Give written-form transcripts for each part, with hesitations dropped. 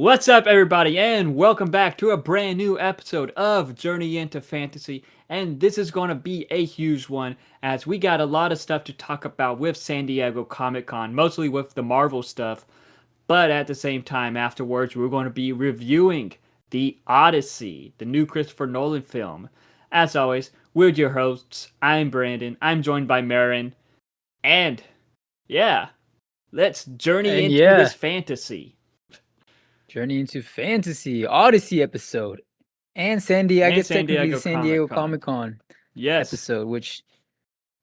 What's up, everybody, and welcome back to a brand new episode of Journey into Fantasy. And this is going to be a huge one as we got a lot of stuff to talk about with San Diego Comic Con, mostly with the Marvel stuff. But at the same time, afterwards, we're going to be reviewing the Odyssey, the new Christopher Nolan film. As always, we're your hosts. I'm Brandon. I'm joined by Marin. And yeah, let's journey And into yeah, this fantasy. Journey into Fantasy Odyssey episode, and I And guess San technically the Diego San Comic Diego Con. Comic Con Yes. episode, which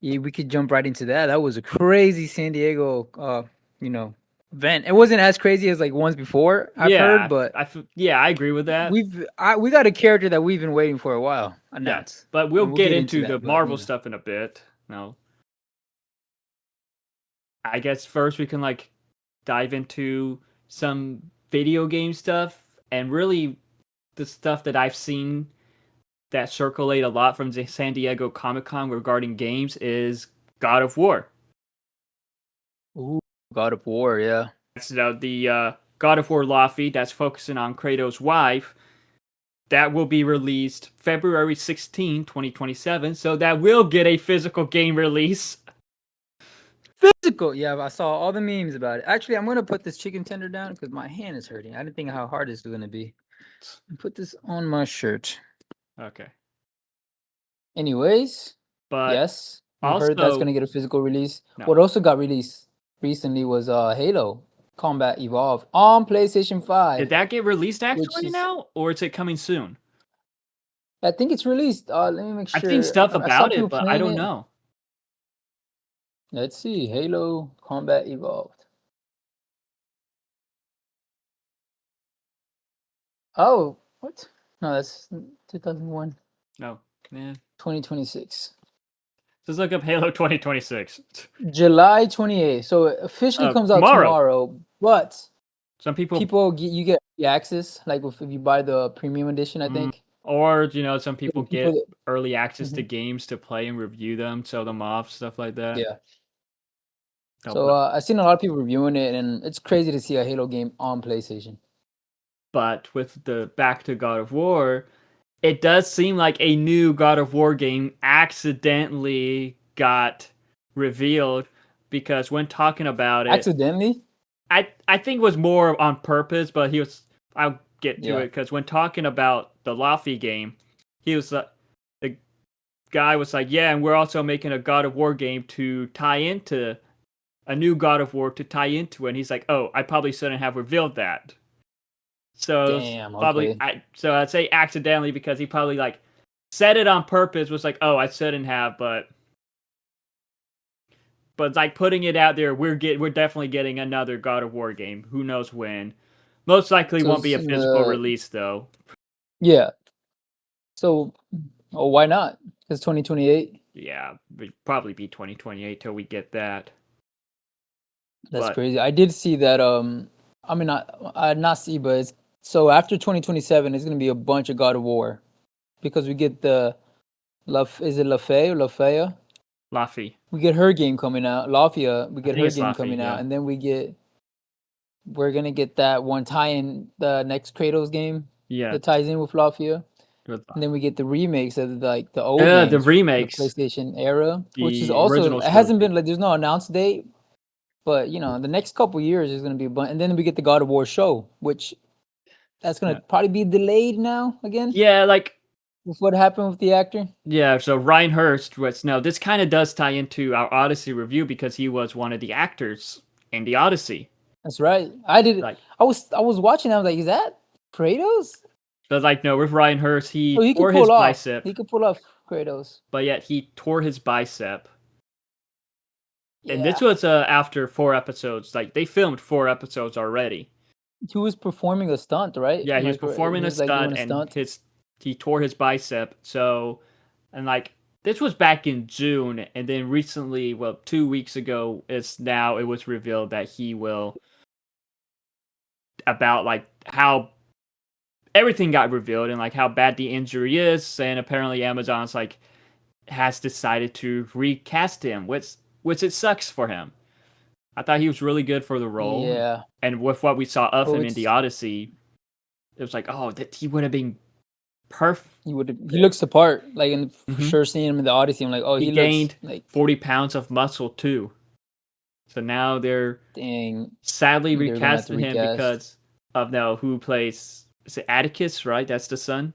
we could jump right into that. That was a crazy San Diego, event. It wasn't as crazy as like ones before I've heard, Yeah, but I agree with that. we got a character that we've been waiting for a while Yeah, announced, but we'll and we'll get get into into the that. But Marvel stuff in a bit. No, I guess first we can like dive into some video game stuff and really the stuff that I've seen that circulate a lot from the San Diego Comic Con regarding games is God of War. ooh, God of War, yeah. That's the God of War Laffy that's focusing on Kratos' wife. That will be released February 16, 2027. So that will get a physical game release. Physical, yeah. I saw all the memes about it. Actually, I'm gonna put this chicken tender down because my hand is hurting. I didn't think how hard this was gonna be. Put this on my shirt. Okay. Anyways, But yes, you heard that's also, gonna get a physical release. no. What also got released recently was Halo Combat Evolved on PlayStation Did 5, that get released which actually is now? Or is it coming soon? I think it's released. Let me make I've seen sure. stuff I saw about people it, but I playing don't it. know. Let's see, Halo Combat Evolved. Oh, what? No, that's 2001, No, man. 2026. Just look up Halo 2026. July 28th. So it officially comes out Tomorrow. tomorrow, but Some people, you get the access, like if you buy the premium edition, I think. or some So people the people get that, early access to Mhm. games to play and review them, sell them off, stuff like that. Yeah. No, So I've seen a lot of people reviewing it, and it's crazy to see a Halo game on PlayStation. but with the back to God of War, it does seem like a new God of War game accidentally got revealed because when talking about it, Accidentally? I think it was more on purpose, but I'll get to Yeah. it because when talking about the Laffy game, he was the guy was like, yeah, and we're also making a God of War game to tie into a new God of War to tie into it. And he's like, oh, I probably shouldn't have revealed that. So Damn. probably Okay. so I'd say accidentally because he probably like said it on purpose, was like, oh, I shouldn't have, but like putting it out there, we're definitely getting another God of War game. Who knows when? Most likely So won't be it's a in physical the release though. yeah. So why not? It's 2028. Yeah, it'd probably be 2028 till we get that. That's But crazy. I did see that. I mean, I not see, but so after 2027, it's gonna be a bunch of God of War because we get the is it Lafay or Lafaya? Laffy, We get her game coming out. Lafia, we I get think her it's game Laffy. coming out, Yeah, and then we're gonna get that one tie-in the next Kratos game yeah. that ties in with Lafia, Good. and then we get the remakes of like the old Yeah, the games from the remakes, PlayStation era, which is the also original it hasn't trilogy. been like there's no announced date, but the next couple years is gonna be a bunch, and then we get the God of War show, which that's gonna Yeah, probably be delayed now again yeah, like with what happened with the actor. yeah. So Ryan Hurst was no. This kind of does tie into our Odyssey review because he was one of the actors in the Odyssey. That's right. I did. Like, I was watching. I was like, is that Kratos? but like no, with Ryan Hurst, So he he could tore his pull off. bicep, He could pull off Kratos. but yet he tore his bicep. And this Yeah. was after 4 episodes. Like they filmed 4 episodes already. He was performing a stunt, right? Yeah, Am he I was correct? performing He a was like doing stunt, a and stunt. he tore his bicep. So, and like this was back in June, and then recently, well, 2 weeks ago, it was revealed that he will about like how everything got revealed and like how bad the injury is, and apparently Amazon's like has decided to recast him, which it sucks for him. I thought he was really good for the role, Yeah. and with what we saw of Oh, him in the it's Odyssey, it was like, oh, that he would have been perfect. He looks the part. Like, and for Hmm. sure seeing him in the Odyssey, I'm like, oh, He he looks gained like 40 pounds of muscle too. So now they're dang. sadly They're gonna have to recasting him recast because of now who plays, is it Atticus, right? That's the son.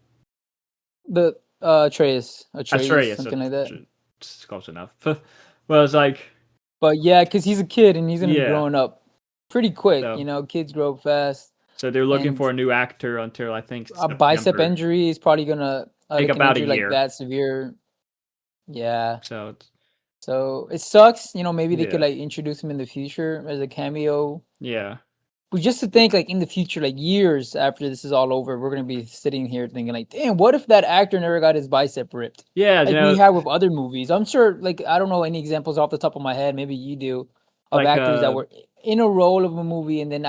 the Atreus, Atreus, something like that. it's close enough. Well, it's like, But yeah, because he's a kid and he's gonna be yeah. growing up pretty quick. So, Kids grow up fast, so they're looking and for a new actor until I think a bicep September, injury is probably gonna like like an about a injury like year. that severe. Yeah, So it's, so it sucks. Maybe they could yeah, like introduce him in the future as a cameo. yeah, But just to think, like in the future, like years after this is all over, we're gonna be sitting here thinking, like, damn, what if that actor never got his bicep ripped? yeah. Like we have with other movies. I'm sure, like I don't know any examples off the top of my head. Maybe you do, of Like actors that were in a role of a movie and then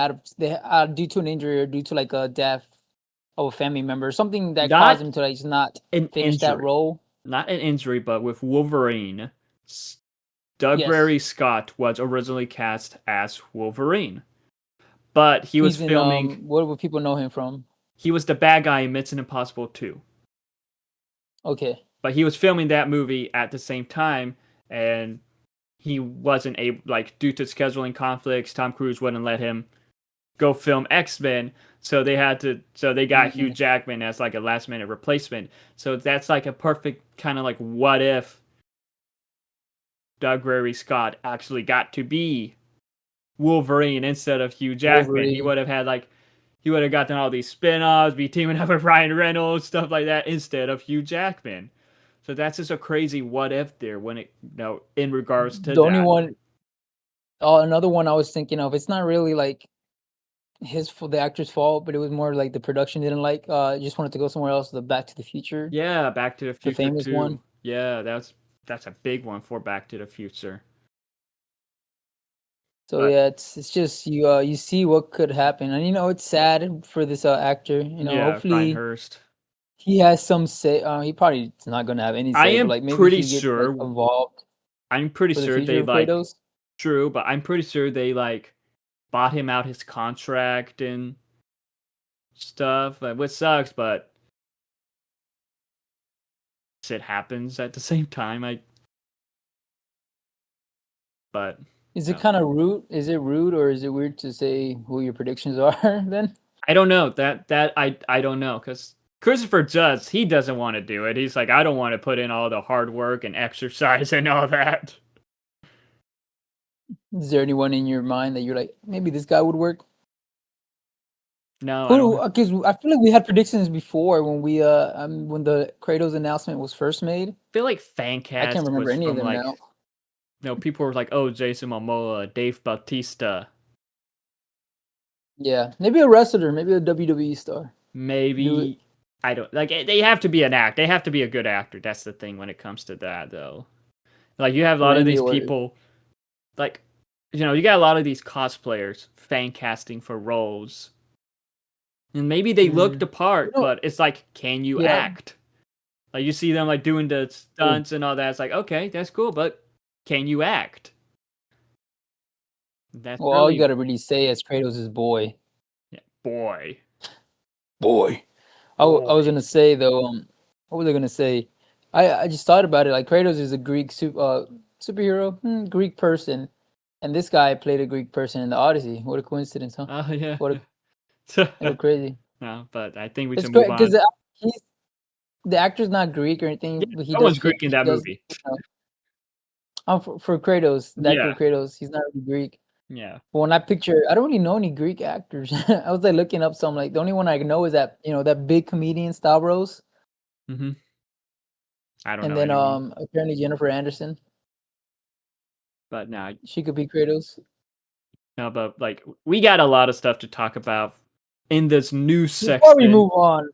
due to an injury or due to like a death of a family member, something that caused not him to like just not an finish that injury, role. not an injury, but with Wolverine, Doug Yes, Scott was originally cast as Wolverine, but he was he's in filming. what would people know him from? He was the bad guy in Mission Impossible 2, Okay, but he was filming that movie at the same time, and he wasn't able, like, due to scheduling conflicts, Tom Cruise wouldn't let him go film X-Men, so they got Hugh mm, Jackman as like a last minute replacement. So that's like a perfect kind of like what if Doug Scott actually got to be Wolverine instead of Hugh Jackman. Wolverine. He would have gotten all these spin-offs, be teaming up with Ryan Reynolds, stuff like that, instead of Hugh Jackman. So that's just a crazy what if there when it in regards to The only that. one, another one I was thinking of. It's not really like the actor's fault, but it was more like the production didn't like. Just wanted to go somewhere else. The Back to the Future, Yeah, Back to the the Future famous one. too. Yeah, that's a big one for Back to the Future. So But yeah, it's just you see what could happen, and it's sad for this actor. yeah, Ryan Hopefully Hurst. he has some say. He probably is not gonna have any I say, but am like maybe pretty he gets like sure. involved I'm pretty for the sure future they of like Kratos. true, but I'm pretty sure they like bought him out his contract and stuff. Which sucks, but shit happens at the same time. But Is it no. kind of rude? Is it rude or is it weird to say who your predictions are then? I don't know I don't know because Christopher Judge he doesn't want to do it. He's like I don't want to put in all the hard work and exercise and all that. Is there anyone in your mind that you're like maybe this guy would work? No, I Who? don't. Because I feel like we had predictions before when the Kratos announcement was first made. Feel like I can't Fancast remember was any of from them like now. people were like, oh, Jason Momoa, Dave Bautista, Yeah, maybe a wrestler, maybe a WWE star. Do it. maybe I don't like. They have to be an act. They have to be a good actor. That's the thing when it comes to that, though. Like you have a lot of Randy these Orton. people, like you got a lot of these cosplayers fan casting for roles, and maybe they look Mm. the part, but it's like, can you Yeah. act? Like you see them like doing the True. stunts and all that. It's like okay, that's cool, but can you act? That's Well, all you really gotta really say is Kratos is boy. yeah, boy. Boy. I was Boy. gonna say though. What was I gonna say? I just thought about it. Like Kratos is a Greek superhero, Greek person, and this guy played a Greek person in the Odyssey. What a coincidence, huh? Oh yeah. What a crazy. No, but I think we It's should move great because on. he's the actor's not Greek or Yeah, anything, but someone's Greek in he that does. movie. For Kratos, the actor Yeah, Kratos, he's not really Greek. yeah. But when I picture, I don't really know any Greek actors. I was like looking up some. Like the only one I know is that big comedian Stavros, Hmm. I don't and know then anyone, apparently Jennifer Anderson. but no, She could be Kratos. no. But like, we got a lot of stuff to talk about in this news Before we section move on, I'm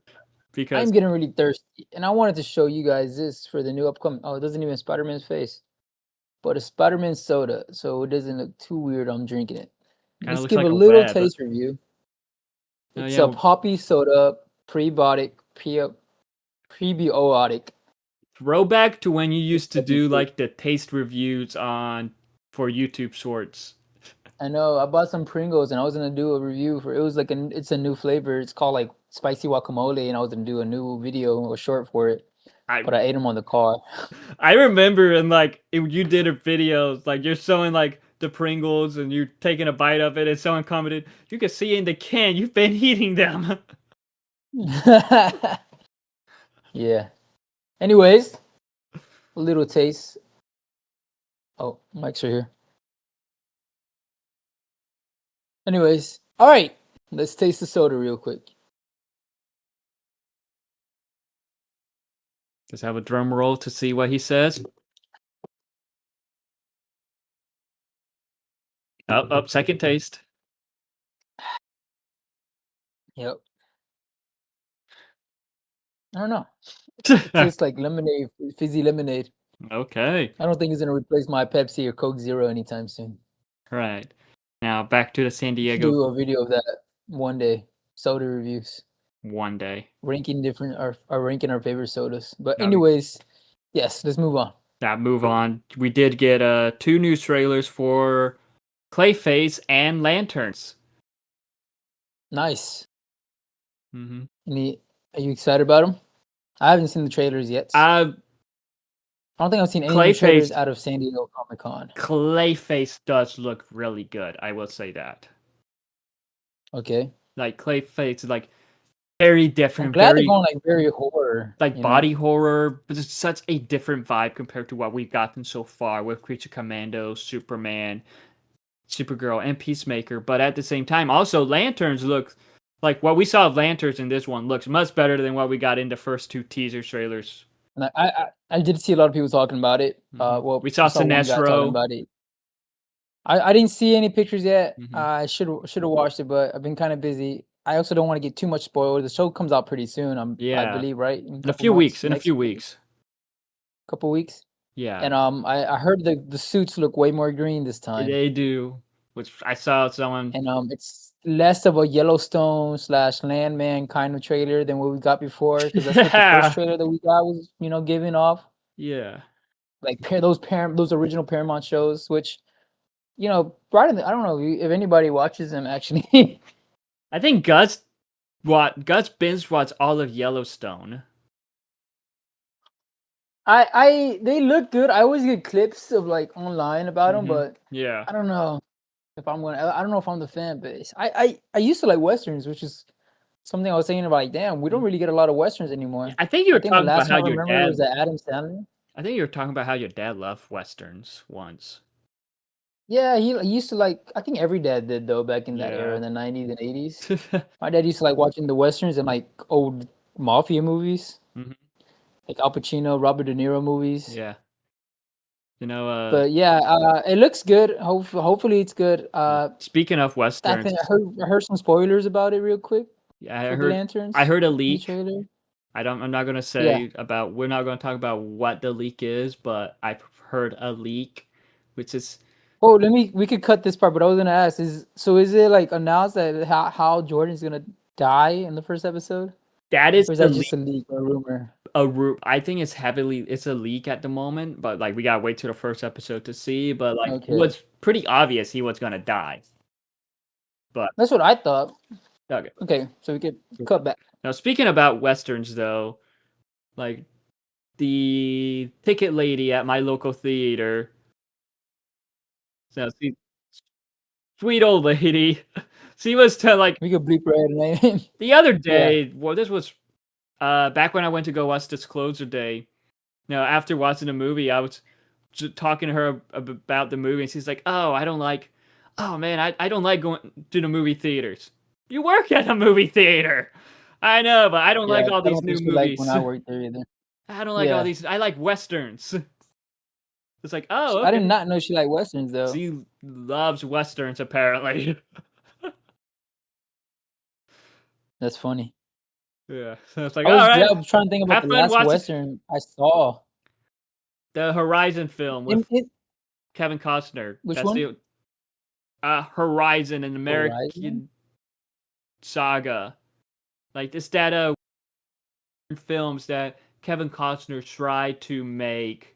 because getting really thirsty, and I wanted to show you guys this for the new upcoming. Oh, it doesn't even Spider-Man's face, but a Spider-Man soda, so it doesn't look too weird. I'm drinking it. kind of Let's looks give like a a little web. taste review. Oh It's yeah, a poppy soda, prebiotic. throwback to when you It's used to heavy do fruit. like the taste reviews on for YouTube Shorts. I know. I bought some Pringles and I was gonna do a review for. It was like it's a new flavor. It's called like spicy guacamole, and I was gonna do a new video or short for it, I but I ate them on the car. I remember and like you did a video like you're showing like the Pringles and you're taking a bite of it and someone commented, "You can see in the can you've been eating them." Yeah. Anyways, a little taste. Oh, mics are here. Anyways, all right. Let's taste the soda real quick. Just have a drum roll to see what he says. Up, second taste. Yep. I don't know. It tastes like lemonade, fizzy lemonade. Okay. I don't think it's gonna replace my Pepsi or Coke Zero anytime soon. Right. Now back to the San We should Diego do a video of that one day. Soda reviews, one day. ranking different our ranking our favorite sodas. But Now, anyways, yes, let's move on. now move on. We did get 2 new trailers for Clayface and Lanterns. Nice. Mm-hmm. Are you excited about them? I haven't seen the trailers yet. I don't think I've seen any new trailers out of San Diego Comic-Con. Clayface does look really good. I will say that. Okay. Like Clayface is like very different. I'm glad they're going like very horror. Like body horror, but it's such a different vibe compared to what we've gotten so far with Creature Commando, Superman, Supergirl, and Peacemaker. But at the same time, also Lanterns look like what we saw of Lanterns in this one looks much better than what we got in the first 2 teaser trailers. And I did see a lot of people talking about it. Mm-hmm. Well, we saw Sinestro talking about it. I didn't see any pictures yet. Mm-hmm. I should have watched it, but I've been kind of busy. I also don't want to get too much spoiled. The show comes out pretty soon. I believe, right? In a few weeks. In a few weeks. Couple weeks. Yeah. And I heard the suits look way more green this time. They do. Which I saw someone. And it's less of a Yellowstone / Landman kind of trailer than what we got before, because that's what the first trailer that we got was, giving off. Yeah. Like those original Paramount shows, which, right in I don't know if anybody watches them actually. I think Gus binge watched all of Yellowstone. They look good. I always get clips of like online about them, but yeah, I don't know if I don't know if I'm the fan base. I used to like westerns, which is something I was thinking about. Like, damn, we don't really get a lot of westerns anymore. I think you were talking about how your dad was that Adam Sandler. I think you were talking about how your dad loved westerns once. Yeah, he used to like. I think every dad did though back in that era, in the 90s and 80s. My dad used to like watching the westerns and like old mafia movies, like Al Pacino, Robert De Niro movies. Yeah, But yeah, it looks good. Hopefully, it's good. Speaking of westerns, I heard some spoilers about it real quick. Yeah, I heard a leak. I'm not gonna say about. We're not gonna talk about what the leak is, but I've heard a leak, which is. Oh, we could cut this part, but I was gonna ask, is it like announced that how Jordan's gonna die in the first episode? That is, or is that just a leak or a rumor? I think it's a leak at the moment, but like we gotta wait till the first episode to see. But like it was pretty obvious he was gonna die. But that's what I thought. Okay, so we could cut back. Now speaking about westerns though, like the ticket lady at my local theater. So sweet old lady. She was like we could bleep her name. The other day, well, this was back when I went to go watch Disclosure Day. After watching the movie, I was talking to her about the movie, and she's like, "Oh, I don't like going to the movie theaters." You work at a movie theater. I know, but I don't like all these new movies. Like when I worked there either. I don't like all these. I like westerns. It's like, oh, okay. I did not know she liked westerns though. She loves westerns apparently. That's funny. Yeah, so it's like, I was trying to think about the last western I saw. The Horizon film with Kevin Costner. Which one? Horizon, an American saga. Like this data films that Kevin Costner tried to make.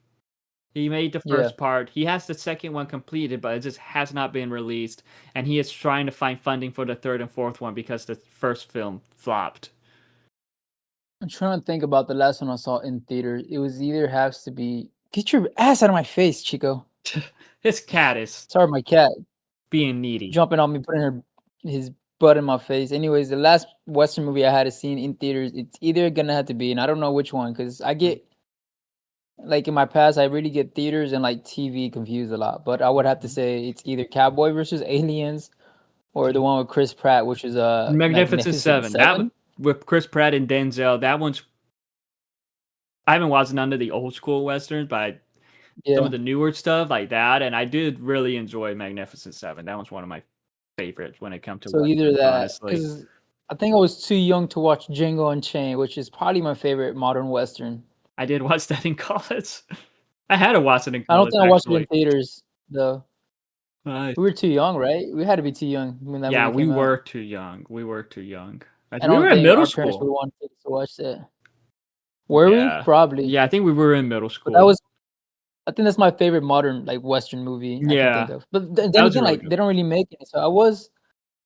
He made the first part. He has the second one completed, but it just has not been released. And he is trying to find funding for the third and fourth one because the first film flopped. I'm trying to think about the last one I saw in theater. It was either has to be get your ass out of my face, Chico. His cat is Sorry, my cat being needy. jumping on me, putting his butt in my face. Anyways, the last Western movie I had to see in theaters, it's either gonna have to be, and I don't know which one, because I get like in my past, I really get theaters and like TV confused a lot. But I would have to say it's either Cowboy versus Aliens or the one with Chris Pratt, which is Magnificent Magnificent Seven. That Seven. with Chris Pratt and Denzel. That one's. I haven't watched none of the old school westerns, but some of the newer stuff like that, and I did really enjoy Magnificent Seven. That was one of my favorites when it comes to So westerns, either that, honestly. because I think I was too young to watch Django Unchained, which is probably my favorite modern western. I did watch that in college. I had to watch it in college. I don't think I watched it in theaters though. Nice. We were too young, right? We had to be too young when that movie came out. were too young. We were too young. I don't think our parents would want to watch that. Were we? Probably. Yeah, I think we were in middle school. But I think that's my favorite modern like Western movie I can think of. But then again, like they don't really make it, so I was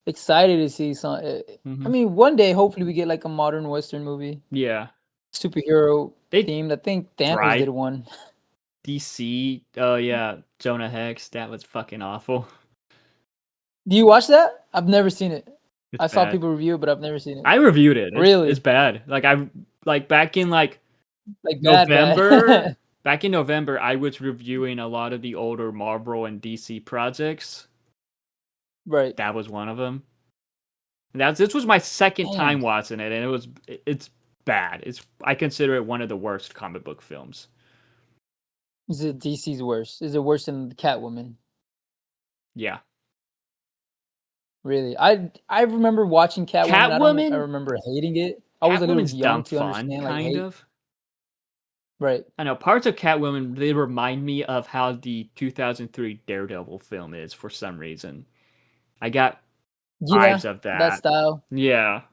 excited to see some. I mean, one day hopefully we get like a modern Western movie. Yeah, superhero themed. I think Thanos did one. DC. Oh yeah, Jonah Hex. That was fucking awful. Do you watch that? I've never seen it. I saw people review it, but I've never seen it. I reviewed it. Really? It's bad. Like back in like November. Bad. Back in November, I was reviewing a lot of the older Marvel and DC projects. Right. That was one of them. This was my second time watching it, and it's bad. I consider it one of the worst comic book films. Is it DC's worst? Is it worse than Catwoman? Yeah. Really? I remember watching Catwoman. I remember hating it. I was a little young to understand like kind of. Right. I know parts of Catwoman, they remind me of how the 2003 Daredevil film is for some reason. I got vibes of that style. Yeah.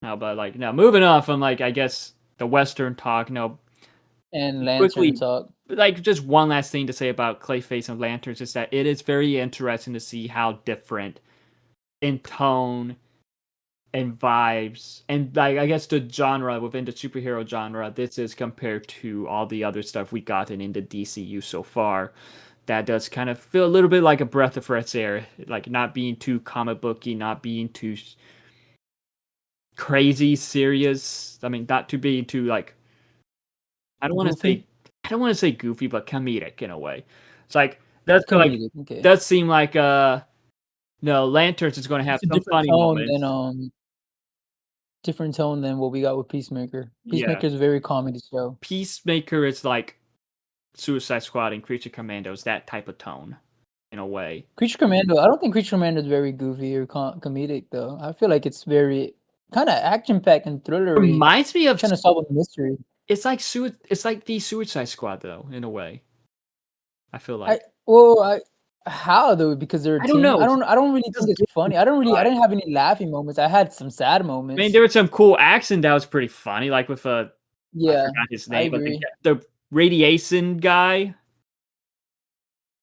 No, but like now moving on from like I guess the Western talk. And Lantern talk. Like just one last thing to say about Clayface and Lanterns is that it is very interesting to see how different in tone and vibes and like I guess the genre within the superhero genre this is compared to all the other stuff we gotten in the DCU so far. That does kind of feel a little bit like a breath of fresh air, like not being too comic booky, not being too crazy serious. I mean, not to being too like I don't want to say goofy, but comedic in a way. It's like that's comedic. Like does seem like no, Lanterns is going to have some funny moments. Different tone than what we got with Peacemaker. Peacemaker is a very comedy show. Peacemaker is like Suicide Squad and Creature Commandos, that type of tone, in a way. Creature Commando, I don't think Creature Commando is very goofy or comedic though. I feel like it's very kind of action-packed and thriller. Reminds me of trying to solve a mystery. It's like the Suicide Squad though, in a way. I feel like. How though? Because they're a team. Don't know. I don't really think it's funny. I didn't have any laughing moments. I had some sad moments. I mean, there was some cool action that was pretty funny, like with I forgot his name, but the radiation guy.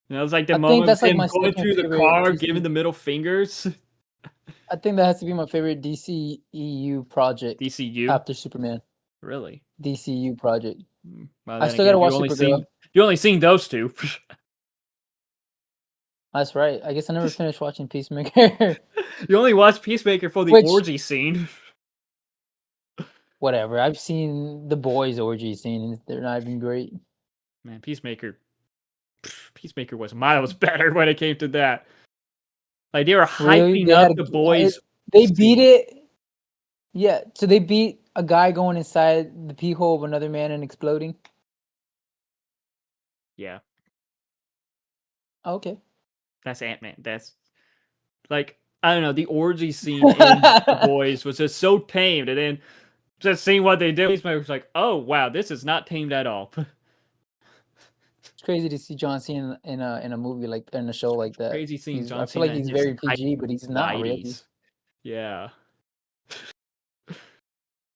It was like the moment of him going through the car, giving the middle fingers. I think that has to be my favorite DCEU project. DCU after Superman. Really? DCU project. Well, I still gotta watch Supergirl. You only seen those two. That's right. I guess I never finished watching Peacemaker. You only watched Peacemaker for the orgy scene. Whatever. I've seen the boys' orgy scene. They're not even great. Man, Peacemaker was miles better when it came to that. Like they were hyping up the boys. They beat it. Yeah. So they beat a guy going inside the pee hole of another man and exploding. Yeah. Okay. That's Ant-Man. That's like I don't know. The orgy scene in The Boys was just so tamed, and then just seeing what they did, Peacemaker was like, "Oh wow, this is not tamed at all." It's crazy to see John Cena in a movie like in a show like that. Crazy seeing John Cena. I feel like he's very PG, but he's not really. Yeah.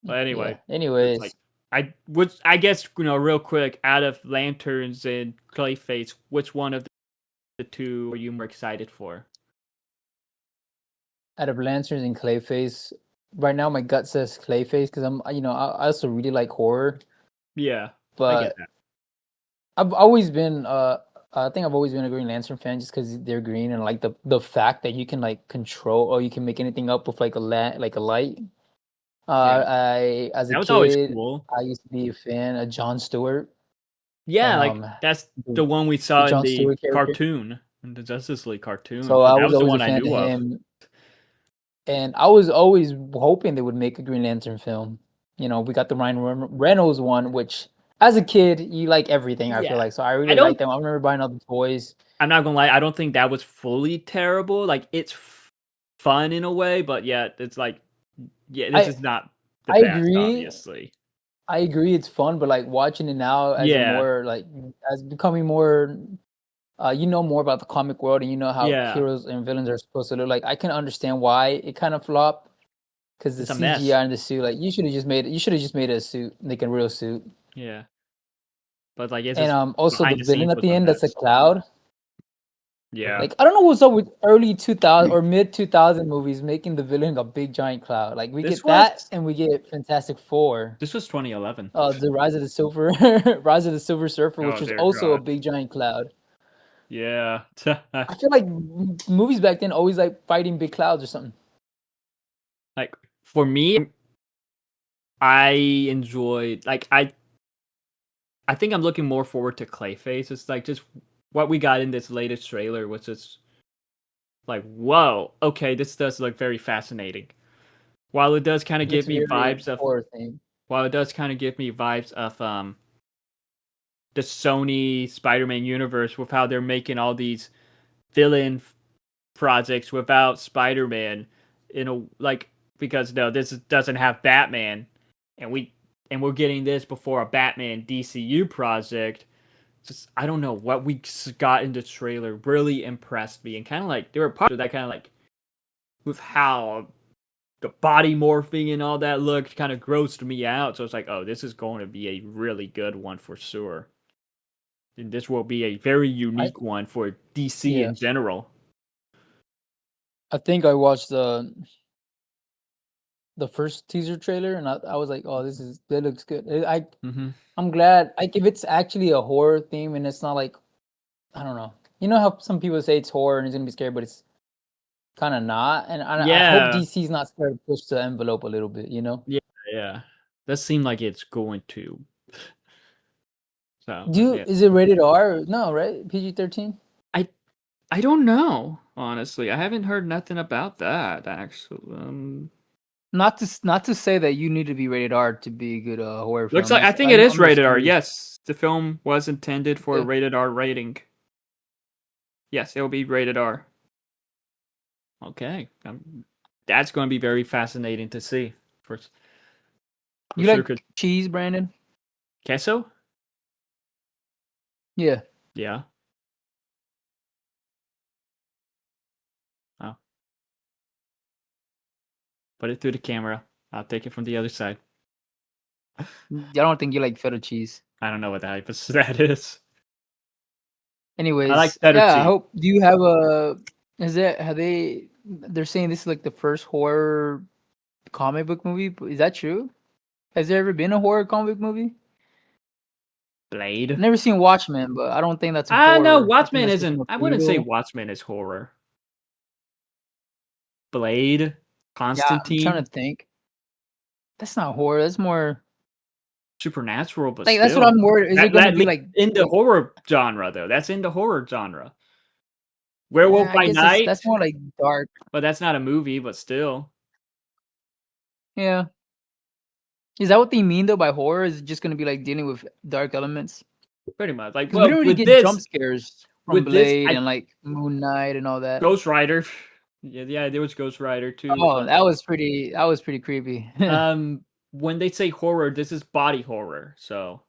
But anyway. Yeah. Anyways. I guess real quick, out of Lanterns and Clayface, which one of the two are you more excited for? Out of Lanterns and Clayface, right now my gut says Clayface because I also really like horror. Yeah, I get But that. I've always been I think I've always been a Green Lantern fan just because they're green and like the fact that you can like control or you can make anything up with like a light. Yeah, I as a that was always kid cool. I used to be a fan of Jon Stewart Yeah, and like that's the one we the saw in Jon the Stewart character. cartoon, in the Justice League cartoon. So So I that was was the always a one I fan of knew of. him, and I was always hoping they would make a Green Lantern film. We got the Ryan Reynolds one, which as a kid you like everything. I feel Yeah, like so I I really don't. liked them. I remember buying all the toys. I'm not gonna lie. I don't think that was fully terrible. Like it's fun in a way, but yeah, it's like yeah, this I is not the I best, agree. obviously. I agree. It's fun, but like watching it now as a Yeah, more like as becoming more more about the comic world and you know how yeah, heroes and villains are supposed to look like. I can understand why it kind of flopped because the it's a mess. CGI in the suit, like you should have just made a suit, like a real suit. Yeah, but like it's And just also the behind the villain scenes at was the a end, that's a mess. cloud. Yeah, Like I don't know what's up with early 2000 or mid 2000 movies making the villain a big giant cloud. Like we this get was that and we get Fantastic Four. this was 2011. The Rise of the Silver Rise of the Silver Surfer, which Oh was dear also a God. big giant cloud. Yeah. I feel like movies back then always like fighting big clouds or something. Like for me, I enjoyed like I think I'm looking more forward to Clayface. It's like just what we got in this latest trailer was just like, whoa, okay, this does look very fascinating. While it does kind of It give looks me very vibes of horror thing. while it does kind of give me vibes of the Sony Spider-Man universe with how they're making all these villain projects without Spider-Man in a like because no, this doesn't have Batman, and we're getting this before a Batman DCU project. Just I don't know what we got in the trailer really impressed me, and kind of like there were parts of that kind of like with how the body morphing and all that looked kind of grossed me out. So it's like, oh, this is going to be a really good one for sure. And this will be a very I unique one for DC Yeah, in general. I think I watched the first teaser trailer and I was like, oh, that looks good. Mm-hmm. I'm glad. Like if it's actually a horror theme and it's not like I don't know. You know how some people say it's horror and it's gonna be scary, but it's kind of not. And I hope Yeah, DC's not scared to push the envelope a little bit. yeah, yeah. That seemed like it's going to. So yeah, Is it rated R? No, right? PG-13. I I don't know honestly. I haven't heard nothing about that actually. Not to say that you need to be rated R to be a good horror Looks film. like I It's think it is I'm just rated R. curious. Yes, the film was intended for a Okay. rated R rating. Yes, it will be rated R. Okay, that's going to be very fascinating to see. For for You sure. like Cause cheese, Brandon? queso? Yeah. Yeah. Oh, put it through the camera. I'll take it from the other side. I don't think you like feta cheese. I don't know what the hype is that is. I like Anyways, cheddar yeah, I cheese. hope do you have a is it have they're saying this is like the first horror comic book movie? Is that true? Has there ever been a horror comic book movie? Blade. Never seen Watchmen, but I don't think that's a No, horror. I think Watchmen that's just isn't. more I wouldn't say brutal. Watchmen is horror. Blade, Yeah, I'm trying Constantine, to think. That's not horror. That's more supernatural, but like that's what still. I'm worried. Is it going to That be leads like in the like horror genre though. That's in the horror genre. Werewolf I by guess Night, that's more like dark. but that's not a movie, but still. Yeah. Is that what they mean though by horror? Is it just going to be like dealing with dark elements? Pretty much. Like Because we well, don't really get jump scares from with this Blade I and like Moon Knight and all that. Ghost Rider. Yeah, yeah, there was Ghost Rider too, Oh, but that was pretty creepy. when they say horror, this is body horror. So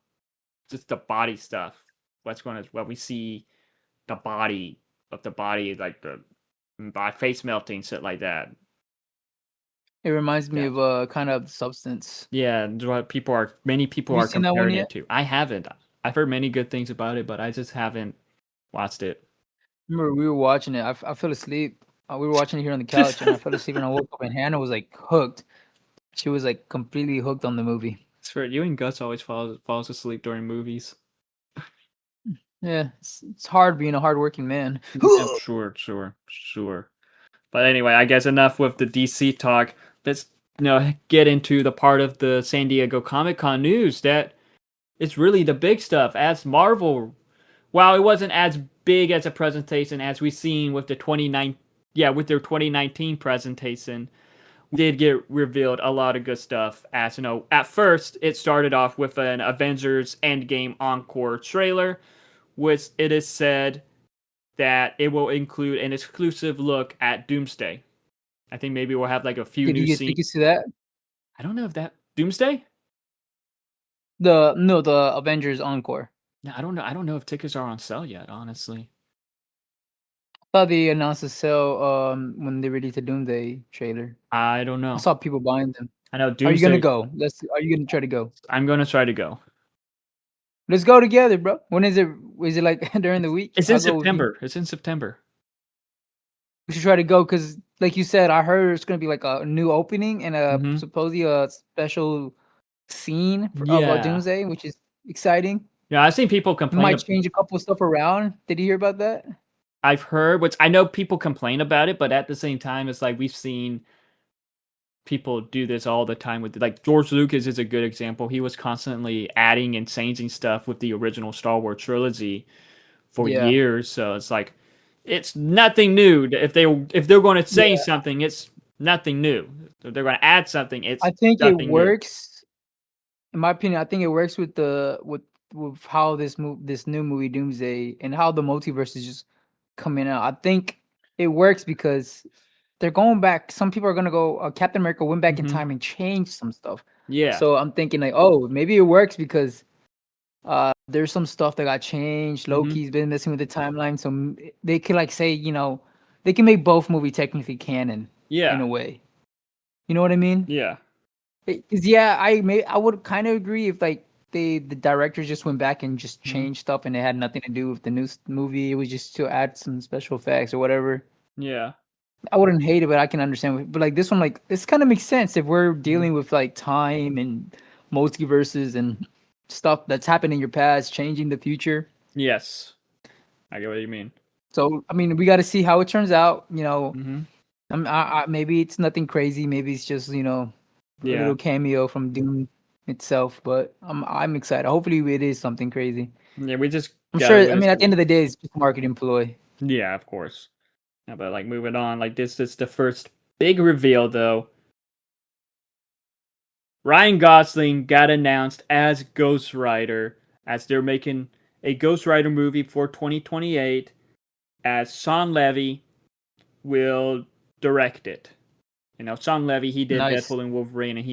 just the body stuff. What we see the body of the body like the by face melting shit like that. It reminds me Yeah. of a kind of Substance. Yeah, that's what many people Have you are seen that one comparing it yet? to. I haven't. I've heard many good things about it, but I just haven't watched it. Remember we were watching it. I fell asleep. We were watching it here on the couch, and I fell asleep, and I woke up, and Hannah was like hooked. She was like completely hooked on the movie. It's for you and Gus always falls asleep during movies. Yeah, it's hard being a hardworking man. Yeah, sure. But anyway, I guess enough with the DC talk. Let's get into the part of the San Diego Comic-Con news that it's really the big stuff. As Marvel, while it wasn't as big as a presentation as we've seen with the with their 2019 presentation, we did get revealed a lot of good stuff. As at first it started off with an Avengers Endgame Encore trailer, which it is said that it will include an exclusive look at Doomsday. I think maybe we'll have like a few Did new you get scenes. tickets to that? I don't know if that Doomsday. The Avengers Encore. No, I don't know. I don't know if tickets are on sale yet. Honestly, I thought they announced the sale when they released the Doomsday trailer. I don't know. I saw people buying them. I know Doomsday. Are you gonna go? Are you gonna try to go? I'm gonna try to go. Let's go together, bro. When is it? Is it like during the week? It's in September. It's in September. We should try to go because, like you said, I heard it's gonna be like a new opening and supposedly a special scene of Doomsday, which is exciting. Yeah, I've seen people complain. Might change a couple of stuff around. Did you hear about that? I've heard, which I know people complain about it, but at the same time, it's like we've seen people do this all the time with like George Lucas is a good example. He was constantly adding and changing stuff with the original Star Wars trilogy for years, so it's like it's nothing new. If they're going to say something, it's nothing new. If they're going to add something, I think it works. In my opinion, I think it works with how this new movie Doomsday and how the multiverse is just coming out. I think it works because they're going back. Some people are gonna go. Captain America went back in time and changed some stuff. Yeah. So I'm thinking like, oh, maybe it works because there's some stuff that got changed. Loki's been messing with the timeline, so they can like say, they can make both movie technically canon. Yeah. In a way. You know what I mean? Yeah. I would kind of agree if like the directors just went back and just changed stuff and it had nothing to do with the new movie. It was just to add some special effects or whatever. Yeah. I wouldn't hate it, but I can understand. But like this one, like this kind of makes sense if we're dealing with like time and multiverses and stuff that's happened in your past, changing the future. Yes, I get what you mean. So I mean, we got to see how it turns out. Maybe it's nothing crazy. Maybe it's just a little cameo from Doom itself. But I'm excited. Hopefully, it is something crazy. Yeah, I'm sure. I mean, at the end of the day, it's just a marketing ploy. Yeah, of course. Yeah, but like moving on, like this is the first big reveal though. Ryan Gosling got announced as Ghost Rider, as they're making a Ghost Rider movie for 2028, as Sean Levy will direct it. Sean Levy, he did Deadpool and Wolverine, and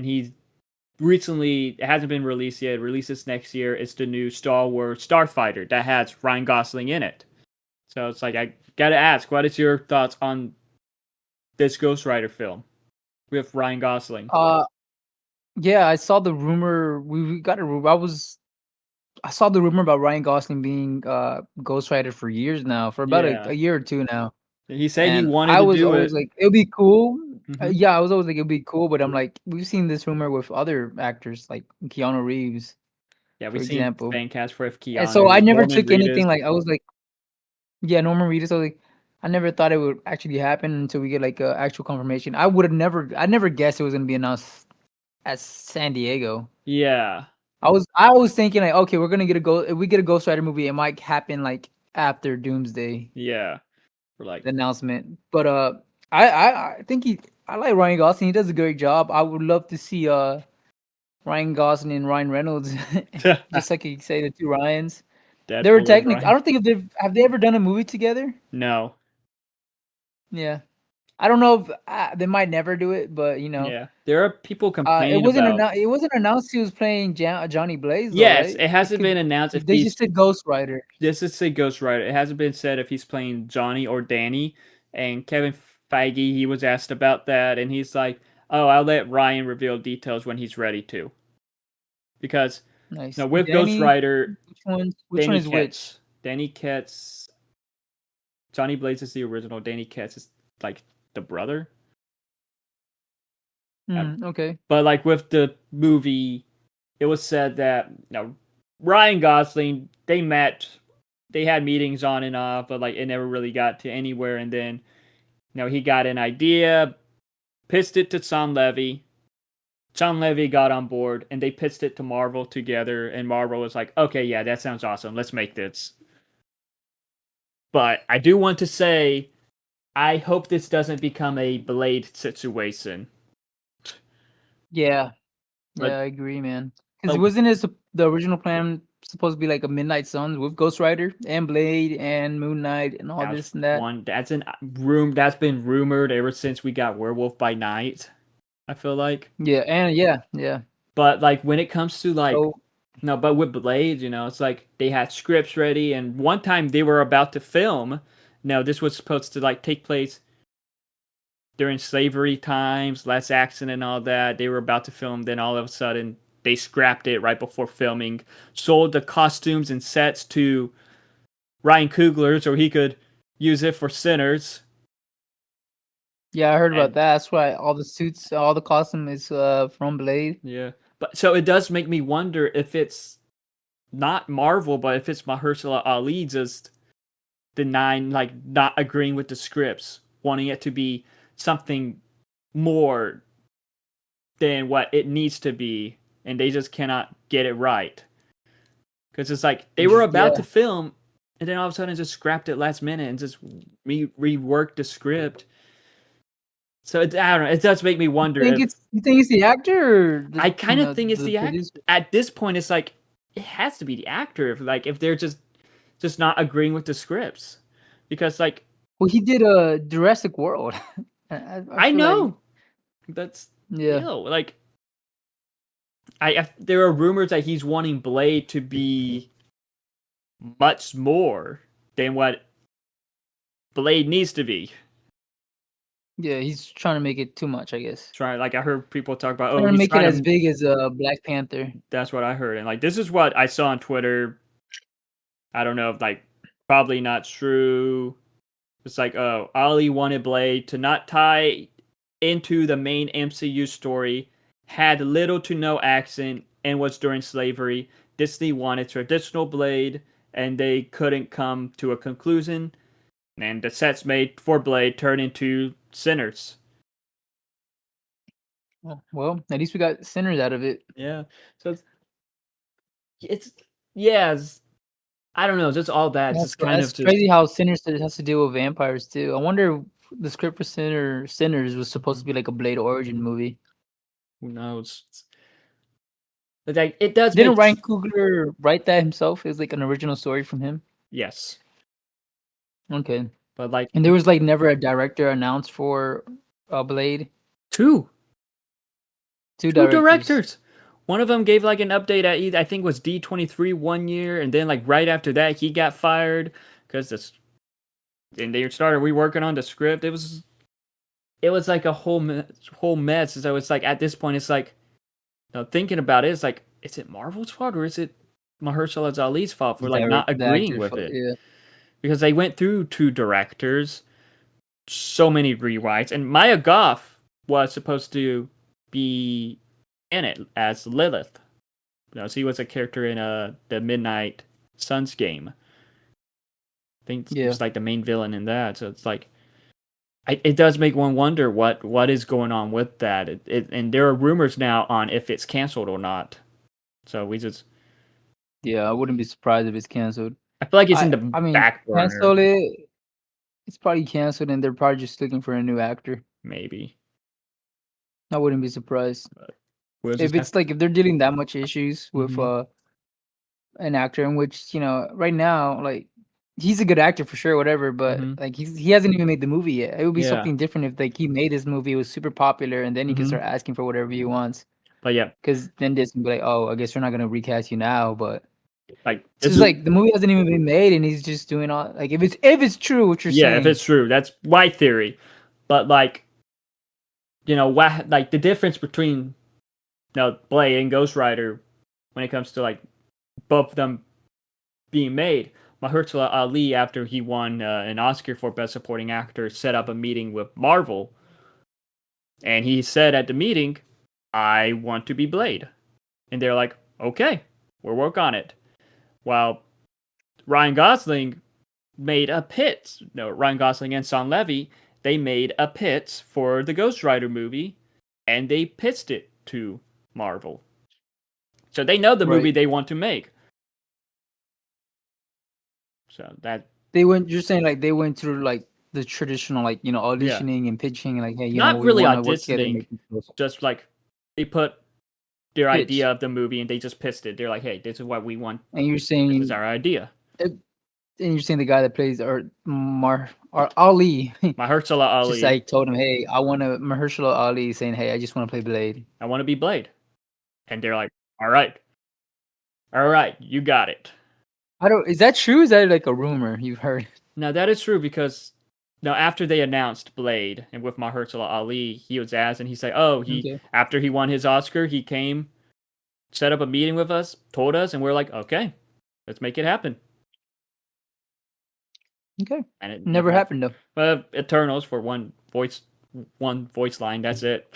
he's recently, it hasn't been released yet, it releases next year. It's the new Star Wars Starfighter that has Ryan Gosling in it. So it's like, I gotta ask, what is your thoughts on this Ghost Rider film with Ryan Gosling? Yeah, I saw the rumor. We got a rumor. I saw the rumor about Ryan Gosling being Ghost Rider for years now, for about a year or two now. He said he wanted to do it. I was always like, it'll be cool. I was always like, it'll be cool, but I'm like, we've seen this rumor with other actors like Keanu Reeves. Yeah, we've seen fan cast for Keanu. And so I never took anything like, I was like, Norman Reedus. I was like, I never thought it would actually happen until we get like actual confirmation. I never guessed it was gonna be announced at San Diego. Yeah. I was thinking like, okay, we're gonna if we get a Ghost Rider movie, it might happen like after Doomsday. Yeah. For like the announcement. But I think I like Ryan Gosling. He does a great job. I would love to see Ryan Gosling and Ryan Reynolds. Just like you say, the two Ryans. They were technically, I don't think have they ever done a movie together? No. Yeah. I don't know if they might never do it, but Yeah, there are people complaining. It wasn't announced he was playing Johnny Blaze. Though, yes, right? It hasn't been announced. If they just said Ghost Rider. This is a Ghost Rider. It hasn't been said if he's playing Johnny or Danny. And Kevin Feige, he was asked about that, and he's like, "Oh, I'll let Ryan reveal details when he's ready to." Because with Danny, Ghost Rider, which one is which? Danny Ketz. Johnny Blaze is the original. Danny Ketz is like the brother. Okay. But like with the movie, it was said that Ryan Gosling, they had meetings on and off, but like it never really got to anywhere. And then he got an idea, pitched it to Sean Levy. Sean Levy got on board, and they pitched it to Marvel together. And Marvel was like, "Okay, yeah, that sounds awesome. Let's make this." But I do want to say, I hope this doesn't become a Blade situation. Yeah. But Yeah, I agree, man. Because uh, wasn't the original plan supposed to be like a Midnight Suns with Ghost Rider and Blade and Moon Knight and all that's this and that? one that's an room that's been rumored ever since we got Werewolf by Night. I feel like, Yeah, and yeah. but like when it comes to like So no, but with Blade, it's like they had scripts ready, and one time they were about to film. No, this was supposed to like take place during slavery times, less accident and all that. They were about to film, then all of a sudden they scrapped it right before filming, sold the costumes and sets to Ryan Coogler so he could use it for Sinners. yeah, I heard about And that. That's why all the suits, all the costume is from Blade. yeah, but so it does make me wonder if it's not Marvel, but if it's Mahershala Ali just denying, like not agreeing with the scripts, wanting it to be something more than what it needs to be, and they just cannot get it right. Because it's like they were about to Yeah, film, and then all of a sudden just scrapped it last minute and just reworked the script. So I don't know. It does make me wonder if you think it's the actor or I kind of think it's the the act. producer? At this point, it's like it has to be the actor. If they're just not agreeing with the scripts, because like Well, he did a Jurassic World. I I feel like know that's yeah, like there are rumors that he's wanting Blade to be much more than what Blade needs to be. yeah, he's trying to make it too much, I guess. Try like I heard people talk about, oh, Trying to he's make it trying as to. big as Black Panther. That's what I heard, and like this is what I saw on Twitter. I don't know if like probably not true. It's like, oh, Ali wanted Blade to not tie into the main MCU story, had little to no accent, and was during slavery. Disney wanted traditional Blade, and they couldn't come to a conclusion. And the sets made for Blade turned into Sinners. Oh, well, at least we got Sinners out of it. Yeah. So it's yeah, I don't know, just all that. It's just kind of That's just crazy how Sinners has to deal with vampires too. I wonder if the script for Sinners was supposed to be like a Blade origin movie. who knows. But like it does Didn't make Ryan Coogler write that himself? It was like an original story from him. yes. Okay. But like And there was like never a director announced for Blade. two Two two directors. directors. One of them gave like an update at I think it was D23 one year, and then like right after that he got fired because this and they started reworking on the script. It was like a whole mess. So it's like at this point it's like thinking about it, it's like is it Marvel's fault or is it Mahershala Ali's fault for like not The agreeing actor, with it? yeah. Because they went through two directors, so many rewrites, and Maya Goff was supposed to be in it as Lilith. She was a character in the Midnight Suns game. I think Yeah. it's like the main villain in that. So it's like it does make one wonder what is going on with that. And there are rumors now on if it's canceled or not. So we just Yeah, I wouldn't be surprised if it's canceled. I feel like it's in the I mean, back burner, cancel it. It's probably canceled, and they're probably just looking for a new actor. maybe. I wouldn't be surprised We'll if just have. it's like if they're dealing that much issues with Mhm. an actor, in which right now, like he's a good actor for sure, whatever. But Mhm. like he hasn't even made the movie yet. It would be Yeah. something different if like he made this movie, it was super popular, and then he can Mhm. start asking for whatever he wants. But yeah, Because then Disney can be like, oh, I guess we're not gonna recast you now, but. like It's this just is like the movie hasn't even been made, and he's just doing all like if it's true what you're yeah, if saying. it's true, that's my theory. But like what like the difference between Blade and Ghost Rider when it comes to like both of them being made. Mahershala Ali, after he won an Oscar for Best Supporting Actor, set up a meeting with Marvel And he said at the meeting, I want to be Blade. And they're like, okay, we'll work on it. While Ryan Gosling made a pitch. No, Ryan Gosling and Sean Levy, they made a pitch for the Ghost Rider movie, and they pitched it to Marvel. So they know the movie they want to make. So that they went. You're saying like they went through like the traditional like auditioning and pitching like hey not really we auditioning, just like they put their idea of the movie and they just pitched it. They're like, hey, this is what we want. And you're saying this is our idea. And you're saying the guy that plays Ali, Mahershala Ali, just like told him, hey, I want to Mahershala Ali saying, hey, I just want to play Blade. I want to be Blade, and they're like, all right, you got it. Is that true? Is that like a rumor you've heard? No, that is true because after they announced Blade and with Mahershala Ali, he was asked and he said, after he won his Oscar, he came, set up a meeting with us, told us, and we're like, okay, let's make it happen. Okay. And it never happened though. Well, Eternals for one voice line. That's it.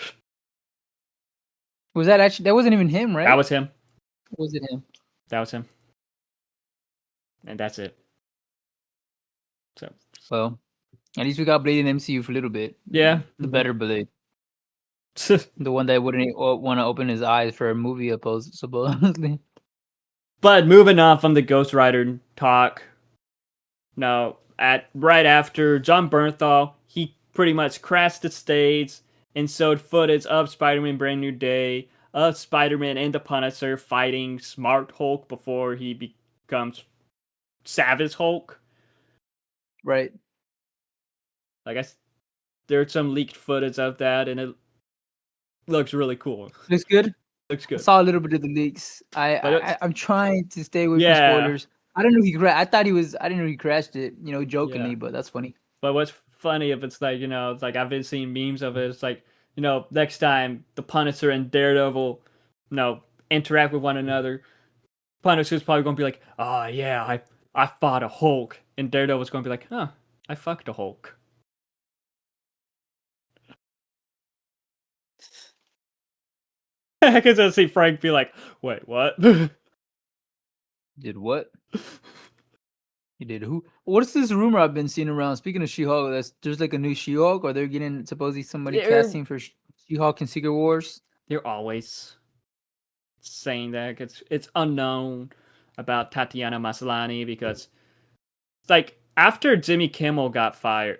Was that actually? That wasn't even him, right? That was him. Was it him? That was him. And that's it. So. Well, at least we got Blade in MCU for a little bit. Yeah. The better Blade. The one that wouldn't want to open his eyes for a movie, supposedly. But moving on from the Ghost Rider talk. No, right after John Bernthal, he pretty much crashed the stage and showed footage of Spider-Man Brand New Day, of Spider-Man and the Punisher fighting Smart Hulk before he becomes Savage Hulk. Right. I guess there's some leaked footage of that, and it looks really cool. Looks good? Looks good. I saw a little bit of the leaks. I'm trying to stay away from spoilers. I don't know I didn't know he crashed it, jokingly, but that's funny. But what's funny if it's like, it's like I've been seeing memes of it. It's like, next time the Punisher and Daredevil, interact with one another, Punisher's probably going to be like, oh yeah, I fought a Hulk. And Daredevil's going to be like, huh, I fucked a Hulk. Because I see Frank be like, wait, what? Did what? You did who? What's this rumor I've been seeing around? Speaking of She-Hulk, there's like a new She-Hulk, or they're getting supposedly somebody casting for She-Hulk in Secret Wars. They're always saying that it's unknown about Tatiana Maslany because it's like after Jimmy Kimmel got fired.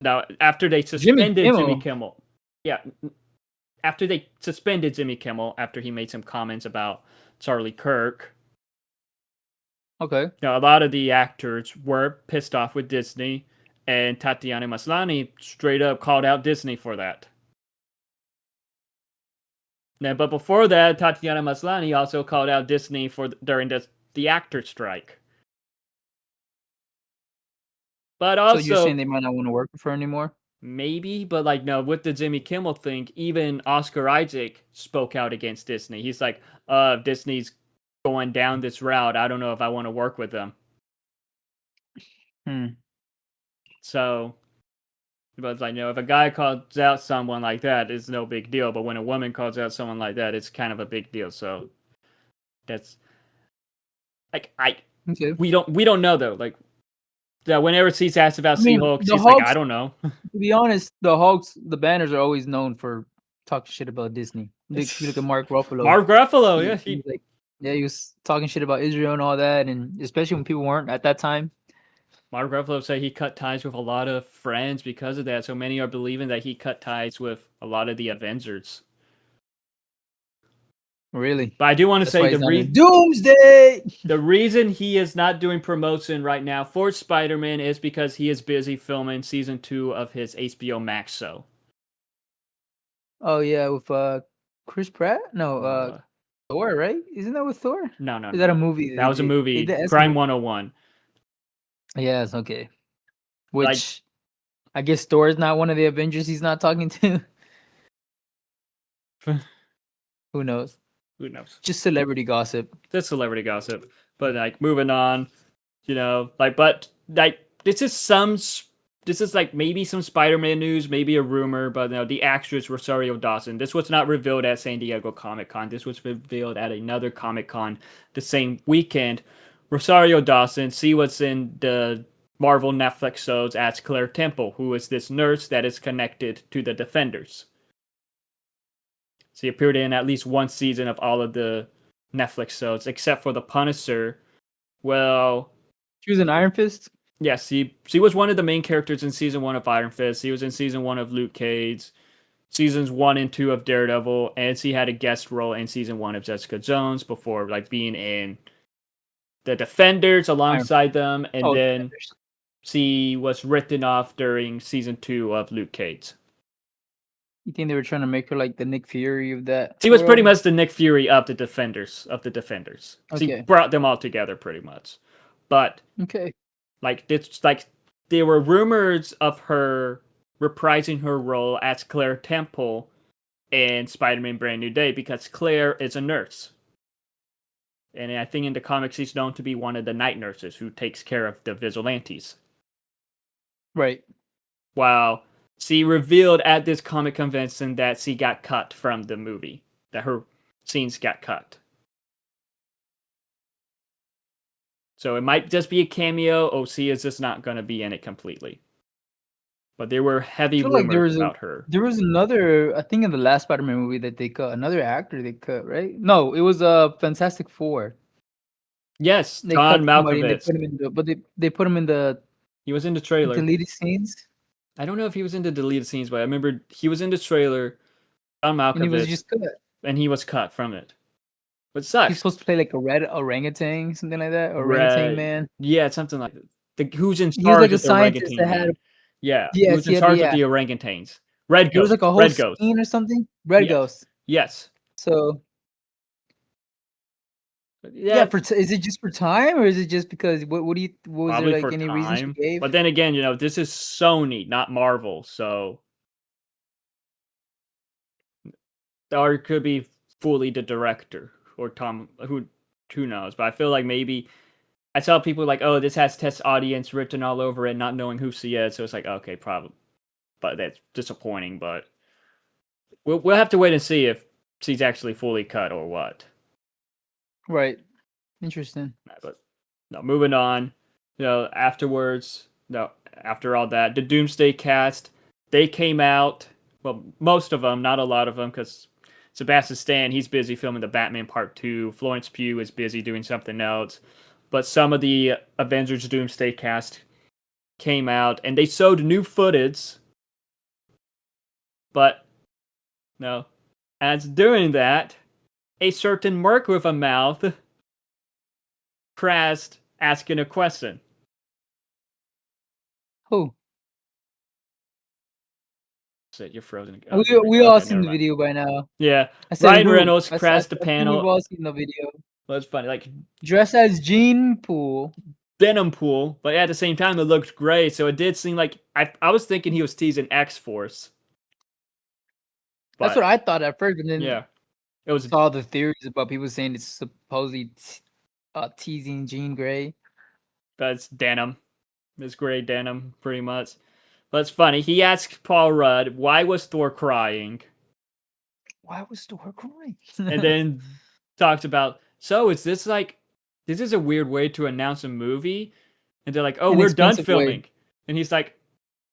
Now after they suspended Jimmy Kimmel. Yeah. After they suspended Jimmy Kimmel after he made some comments about Charlie Kirk. Okay. Now, a lot of the actors were pissed off with Disney, and Tatiana Maslany straight up called out Disney for that. Now, but before that, Tatiana Maslany also called out Disney during the actor strike. But also, so you're saying they might not want to work with her anymore? Maybe, but no, with the Jimmy Kimmel thing, even Oscar Isaac spoke out against Disney. He's like, Disney's going down this route. I don't know if I want to work with them. So, but it's like, if a guy calls out someone like that, it's no big deal. But when a woman calls out someone like that, it's kind of a big deal. So that's like we don't know though. Like whenever Cease asks about She-Hulk, she's like, I don't know. To be honest, the banners are always known for talking shit about Disney. You look at Mark Ruffalo. Mark Ruffalo, he was talking shit about Israel and all that, and especially when people weren't at that time. Mark Ruffalo said he cut ties with a lot of friends because of that. So many are believing that he cut ties with a lot of the Avengers. Really? But I do want to say Doomsday! The reason he is not doing promotion right now for Spider-Man is because he is busy filming season 2 of his HBO Max show. Oh yeah, with Chris Pratt? No, Thor, right? Isn't that with Thor? No. Is that a movie? That was a movie. Crime 101. Yes, okay. Which I guess Thor is not one of the Avengers he's not talking to. Who knows? Just celebrity gossip. Just celebrity gossip. But moving on, this is this is like maybe some Spider-Man news, maybe a rumor, but the actress Rosario Dawson. This was not revealed at San Diego Comic-Con. This was revealed at another Comic-Con the same weekend. Rosario Dawson, she was in the Marvel Netflix shows as Claire Temple, who is this nurse that is connected to the Defenders. She appeared in at least one season of all of the Netflix shows, except for The Punisher. Well, she was in Iron Fist? Yes, she was one of the main characters in season 1 of Iron Fist. She was in season 1 of Luke Cage, seasons 1 and 2 of Daredevil, and she had a guest role in season 1 of Jessica Jones before like being in the Defenders alongside them, and then Defenders. She was written off during season 2 of Luke Cage. You think they were trying to make her like the Nick Fury of that? She was pretty much the Nick Fury of the Defenders. Okay. She brought them all together pretty much. But okay. Like there were rumors of her reprising her role as Claire Temple in Spider-Man Brand New Day because Claire is a nurse. And I think in the comics she's known to be one of the night nurses who takes care of the vigilantes. Right. While she revealed at this comic convention that she got cut from the movie. That her scenes got cut. So it might just be a cameo. OC is just not going to be in it completely. But there were heavy rumors about her. There was another, I think in the last Spider-Man movie that they cut, another actor they cut, right? No, it was Fantastic Four. Yes, John Malkovich. They put him in the... He was in the trailer. Deleted scenes? I don't know if he was in the deleted scenes, but I remember he was in the trailer. John Malkovich. And he was just cut. And he was cut from it. But sucks. He's supposed to play like a red orangutan, something like that. Orangutan man. Yeah, something like that. Who's in charge of the orangutan man? Who's in charge of the orangutans? Red Ghost. There was like a whole scene or something? Red Ghost. Yes. So... Yeah, is it just for time, or is it just because what was there like any reason she gave? But then again, this is Sony, not Marvel, so or it could be fully the director or Tom, who knows? But I feel like maybe I saw people like, oh, this has test audience written all over it, not knowing who she is. So it's like, okay, probably, but that's disappointing. But we'll have to wait and see if she's actually fully cut or what. Right. Interesting. But no, moving on. Afterwards, after all that, the Doomsday cast, they came out. Well, most of them, not a lot of them, because Sebastian Stan, he's busy filming the Batman Part 2. Florence Pugh is busy doing something else. But some of the Avengers Doomsday cast came out, and they showed new footage. But, no. As doing that, a certain Merc with a mouth crashed asking a question. Who? Shit, you're frozen. We all seen the video by now. Yeah. Ryan Reynolds crashed the panel. We've all seen the video. Well, it's funny. Like, dressed as Gene Pool. Venom Pool, but at the same time, it looked great. So it did seem like I was thinking he was teasing X-Force. That's what I thought at first, and then it was all the theories about people saying it's supposedly teasing Jean Grey. That's denim. It's gray denim, pretty much. But it's funny. He asked Paul Rudd, why was Thor crying? Why was Thor crying? And then talked about, so is this like, this is a weird way to announce a movie? And they're like, oh, we're done filming. And he's like,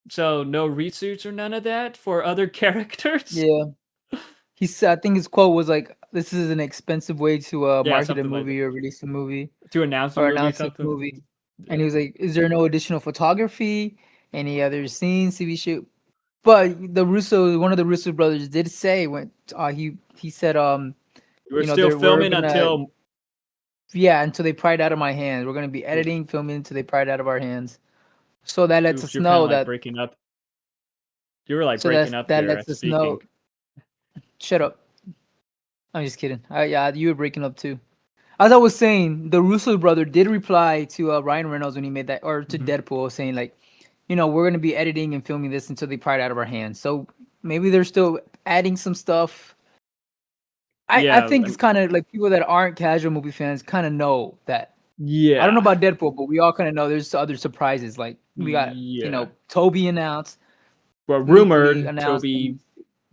so no reshoots or none of that for other characters? Yeah. He said, I think his quote was like, this is an expensive way to market a movie or release a movie. To announce a movie. And he was like, is there no additional photography? Any other scenes to be shoot? But one of the Russo brothers did say when he said we're still filming until until they pry it out of my hands. We're gonna be editing, filming until they pry it out of our hands. So that lets us know that breaking up. You were like breaking up. That lets us know. Shut up. I'm just kidding. You were breaking up too. As I was saying, the Russo brother did reply to Ryan Reynolds when he made that, or to Deadpool, saying like, we're going to be editing and filming this until they pry it out of our hands. So maybe they're still adding some stuff. I think it's kind of like people that aren't casual movie fans kind of know that. Yeah. I don't know about Deadpool, but we all kind of know there's other surprises. Like We got Toby announced. Well, Leaked, rumored Toby.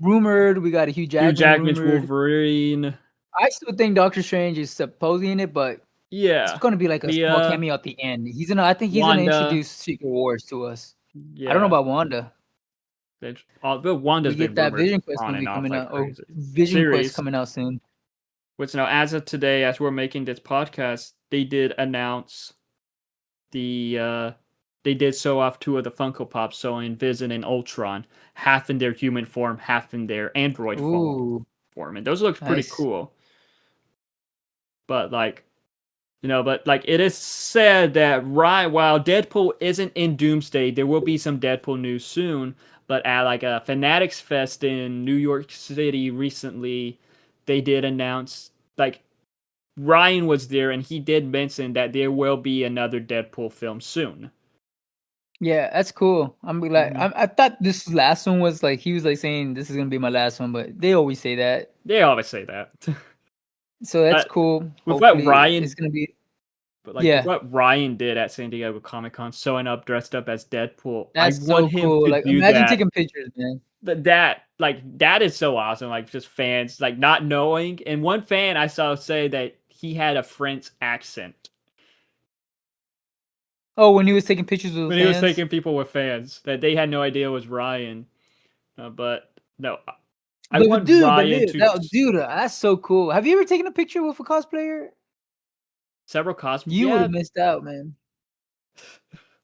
Rumored. We got a Hugh Jackman's rumored. Wolverine. I still think Doctor Strange is supposedly in it, but it's gonna be like a small cameo at the end. I think he's gonna introduce Secret Wars to us. Yeah. I don't know about Wanda. But Wanda's we get that Vision Quest movie coming out. Vision Quest coming out soon. Which now, as of today, as we're making this podcast, they did announce they did show off 2 of the Funko Pops, so in Vision and Ultron, half in their human form, half in their android form, and those look pretty cool. But it is said that while Deadpool isn't in Doomsday, there will be some Deadpool news soon. But at like a Fanatics Fest in New York City recently, they did announce, like, Ryan was there and he did mention that there will be another Deadpool film soon. Yeah, that's cool. I'm like, I thought this last one was like, he was like saying this is gonna be my last one, but they always say that. They always say that. So that's cool. With what Ryan, it's gonna be. But with what Ryan did at San Diego Comic-Con, showing up dressed up as Deadpool, that's I want so him cool. to like, do imagine that. Taking pictures, man. But that is so awesome. Like, just fans like not knowing. And one fan I saw say that he had a French accent. Oh, when he was taking pictures with fans? He was taking people with fans that they had no idea was Ryan. But no, I want Ryan to. Dude, that's so cool. Have you ever taken a picture with a cosplayer? Several cosplayers. You would have missed out, man.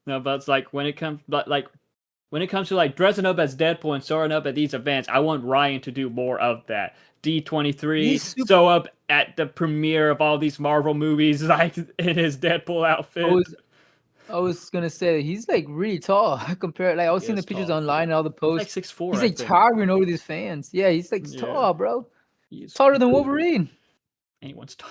No, but it's like when it comes to like dressing up as Deadpool and showing up at these events, I want Ryan to do more of that. D23 show up at the premiere of all these Marvel movies, like in his Deadpool outfit. I was gonna say he's like really tall compared. Like I was seeing the pictures online and all the posts. He's like 6'4". He's like towering over these fans. Yeah, he's like tall, bro. He's taller than Wolverine. Anyone's tall.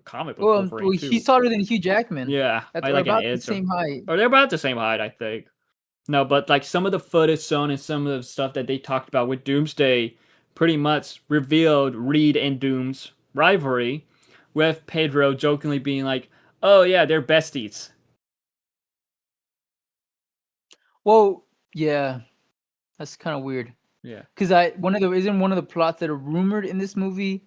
Comic book Wolverine, he's taller than Hugh Jackman. Yeah, that's like about the same height. Or they're about the same height, I think. No, but like some of the footage shown and some of the stuff that they talked about with Doomsday pretty much revealed Reed and Doom's rivalry, with Pedro jokingly being like, "Oh yeah, they're besties." Well, yeah, that's kind of weird. Yeah, because one of the plots that are rumored in this movie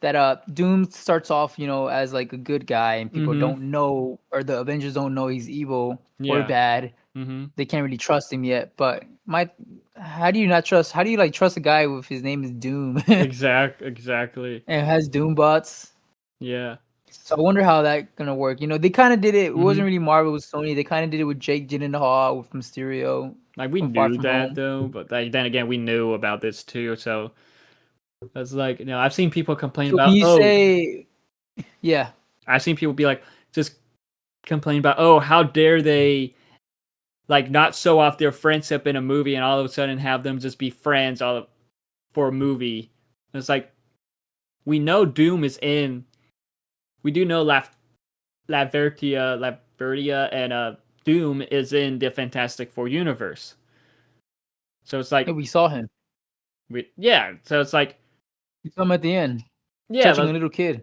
that Doom starts off, as like a good guy, and people don't know, or the Avengers don't know he's evil or bad. They can't really trust him yet. But how do you not trust? How do you like trust a guy with his name is Doom? Exactly. And has Doom bots. Yeah. So I wonder how that's gonna work. They kind of did it. It wasn't really Marvel, it was Sony. They kind of did it with Jake Gyllenhaal with Mysterio. Like we knew that though, but like then again, we knew about this too. So it's like, I've seen people complain about. Yeah. I've seen people be like, just complain about, how dare they, like, not show off their friendship in a movie and all of a sudden have them just be friends for a movie. And it's like, we know Doom is in. We do know Lavertia and Doom is in the Fantastic Four universe. So it's like, we saw him. So it's like, we saw him at the end. Yeah, touching a little kid.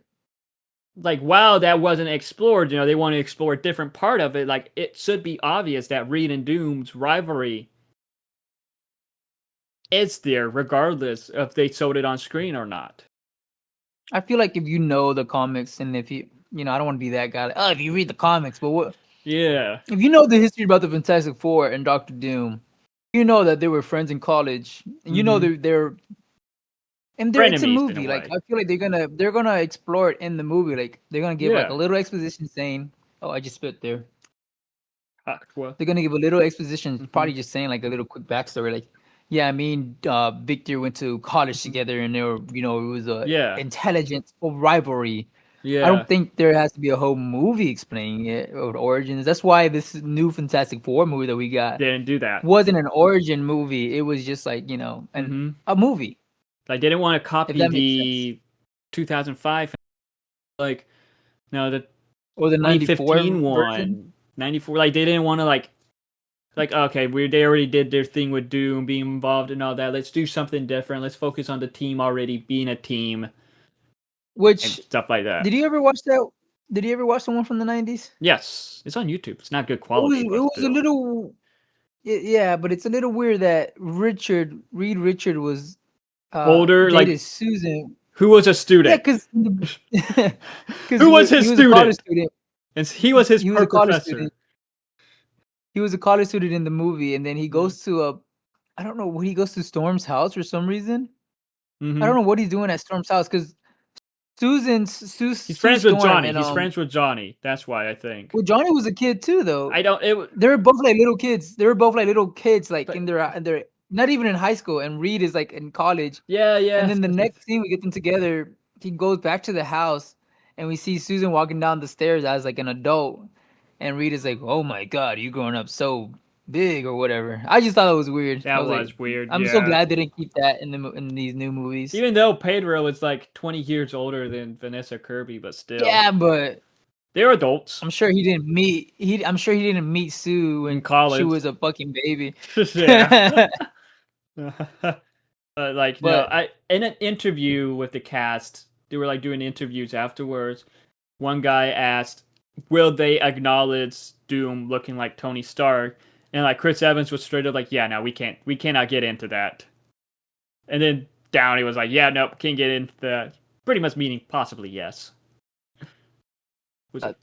Like, wow, that wasn't explored. They want to explore a different part of it. Like, it should be obvious that Reed and Doom's rivalry is there, regardless if they showed it on screen or not. I feel like if you know the comics, and if you, I don't want to be that guy. Like, if you read the comics, but what? Yeah. If you know the history about the Fantastic Four and Doctor Doom, you know that they were friends in college, and you know they're. And it's a movie. Like, I feel like they're gonna explore it in the movie. Like, they're gonna give like a little exposition saying, "Oh, I just spit there." They're gonna give a little exposition, probably just saying like a little quick backstory. Like, yeah, I mean, Victor went to college together, and they were, it was a intelligent rivalry. Yeah, I don't think there has to be a whole movie explaining it or the origins. That's why this new Fantastic Four movie that we got didn't do that. Wasn't an origin movie. It was just like a movie. Like, they didn't want to copy the 2005, like, no, or the 94 one, 94. Like, they didn't want to like, okay, they already did their thing with Doom being involved and all that. Let's do something different. Let's focus on the team already being a team, which and stuff like that. Did you ever watch that? Did you ever watch the one from the 90s? Yes, it's on YouTube. It's not good quality, It but was a still. little, yeah, but it's a little weird that Reed Richard was Older, like dated Susan. who was a Yeah, student? because Who was his he was a college student? student. And he was his He was a college professor. student. He was a college student in the movie, and then he Mm-hmm. goes to I don't know, he goes to Storm's house for some reason. Mm-hmm. I don't know what he's doing at Storm's house because He's friends with Storm Johnny. and He's friends with Johnny. That's why I think. well, Johnny was a kid too, though. They were both like little kids. They were both like little kids, like in their not even in high school. And Reed is like in college. Yeah. And then the next scene we get them together. He goes back to the house, and we see Susan walking down the stairs as like an adult. And Reed is like, "Oh my God, you growing up so big or whatever." I just thought it was weird. That was weird. I'm so glad they didn't keep that in these new movies. Even though Pedro is like 20 years older than Vanessa Kirby, but still. Yeah, but they're adults. I'm sure he didn't meet Sue when in college. She was a fucking baby. Yeah. In an interview with the cast, they were like doing interviews afterwards. One guy asked, "Will they acknowledge Doom looking like Tony Stark?" And like Chris Evans was straight up like, "Yeah, no, we cannot get into that." And then Downey was like, "Yeah, nope, can't get into that." Pretty much meaning possibly yes.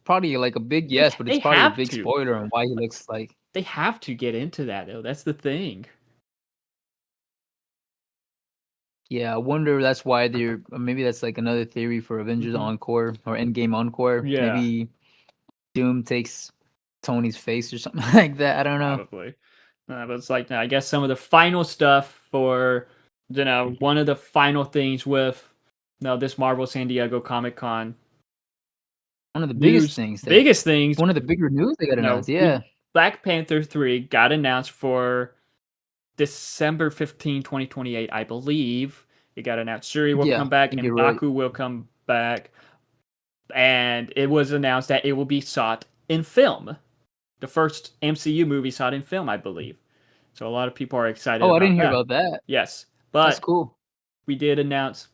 Probably like a big yes, but it's probably a big spoiler on why he looks like. They have to get into that though. That's the thing. Yeah, I wonder that's why maybe that's like another theory for Avengers Encore or Endgame Encore. Yeah. Maybe Doom takes Tony's face or something like that. I don't know. Probably. But it's like, I guess some of the final stuff for, one of the final things with this Marvel San Diego Comic-Con. One of the biggest things. One of the bigger news they got announced. Yeah. Black Panther 3 got announced for December 15, 2028, I believe. It got announced. Shuri will come back and Baku will come back. And it was announced that it will be shot in film. The first MCU movie shot in film, I believe. So a lot of people are excited about that. I didn't hear about that. Yes. But that's cool. They did announce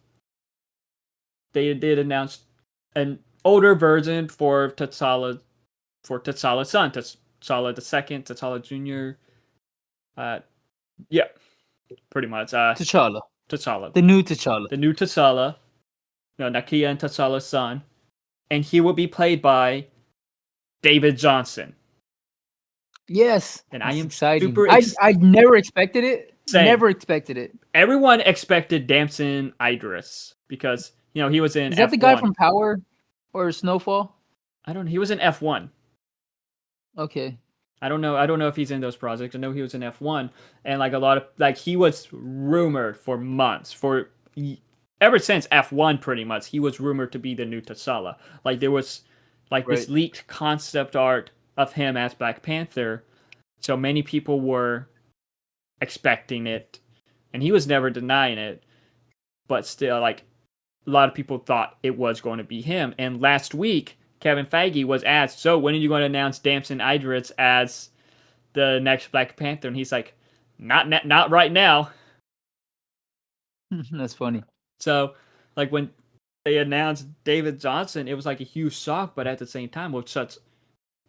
an older version for T'Challa's son, T'Challa the second, T'Challa Jr. Yeah, pretty much. T'Challa. The new T'Challa. Nakia and T'Challa's son. And he will be played by David Johnson. Yes. And I am exciting. I never expected it. Same. Never expected it. Everyone expected Damson Idris because, he was in Is that F1. The guy from Power or Snowfall? I don't know. He was in F1. Okay. I don't know if he's in those projects. I know he was in F1, and like a lot of he was rumored for months, ever since F1 pretty much. He was rumored to be the new T'Challa. Like there was this leaked concept art of him as Black Panther, so many people were expecting it, and he was never denying it. But still, a lot of people thought it was going to be him. And last week, Kevin Feige was asked, "So when are you going to announce Damson Idris as the next Black Panther?" And he's like, "Not right now." That's funny. So, when they announced David Johnson, it was like a huge shock, but at the same time, it was such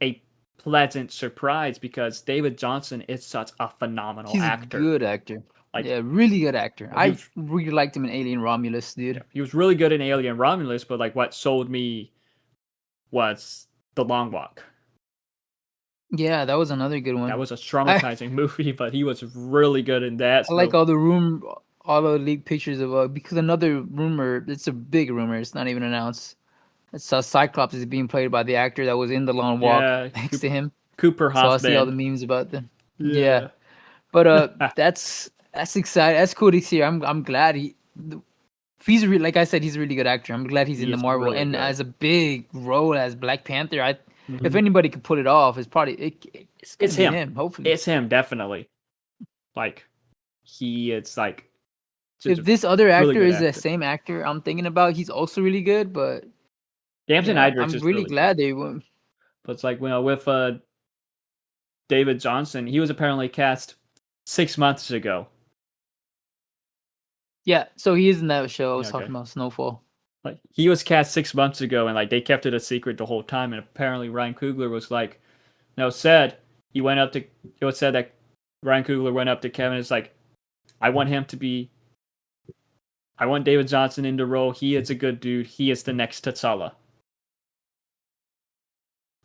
a pleasant surprise because David Johnson is such a phenomenal actor. He's a good actor. Really good actor. I really liked him in Alien Romulus, dude. Yeah, he was really good in Alien Romulus, but what sold me was The Long Walk. Yeah, that was another good one. That was a traumatizing movie, but he was really good in that. I like all the leaked pictures of because another rumor. It's a big rumor. It's not even announced. It's Cyclops is being played by the actor that was in The Long Walk next to him. Cooper Hoffman. So I see all the memes about them. Yeah. But that's exciting. That's cool to see. I'm glad he's like I said, he's a really good actor. I'm glad he's in the Marvel really and good. As a big role as Black Panther. If anybody could pull it off, it's probably it's him. Hopefully, it's him definitely. If this other actor really is the same actor I'm thinking about, he's also really good. But Damson Idris I'm really glad they won. But it's with David Johnson, he was apparently cast 6 months ago. Yeah, so he is in that show I was talking about, Snowfall. Like he was cast 6 months ago, and like they kept it a secret the whole time. And apparently Ryan Coogler was like, no, said he went up to. It was said that Ryan Coogler went up to Kevin. It's like, I want him to be. I want David Johnson in the role. He is a good dude. He is the next T'Challa.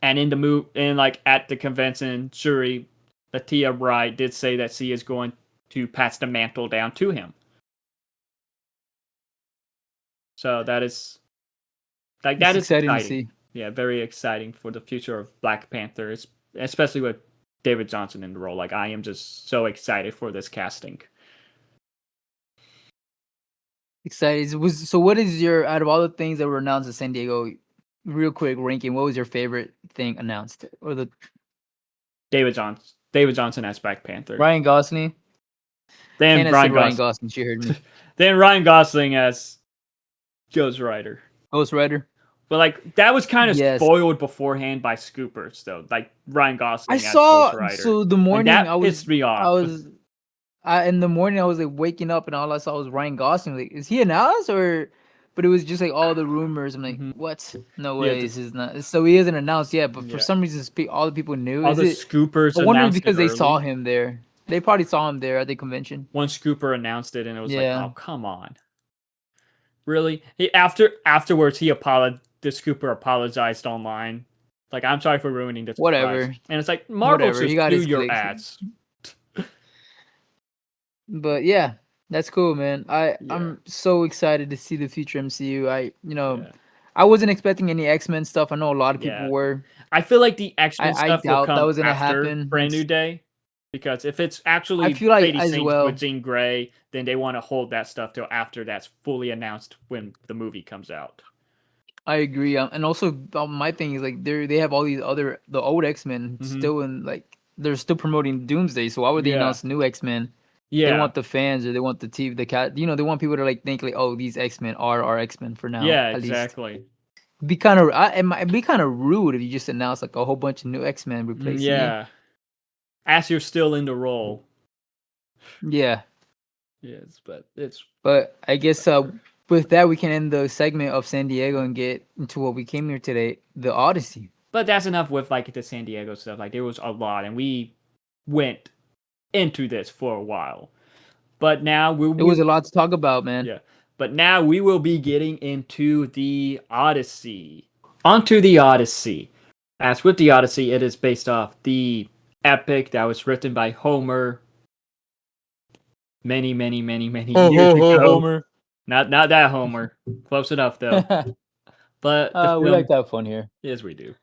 And in the move, and like at the convention, Shuri, Latia Wright did say that she is going to pass the mantle down to him. So that is like that is exciting to see. Yeah, very exciting for the future of Black Panther, especially with David Johnson in the role. Like I am just so excited for this casting. Excited. So what is your, out of all the things that were announced at San Diego, real quick ranking, what was your favorite thing announced? Or the David Johnson as Black Panther. Ryan Gosling. Then Ryan Gosling. She heard me. Then Ryan Gosling as Ghost Rider. But like that was kind of spoiled beforehand by scoopers, though. Like Ryan Gosling. Ghost Rider. So the morning that pissed me off. In the morning I was like waking up and all I saw was Ryan Gosling. Like, is he announced or? But it was just like all the rumors. I'm like, what? No way, this is not. So he isn't announced yet. But for some reason, all the people knew. All the scoopers. I wonder because they saw him there. They probably saw him there at the convention. One scooper announced it, and it was like, oh come on, really? Afterwards, the scooper apologized online. Like, I'm sorry for ruining this. Whatever. Surprise. And it's like, Marvel, just do your ads. But yeah, that's cool, man. I'm so excited to see the future MCU. I wasn't expecting any X-Men stuff. I know a lot of people were. I feel like the X-Men stuff will come that was gonna after happen. Brand New Day. Because if it's actually I feel like with Jean Grey, then they want to hold that stuff till after that's fully announced when the movie comes out. I agree, and also my thing is like they have all these the old X-Men still in, like they're still promoting Doomsday. So why would they announce new X-Men? Yeah, they want the fans or they want the TV, the cat. They want people to like think like, oh, these X-Men are our X-Men for now. Yeah, exactly. It'd be kind of rude if you just announce like a whole bunch of new X-Men replacing you. As you're still in the role. Yeah. Yes, But I guess with that we can end the segment of San Diego and get into what we came here today, the Odyssey. But that's enough with like the San Diego stuff. Like there was a lot, and we went into this for a while. But now it was a lot to talk about, man. Yeah. But now we will be getting into the Odyssey. Onto the Odyssey. As with the Odyssey, it is based off the epic that was written by Homer many years ago. Homer. Not that Homer. Close enough though. But we like to have fun here. Yes, we do.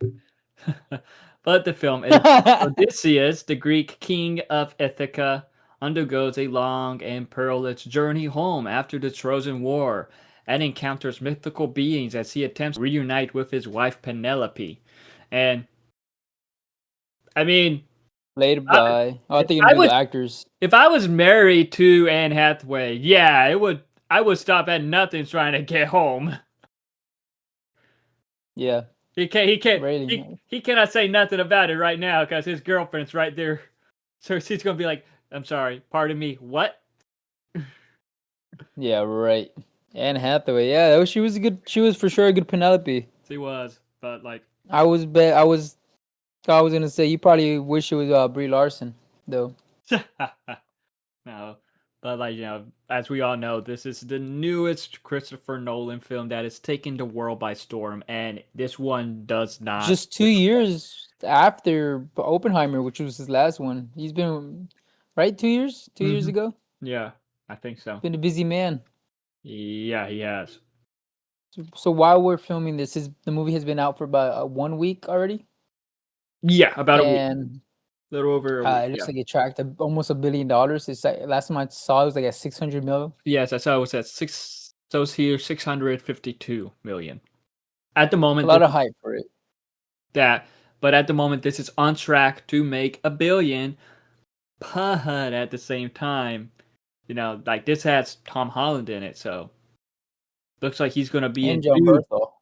But the film is Odysseus, the Greek king of Ithaca, undergoes a long and perilous journey home after the Trojan War and encounters mythical beings as he attempts to reunite with his wife Penelope. And I mean, later, bye. I think the actors. If I was married to Anne Hathaway, I would stop at nothing trying to get home. Yeah. He cannot say nothing about it right now because his girlfriend's right there. So she's gonna be like, "I'm sorry, pardon me, what?" Yeah, right. Anne Hathaway, yeah, she was for sure a good Penelope. She was, but like I was gonna say you probably wish it was Brie Larson though. No, but like as we all know, this is the newest Christopher Nolan film that has taken the world by storm, and this one does not. Just 2 years after Oppenheimer, which was his last one. He's been 2 years, 2 years ago. Yeah, I think so. Been a busy man. Yeah, he has. So while we're filming this, the movie has been out for about 1 week already. Yeah, about a week. A little over a week. It looks like it tracked almost $1 billion. It's like, last time I saw it was like at 600 million. Yes, I saw it was at 652 million. At the moment, a lot of hype for it. But at the moment, this is on track to make $1 billion. But at the same time, like this has Tom Holland in it, so looks like he's gonna be in John Bernthal.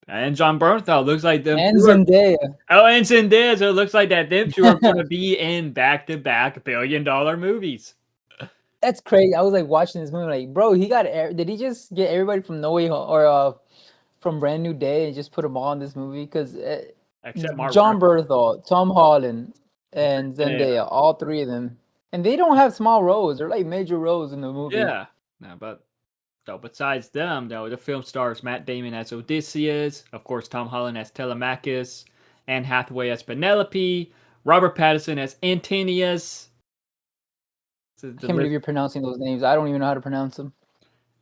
And John Bernthal looks like them. And Zendaya. Oh, and Zendaya. So it looks like that them two are going to be in back-to-back $1 billion movies. That's crazy. I was like watching this movie, like, bro, did he just get everybody from No Way Home or from Brand New Day and just put them all in this movie? Because Except Mark John Ruffalo. Berthel, Tom Holland, and Zendaya, all three of them, and they don't have small roles. They're like major roles in the movie. Yeah, no, but though besides them, though the film stars Matt Damon as Odysseus, of course Tom Holland as Telemachus, Anne Hathaway as Penelope, Robert Pattinson as Antonius. I can't believe you're pronouncing those names. I don't even know how to pronounce them.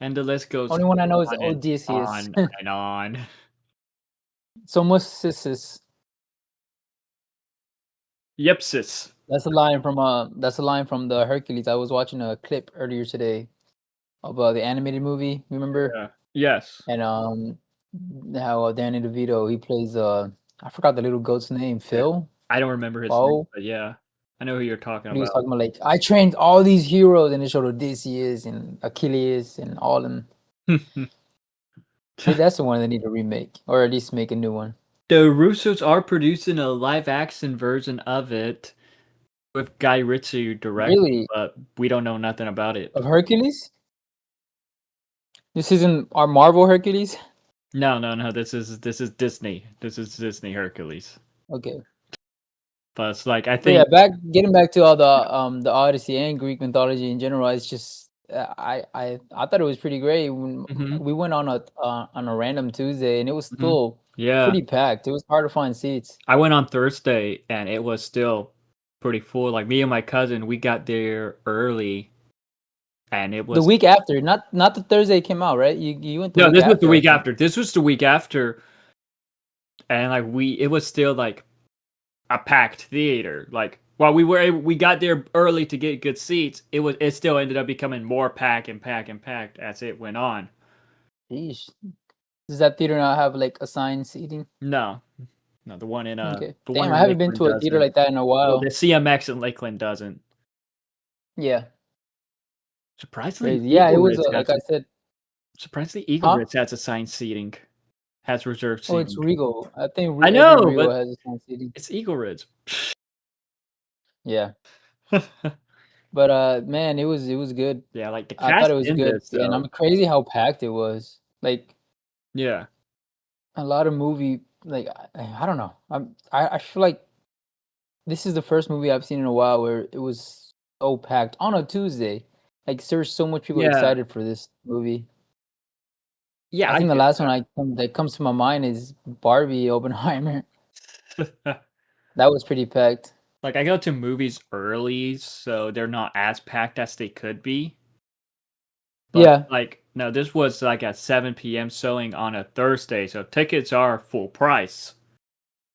And the list goes Only one I know is on Odysseus. on and on. Somos. Yepsis. That's a line from the Hercules. I was watching a clip earlier today about the animated movie. Remember? Yeah. Yes. And how Danny DeVito, he plays I forgot the little goat's name. Phil. I don't remember his name, but yeah, I know who you're talking about. He was talking about, like, I trained all these heroes, and it showed Odysseus and Achilles and all of them. That's the one they need to remake, or at least make a new one. The Russos are producing a live-action version of it with Guy Ritchie directing, Really? but we don't know nothing about it. Of Hercules? This isn't our Marvel Hercules? No. This is Disney. This is Disney Hercules. Okay. But it's like, I think, getting back to all the Odyssey and Greek mythology in general, it's just I thought it was pretty great. When we went on a random Tuesday, and it was still pretty packed. It was hard to find seats. I went on Thursday, and it was still pretty full. Like, me and my cousin, we got there early, and it was the week after, not the Thursday it came out, right? You went. No, this was the week after. This was the week after, and like it was still like a packed theater. Like, while we got there early to get good seats, it still ended up becoming more packed as it went on. Sheesh. Does that theater not have like assigned seating? No, the one in okay. The Damn, one I haven't been to a theater like that in a while. Well, the CMX in Lakeland doesn't. Yeah. Surprisingly, crazy. Yeah, it was like I said. Surprisingly, Eagle Ritz has assigned seating. Has reserved seating. Oh, it's Regal. I think I know, Regal but has assigned seating. It's Eagle Ridge. Yeah. But man, it was good. Yeah, like the I thought it was good, and I'm crazy how packed it was. Like, yeah, a lot of movie. Like, I don't know. I feel like this is the first movie I've seen in a while where it was so packed on a Tuesday. Like, there's so much people excited for this movie. Yeah, I think the last one that comes to my mind is Barbie Oppenheimer. That was pretty packed. Like, I go to movies early, so they're not as packed as they could be. But, yeah. Like, no, this was like a 7 p.m. showing on a Thursday, so tickets are full price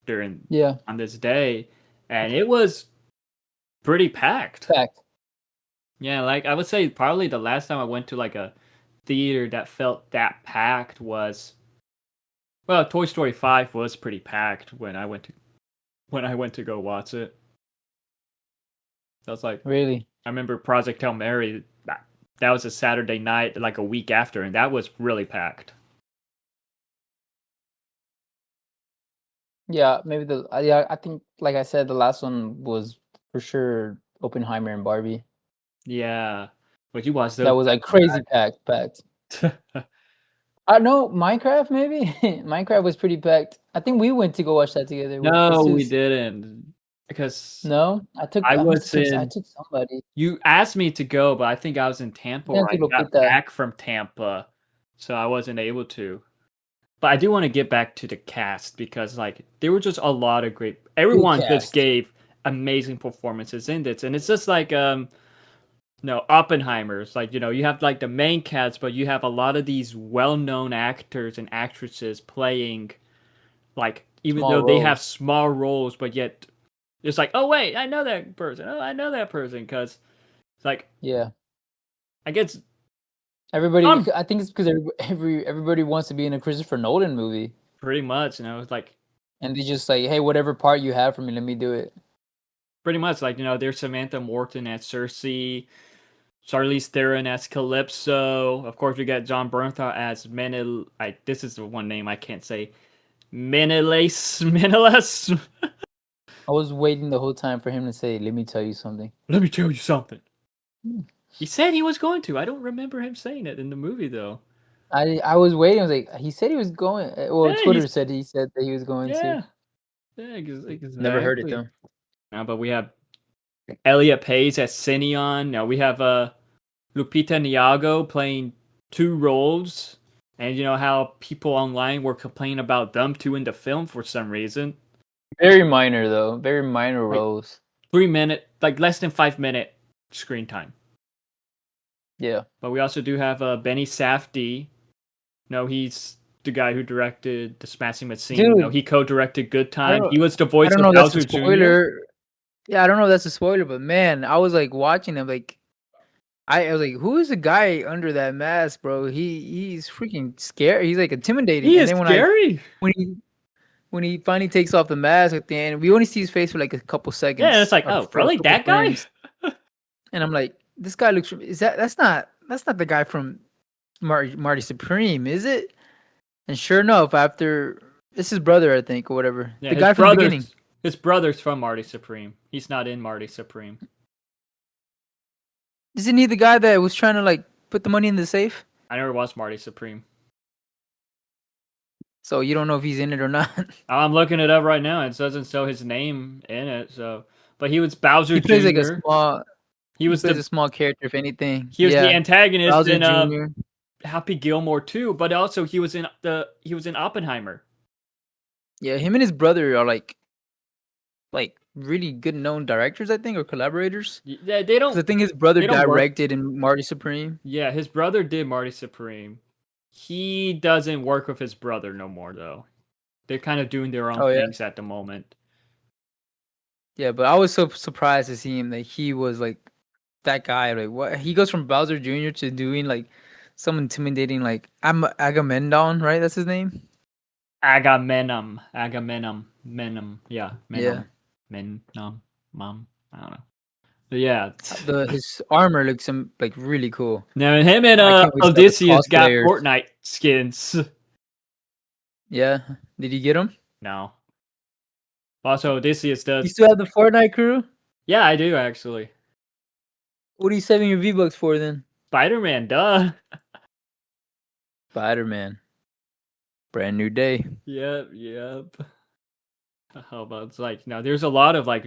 on this day, and it was pretty packed. Yeah, like I would say probably the last time I went to like a theater that felt that packed was, well, Toy Story 5 was pretty packed when I went to go watch it. That was like, really, I remember Project Hail Mary. That was a Saturday night, like a week after, and that was really packed. Yeah, maybe I think, like I said, the last one was for sure Oppenheimer and Barbie. Yeah, but you watched those. That was like crazy packed. I know Minecraft. Maybe Minecraft was pretty packed. I think we went to go watch that together. No, we didn't. Because I took somebody. You asked me to go, but I think I was in Tampa. Or I got back from Tampa, so I wasn't able to. But I do want to get back to the cast because, like, there were just a lot of great. Everyone just gave amazing performances in this, and it's just like Oppenheimer's. Like, you have like the main cast, but you have a lot of these well-known actors and actresses playing, like, even though they have small roles, but yet. It's like, oh wait, I know that person. Oh, I know that person because it's like, I guess everybody. I think it's because everybody wants to be in a Christopher Nolan movie. Pretty much, it's like, and they just like, hey, whatever part you have for me, let me do it. Pretty much, like, there's Samantha Morton as Cersei, Charlize Theron as Calypso. Of course, we got John Bernthal as this is the one name I can't say. Menelaus. I was waiting the whole time for him to say, "Let me tell you something." Let me tell you something. He said he was going to. I don't remember him saying it in the movie though. I was waiting. I was like, he said he was going. Well, Yeah, Twitter said he said that he was going to. yeah, Never heard it exactly. though. Now, but we have Elliot Page as Sineon. Now we have Lupita Nyong'o playing two roles, and you know how people online were complaining about them two in the film for some reason. Very minor though. Very minor Like roles. 3 minute, like less than 5 minute screen time. Yeah. But we also do have Benny Safdie. No, he's the guy who directed The Smashing Machine. Dude, No, he co-directed Good I Time. He was the I voice don't of know if that's a Bowser Jr. spoiler. Yeah, I don't know if that's a spoiler, but man, I was like watching him like I was like, who is the guy under that mask, bro? He's freaking scary. He's like intimidating. He And is then scary. when he finally takes off the mask at the end, we only see his face for like a couple Yeah, and it's seconds. like, Or oh, for a really? couple That guy? frames. And I'm like, this guy looks. Is that's not the guy from Marty Supreme, is it? And sure enough, after it's his brother, I think, or whatever. Yeah, The guy from the beginning. His brother's from Marty Supreme. He's not in Marty Supreme. Isn't he the guy that was trying to like put the money in the safe? I never watched Marty Supreme. So you don't know if he's in it or not. I'm looking it up right now. It doesn't show his name in it. So, but he was Bowser He Jr. plays like a small. He plays a small character, if anything. He was the antagonist Bowser in Jr. Happy Gilmore too, but also he was in Oppenheimer. Yeah, him and his brother are like really good known directors, I think, or collaborators. Yeah, they don't. I think his brother directed work. in Marty Supreme. Yeah, his brother did Marty Supreme. He doesn't work with his brother no more though. They're kind of doing their own things at the moment. Yeah, but I was so surprised to see him that he was like that guy. Like, what he goes from Bowser Jr. to doing like some intimidating like Agamemnon, right? That's his name. Agamemnon. Yeah, Yeah. Menom, mom. I don't know. But yeah, his armor looks like really cool. Now him and Odysseus got Fortnite skins. Yeah, did you get them? No. Also, Odysseus does. You still have the Fortnite crew? Yeah, I do actually. What are you saving your V-Bucks for then? Spider-Man, duh. Spider-Man. Brand new day. Yep. How about it's like there's a lot of like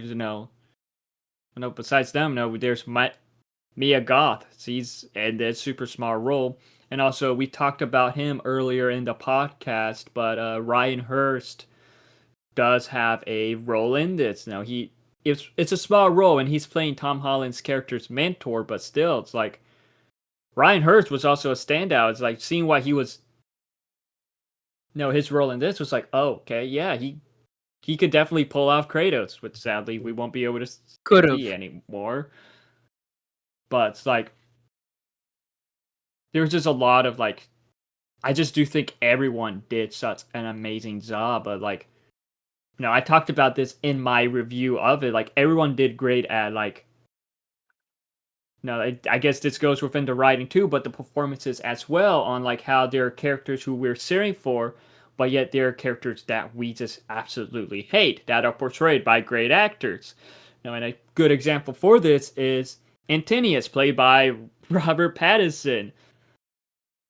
besides them, there's Mia Goth. She's in that super small role. And also we talked about him earlier in the podcast, but Ryan Hurst does have a role in this. Now it's a small role and he's playing Tom Holland's character's mentor, but still it's like Ryan Hurst was also a standout. It's like seeing what he was his role in this was like, oh, okay, yeah, he could definitely pull off Kratos, which sadly we won't be able to see anymore. But it's like there's just a lot of like I just do think everyone did such an amazing job. But like I talked about this in my review of it. Like everyone did great at like I guess this goes within the writing too, but the performances as well on like how there are characters who we're cheering for, but yet there are characters that we just absolutely hate that are portrayed by great actors. And a good example for this is Antinius, played by Robert Pattinson.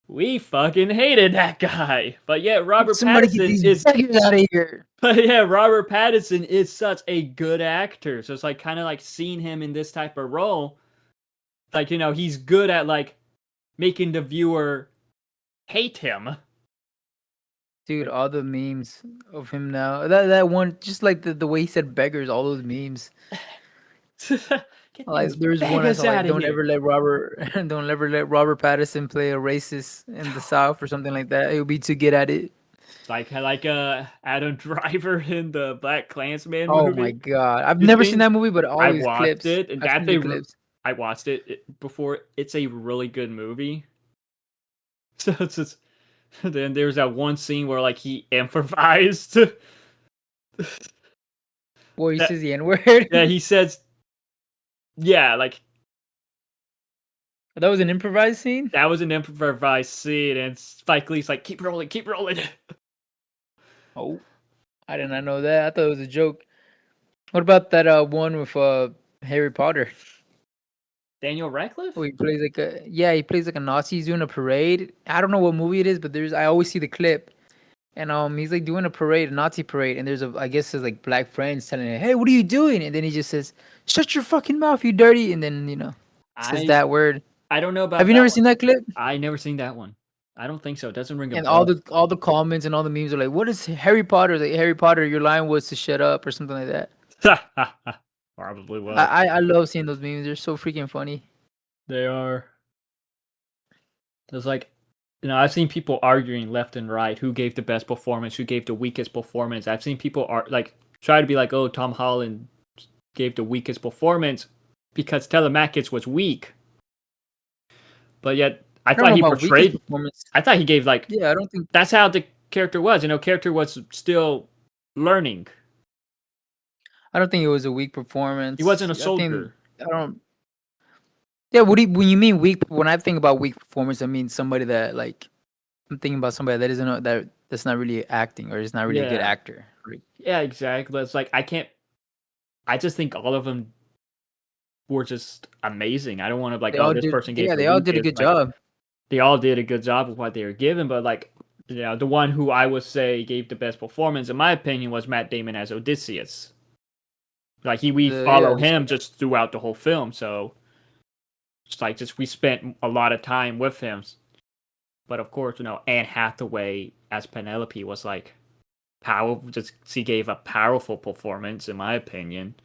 We fucking hated that guy, but yet Robert Pattinson is out of here. But yeah, Robert Pattinson is such a good actor, so it's like kind of like seeing him in this type of role. Like he's good at like making the viewer hate him. Dude, all the memes of him now. That one, just like the way he said beggars, all those memes. Like there's one that's like, don't ever let Robert Pattinson play a racist in the South or something like that. He'll be too good at it. Like Adam Driver in the Black Klansman movie. Oh my god, I've never seen that movie, but I watched it, and I watched it before. It's a really good movie. So it's just then there's that one scene where like he improvised. Well, he says the N-word. Yeah, he says. Yeah, like that was an improvised scene. That was an improvised scene, and Spike Lee's like, "Keep rolling, keep rolling." Oh, I did not know that. I thought it was a joke. What about that one with Harry Potter? Daniel Radcliffe? He plays he plays like a Nazi. He's doing a parade. I don't know what movie it is, but I always see the clip. And he's like doing a parade, a Nazi parade, and there's I guess his like black friends telling him, "Hey, what are you doing?" And then he just says, "Shut your fucking mouth, you dirty!" And then says I that word. I don't know about Have you that never one. seen that clip? I never seen that one. I don't think so. It doesn't ring a And bell. all the comments and all the memes are like, "What is Harry Potter?" Like, Harry Potter, your line was to shut up or something like that. Probably was. I love seeing those memes. They're so freaking funny. They are. It's like, I've seen people arguing left and right who gave the best performance, who gave the weakest performance. I've seen people try to be like, oh, Tom Holland gave the weakest performance because Telemachus was weak. But yet, I thought he portrayed. I thought he gave Yeah, I don't think that's how the character was. Character was still learning. I don't think it was a weak performance. He wasn't a soldier. I don't. Yeah, when you mean weak? When I think about weak performance, I mean somebody that I'm thinking about somebody that isn't that's not really acting or is not really a good actor. Yeah, exactly. It's like I just think all of them were just amazing. I don't want to this person gave. Yeah, they all did a good job. They all did a good job with what they were given, but the one who I would say gave the best performance, in my opinion, was Matt Damon as Odysseus. We follow him just throughout the whole film, so we spent a lot of time with him. But of course, Anne Hathaway as Penelope was powerful. She gave a powerful performance, in my opinion.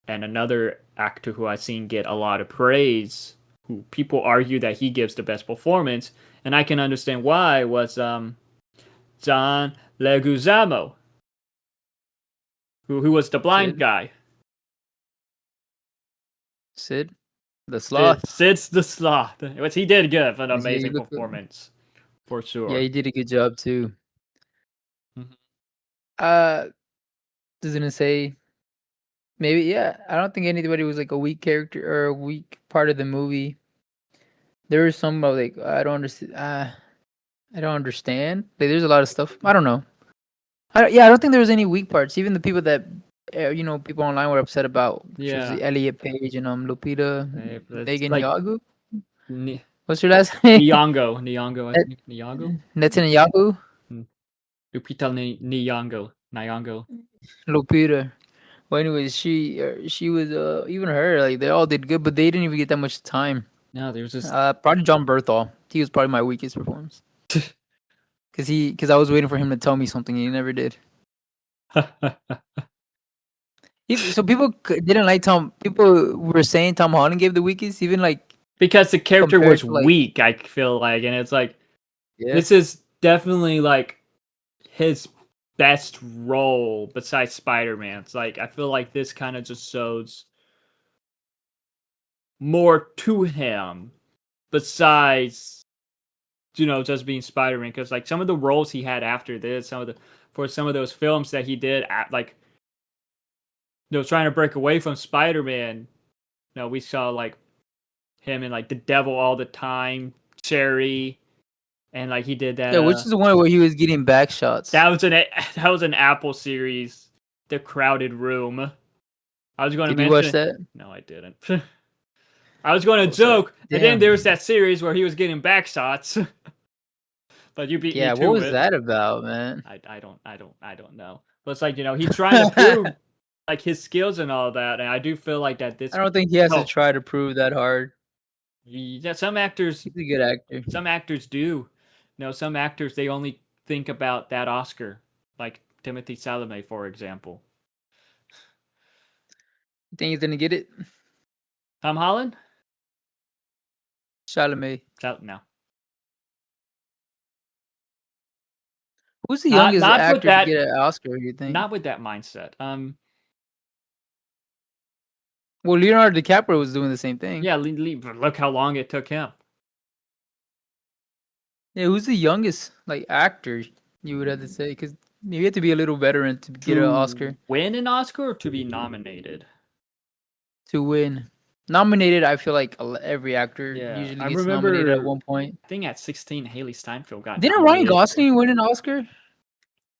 And another actor who I've seen get a lot of praise, who people argue that he gives the best performance, and I can understand why, was John Leguizamo, who was the blind guy. Sid, the sloth. Sid's the sloth. Which he did good, an amazing performance, for sure. Yeah, he did a good job too. Doesn't it say? Maybe, yeah. I don't think anybody was a weak character or a weak part of the movie. There was some I don't understand. I don't understand. There's a lot of stuff. I don't know. I don't think there was any weak parts. Even the people that people online were upset about. Yeah. Elliot Page and Lupita Nyong'o. Ni- What's your last name? Nyong'o, I think. Nyong'o? Netanyahu? Lupita Nyong'o. Lupita. Well, anyways, she was even her they all did good, but they didn't even get that much time. No, there was just probably John Berthal. He was probably my weakest performance. Because I was waiting for him to tell me something, and he never did. So people didn't like Tom. People were saying Tom Holland gave the weakest, even because the character was weak. I feel and it's this is definitely his best role besides Spider-Man. It's I feel this kind of just shows more to him besides just being Spider-Man, because some of the roles he had after this, for some of those films that he did at trying to break away from Spider-Man, we saw him in The Devil All the Time, Cherry, and he did that. Yeah, which is the one where he was getting back shots. That was an Apple series, The Crowded Room. I was going to mention. Did you watch that? No, I didn't. I was going to joke, and then there was that series where he was getting back shots. But you beat me to it. Yeah, what was that about, man? I don't know. But it's he's trying to prove his skills and all that, and I do feel that this. I don't think he has to try to prove that hard. Yeah, some actors. He's a good actor. Some actors do. Some actors, they only think about that Oscar, like Timothée Chalamet, for example. You think he's gonna get it? Tom Holland? Chalamet. No. Who's the youngest actor to get an Oscar, you think? Not with that mindset. Well, Leonardo DiCaprio was doing the same thing. Yeah, look how long it took him. Yeah, who's the youngest actor you would have to say? Because you have to be a little veteran to get an Oscar. Win an Oscar or to be nominated? To win. Nominated, I feel like every actor usually gets nominated at one point. I think at 16, Haley Steinfeld got Didn't Ryan Gosling win an Oscar?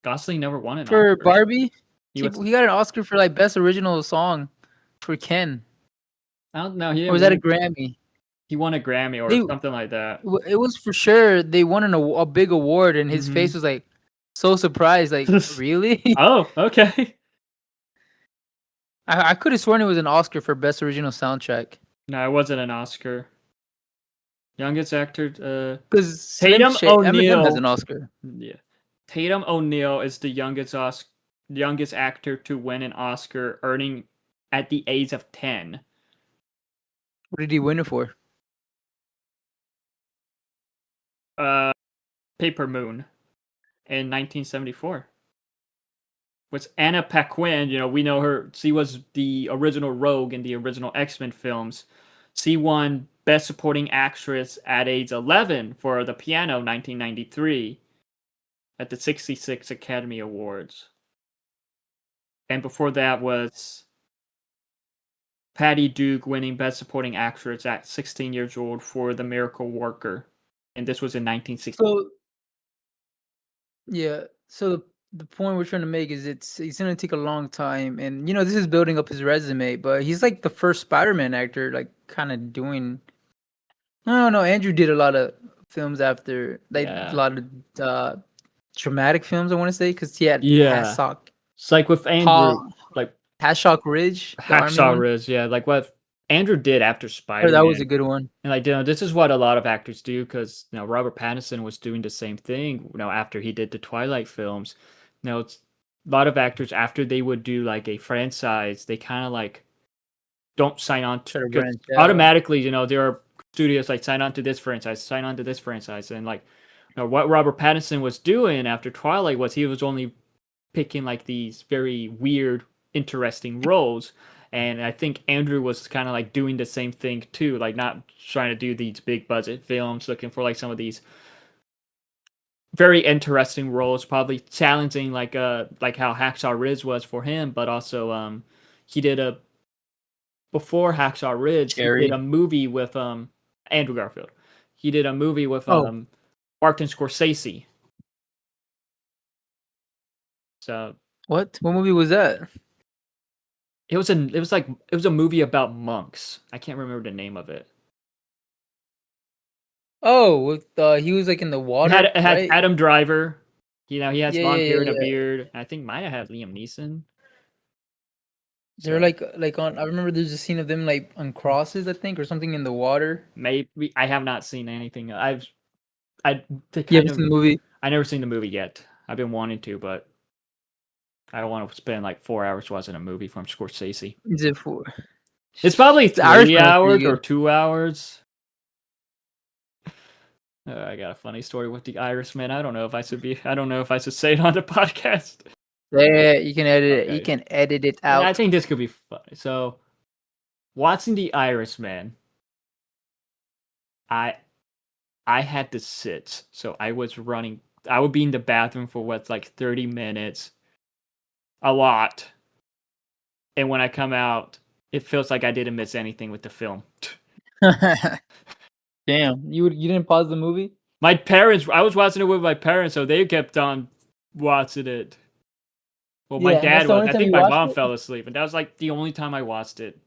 Gosling never won an Oscar. For Barbie? He got an Oscar for Best Original Song for Ken. I don't know. Or was that a Grammy? He won a Grammy or something like that. It was for sure. They won a big award, and his face was like so surprised. Like, really? Oh, okay. I could have sworn it was an Oscar for Best Original Soundtrack. No, it wasn't an Oscar. Youngest actor, because Tatum O'Neal has an Oscar. Yeah, Tatum O'Neal is the youngest actor to win an Oscar, earning at the age of 10. What did he win it for? Paper Moon in 1974. With Anna Paquin, we know her. She was the original Rogue in the original X-Men films. She won Best Supporting Actress at age 11 for The Piano, 1993, at the 66 Academy Awards. And before that was Patty Duke winning Best Supporting Actress at 16 years old for The Miracle Worker. And this was in 1960. So the point we're trying to make is it's going to take a long time. And, this is building up his resume. But he's like the first Spider-Man actor, like kind of doing... No, Andrew did a lot of films after. A lot of dramatic films, I want to say, because he had Hacksaw. It's like with Andrew, like Hacksaw Ridge. Hacksaw Ridge, yeah, like what Andrew did after Spider-Man. That was a good one. And like, this is what a lot of actors do, because Robert Pattinson was doing the same thing. After he did the Twilight films, it's a lot of actors after they would do like a franchise, they kind of like don't sign on to automatically. There are studios like sign on to this franchise, and like what Robert Pattinson was doing after Twilight was he was only picking like these very weird, interesting roles. And I think Andrew was kind of like doing the same thing too, like not trying to do these big budget films, looking for like some of these very interesting roles, probably challenging like how Hacksaw Ridge was for him, but also he did before Hacksaw Ridge, he did a movie with Andrew Garfield. He did a movie with Martin Scorsese. So what movie was that? It was a movie about monks. I can't remember the name of it. Oh, he was like in the water. It had Adam Driver. He has long hair and a beard. I think might have had Liam Neeson. They're like on. I remember there's a scene of them like on crosses, I think, or something in the water. Maybe I have not seen anything. You haven't seen the movie? I never seen the movie yet. I've been wanting to, but I don't want to spend like 4 hours watching a movie from Scorsese. Is it 4? It's probably 3 hours or 2 hours. I got a funny story with the Irishman. I don't know if I should say it on the podcast. Yeah, you can edit it. You can edit it out. I think this could be funny. So, watching the Irishman, I had to sit. So I was running. I would be in the bathroom for 30 minutes. A lot. And when I come out, it feels like I didn't miss anything with the film. Damn, you didn't pause the movie? My parents, I was watching it with my parents, so they kept on watching it. Well, my dad was. I think my mom fell asleep, and that was like the only time I watched it.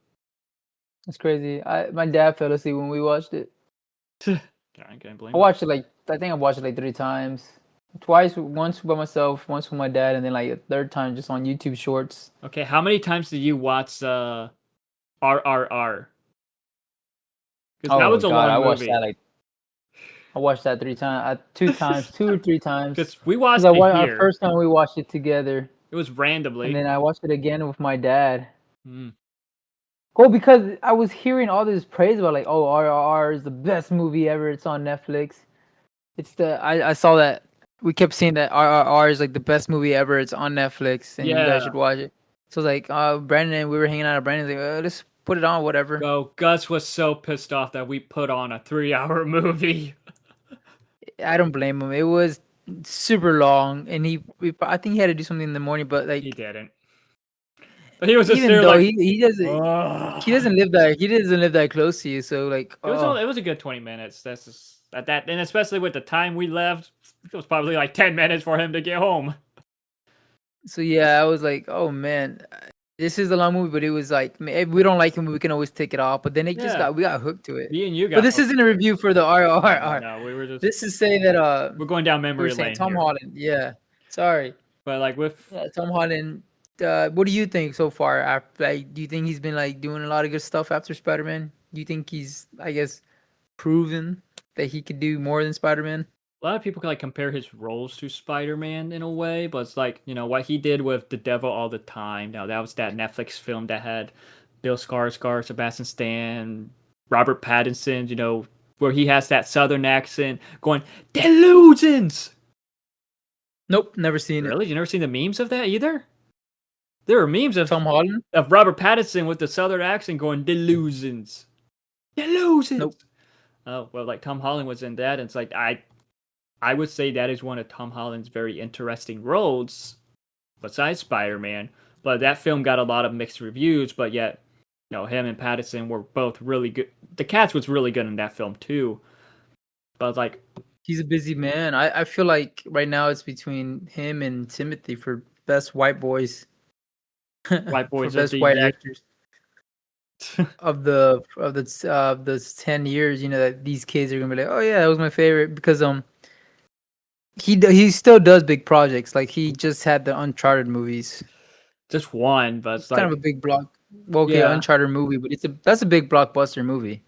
That's crazy. My dad fell asleep when we watched it. Can't blame I watched it I think I watched it 3 times. Twice, once by myself, once with my dad, and then a third time just on YouTube Shorts. Okay, how many times did you watch RRR? Because that was a long movie. I watched that 3 times, 2 times, 2 or 3 times. Because we watched it here. Our first time we watched it together. It was randomly. And then I watched it again with my dad. Well, because I was hearing all this praise about RRR is the best movie ever. It's on Netflix. I saw that. We kept saying that RRR is the best movie ever. It's on Netflix, and you guys should watch it. So Brandon and we were hanging out at Brandon's let's put it on, whatever. Oh, Gus was so pissed off that we put on a 3-hour movie. I don't blame him. It was super long, and I think he had to do something in the morning, but he didn't. But he was just there he doesn't live that close to you, so it was a good 20 minutes. That's just at that, and especially with the time we left, it was probably 10 minutes for him to get home. So yeah, I was like, oh man, this is a long movie, but it was like if we don't like him, we can always take it off. But then we got hooked to it. Me and you got. But this isn't a review for the RRR. No, we were just. This is saying that we're going down memory lane. Tom Holland. Yeah, sorry. But like with Tom Holland. What do you think so far? Do you think he's been like doing a lot of good stuff after Spider-Man? Do you think he's, I guess, proven that he could do more than Spider-Man? A lot of people like compare his roles to Spider-Man in a way, but it's like, what he did with The Devil All the Time. Now that was that Netflix film that had Bill Skarsgård, Sebastian Stan, Robert Pattinson, where he has that southern accent going, delusions! Nope, never seen it. Really? You never seen the memes of that either? There are memes of Tom Holland? Of Robert Pattinson with the southern accent going, delusions. Delusions! Nope. Oh, well, like Tom Holland was in that, and it's like, I would say that is one of Tom Holland's very interesting roles, besides Spider-Man. But that film got a lot of mixed reviews, but yet, him and Pattinson were both really good. The cast was really good in that film, too. But, like... He's a busy man. I feel like right now it's between him and Timothy for best white boys. White boys for best white actors. of the 10 years, that these kids are gonna be like, oh yeah, that was my favorite, because he still does big projects. Like he just had the Uncharted movies. Just one, but it's like, kind of a big block. Well, okay, yeah. Uncharted movie, but that's a big blockbuster movie.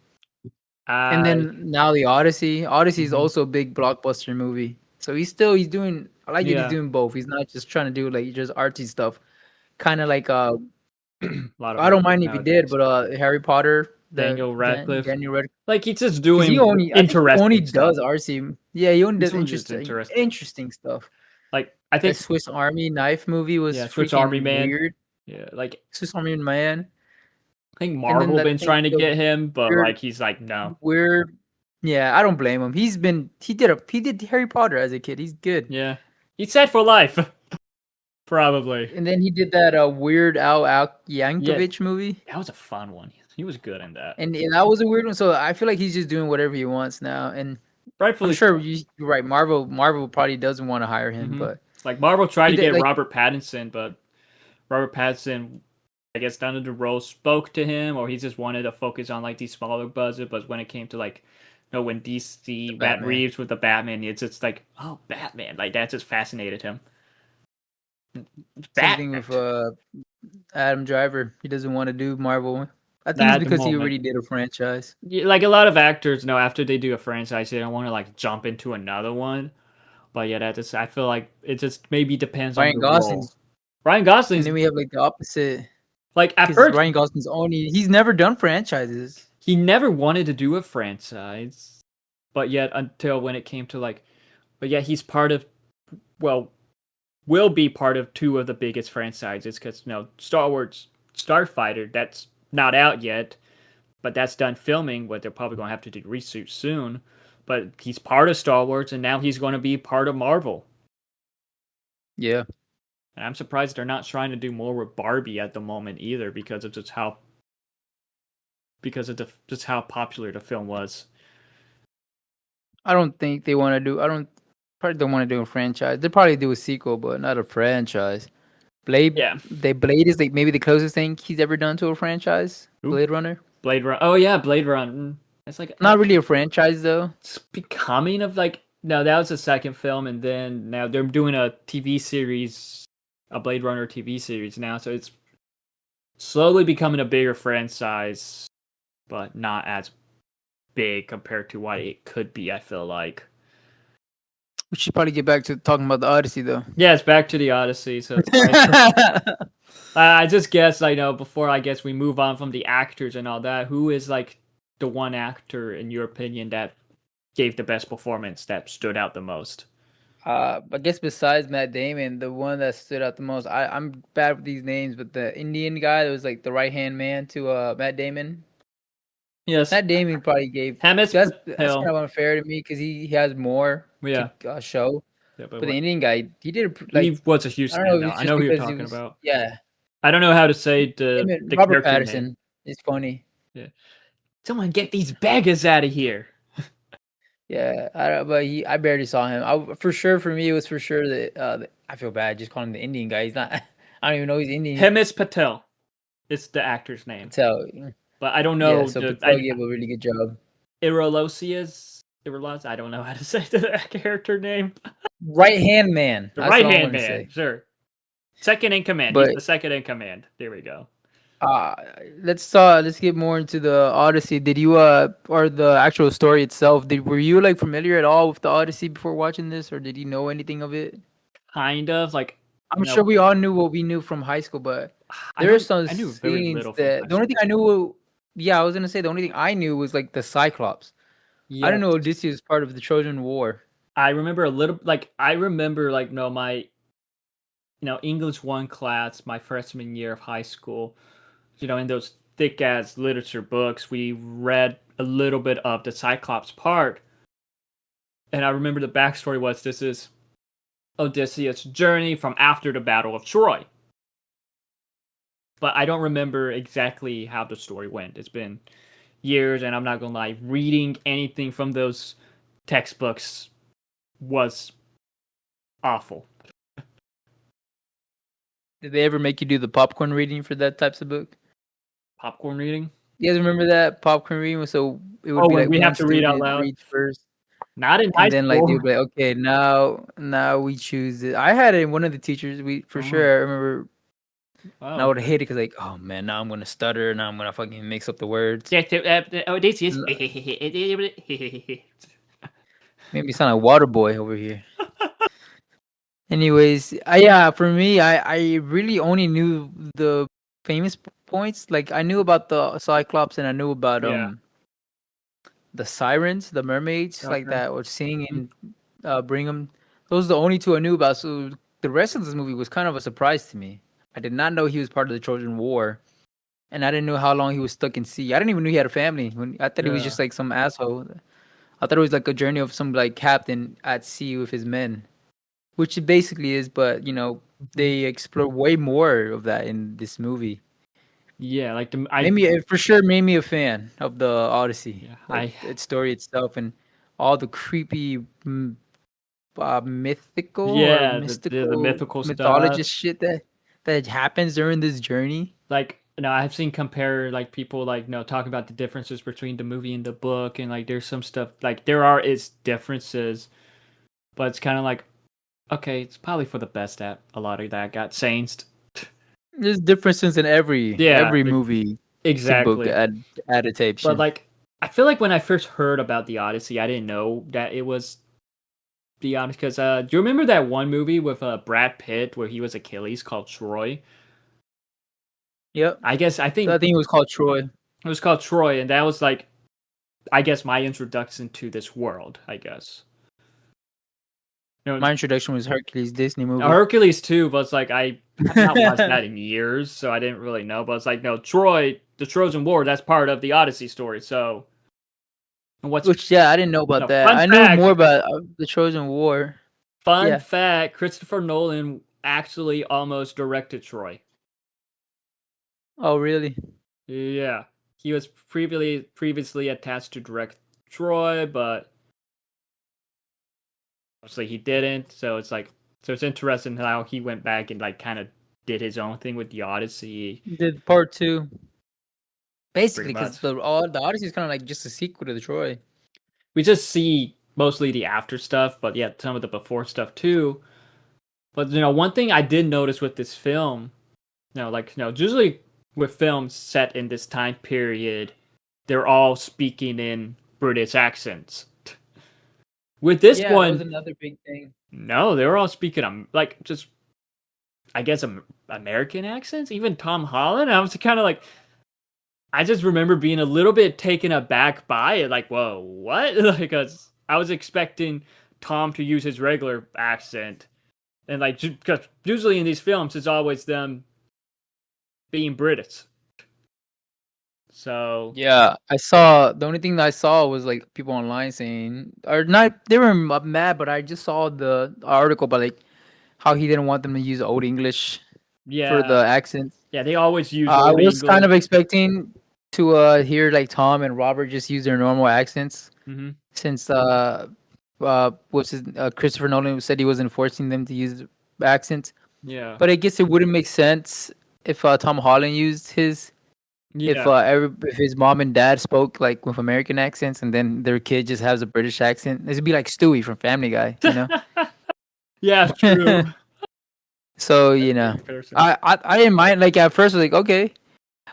And then now the Odyssey. Odyssey is also a big blockbuster movie. So he's doing. I like that he's doing both. He's not just trying to do like just artsy stuff. Kind of like I don't mind if he did, but Harry Potter. Daniel Radcliffe. Daniel Radcliffe. Like he's just doing interesting stuff. Does RC. Yeah, he only does interesting stuff. Like I think the Swiss Army Knife movie was Swiss Army Man. Weird. Yeah, like Swiss Army Man. I think Marvel been trying to get him, but weird, like he's like no. Weird. Yeah, I don't blame him. He did Harry Potter as a kid. He's good. Yeah, he's set for life. Probably. And then he did that Weird Al Yankovic movie. That was a fun one. He was good in that. And that was a weird one. So I feel like he's just doing whatever he wants now. And rightfully, I'm sure you're right. Marvel probably doesn't want to hire him, but like Marvel tried to get Robert Pattinson, but Robert Pattinson, I guess none of the roles spoke to him, or he just wanted to focus on like these smaller budget. But when it came to like, when DC Matt Reeves with the Batman, it's just like, oh, Batman, like that just fascinated him. Same thing with Adam Driver. He doesn't want to do Marvel. I think it's because he already did a franchise. Yeah, like a lot of actors, after they do a franchise, they don't want to like jump into another one. But yeah, I feel like it just maybe depends on the role. Ryan Gosling. And then we have like the opposite. Like at first, Ryan Gosling's he's never done franchises. He never wanted to do a franchise, but yet until when it came to but yeah, he's part of, will be part of two of the biggest franchises because Star Wars Starfighter, that's not out yet, but that's done filming. But they're probably going to have to do reshoots soon. But he's part of Star Wars, and now he's going to be part of Marvel. Yeah. And I'm surprised they're not trying to do more with Barbie at the moment either, because of just how popular the film was. I don't think they want to do. Probably don't want to do a franchise. They probably do a sequel, but not a franchise. Blade. Yeah. Blade is like maybe the closest thing he's ever done to a franchise. Ooh. Blade Runner. Oh yeah, Blade Runner. It's like not really a franchise though. It's becoming of no, that was the second film, and then now they're doing a TV series, a Blade Runner TV series now, so it's slowly becoming a bigger franchise, but not as big compared to what it could be, I feel like. We should probably get back to talking about the Odyssey, though. Yeah, it's back to the Odyssey. So I just guess, before I guess we move on from the actors and all that, who is the one actor, in your opinion, that gave the best performance, that stood out the most? I guess besides Matt Damon, the one that stood out the most, I'm bad with these names, but the Indian guy that was the right-hand man to Matt Damon. Yes. Matt Damon probably gave. That's kind of unfair to me because he has more to show. Yeah, but the Indian guy, he did. He was a huge standout. I know who you're talking about. Yeah. I don't know how to say the Robert Pattinson. Name. It's funny. Yeah. Someone get these beggars out of here. Yeah, I barely saw him. For me, it was for sure that I feel bad just calling him the Indian guy. He's not. I don't even know he's Indian. Himesh Patel. It's the actor's name. Patel. But I don't Yeah, know. so Patel gave a really good job. Irolosius. I don't know how to say the character name. Right hand man. The That's right what I'm hand gonna man. say. Sure. Second in command. He's But the second in command. There we go. uh, let's get more into the Odyssey. Did you or the actual story itself? Were you like familiar at all with the Odyssey before watching this, or did you know anything of it? Kind of like. I'm sure we all knew what we knew from high school, but there are some I knew very scenes little from that high the only school. thing I knew. Yeah, I was gonna say the only thing I knew was like the Cyclops. I Yeah. didn't know Odyssey was part of the Trojan War. I remember a little. Like I remember like no my. English 1 class my freshman year of high school. In those thick ass literature books, we read a little bit of the Cyclops part. And I remember the backstory was this is Odysseus' journey from after the Battle of Troy. But I don't remember exactly how the story went. It's been years, and I'm not gonna lie, reading anything from those textbooks was awful. Did they ever make you do the popcorn reading for that types of book? Popcorn reading? You guys remember that popcorn reading? So it would be like we one have to read out student loud. reads first, Not in high and then school. like they would be like, okay, now we choose it. I had it in one of the teachers. We for sure. I remember. Oh, and I would hate it because like, oh man, now I'm gonna stutter. Now I'm gonna fucking mix up the words. Odysseus. Made me sound like Waterboy over here. Anyways, yeah, for me, I really only knew the famous points. Like I knew about the Cyclops and I knew about the sirens, the mermaids, like that would sing and bring them. Those are the only two I knew about. So the rest of this movie was kind of a surprise to me. I did not know he was part of the Trojan War, and I didn't know how long he was stuck in sea. I didn't even know he had a family. I thought he was just like some asshole. I thought it was like a journey of some like captain at sea with his men, which it basically is. But they explore way more of that in this movie. Yeah, like For sure made me a fan of the Odyssey. Yeah, like its story itself and all the creepy mythical or mystical the mythical mythologist stuff. shit that happens during this journey. Like I've seen compare like people like talking about the differences between the movie and the book, and like there's some stuff like there are its differences, but it's kind of like okay, it's probably for the best that a lot of that got changed. There's differences in every movie, exactly book adaptation. But like, I feel like when I first heard about the Odyssey, I didn't know that it was the Odyssey. Because do you remember that one movie with Brad Pitt where he was Achilles called Troy? Yep. I think it was called Troy. It was called Troy, and that was like, I guess my introduction to this world. I guess. My introduction was Hercules, Disney movie. Hercules too, but it's like I have not watched that in years, so I didn't really know. But it's like no, Troy, the Trojan War, that's part of the Odyssey story. So, I didn't know about that. I knew more about the Trojan War. Fun fact: Christopher Nolan actually almost directed Troy. Oh, really? Yeah, he was previously attached to direct Troy, but obviously he didn't. So it's interesting how he went back and like kind of did his own thing with the Odyssey. Did part 2. Basically, because the Odyssey is kind of like just a sequel to the Troy. We just see mostly the after stuff, but yeah, some of the before stuff too. But one thing I did notice with this film, usually with films set in this time period, they're all speaking in British accents. With this one, that was another big thing. No, they were all speaking just, I guess, American accents. Even Tom Holland, I was kind of like, I just remember being a little bit taken aback by it. Like, whoa, what? Like, I was expecting Tom to use his regular accent, and like, because usually in these films, it's always them being British. So yeah, I saw the only thing that I saw was like people online saying, or not, they were mad, but I just saw the article about like how he didn't want them to use Old English for the accents. Yeah, they always use. I was kind of expecting to hear like Tom and Robert just use their normal accents, since Christopher Nolan said he wasn't forcing them to use accents. Yeah, but I guess it wouldn't make sense if Tom Holland used his if Yeah. if his mom and dad spoke like with American accents and then their kid just has a British accent, this would be like Stewie from Family Guy, you know. Yeah, true. So That's you a good know, comparison. I didn't mind. Like at first, I was like, okay.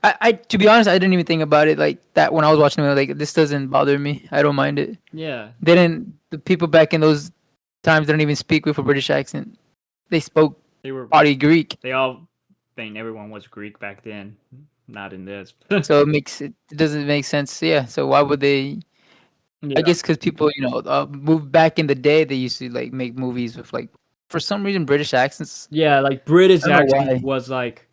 I to be honest, I didn't even think about it like that when I was watching it. Like this doesn't bother me. I don't mind it. Yeah. They didn't. The people back in those times didn't even speak with a British accent. They spoke They were probably Greek. they all think everyone was Greek back then. Not in this. So it doesn't make sense. Yeah. So why would they? I Yeah. guess because people, move back in the day, they used to like make movies with like for some reason British accents. Yeah, like British I don't know accent why. was like,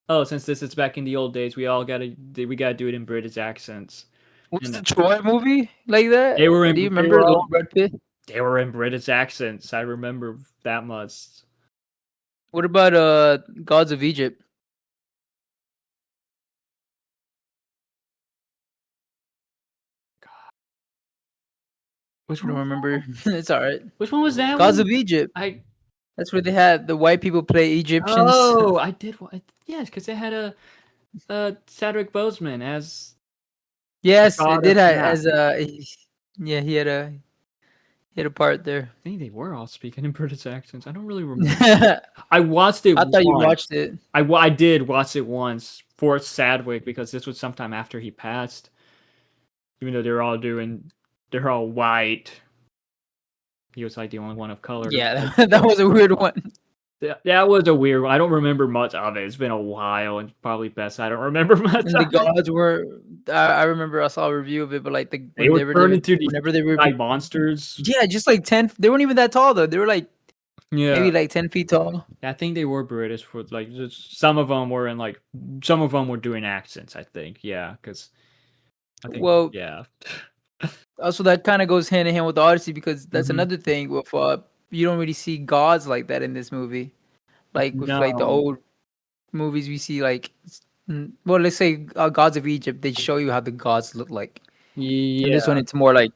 oh, since this is back in the old days, we gotta do it in British accents. Was And the Troy movie like that? Do you they remember were the all old Brad Pitt? they were in British accents. I remember that much. What about Gods of Egypt? Which I one don't was remember. that? It's all right. Which one was that Gods one? of Egypt. I That's where they had the white people play Egyptians. Oh, I did. Yes, because they had Chadwick Boseman as the Yes, it god did of as yeah, he had a part there. I think they were all speaking in British accents. I don't really remember. I I watched it thought you once. watched it. I did watch it once for Sadwick because this was sometime after he passed. Even though they're all white. He was like the only one of color. Yeah, that was a weird one. That was a weird one. I don't remember much of it. It's been a while, and probably best I don't remember much And the of it. gods were. I remember I saw a review of it, but like They were turned into these whenever they were like monsters. yeah, just like 10. They weren't even that tall though. They were like Yeah. maybe like 10 feet tall. I think they were British for like some of them were some of them were doing accents. I think because I think Well, yeah. also that kind of goes hand in hand with the Odyssey because that's Mhm. another thing with you don't really see gods like that in this movie. Like with like the No. old movies, we see like well, let's say gods of Egypt. They show you how the gods look like. And this one, Yeah. it's more like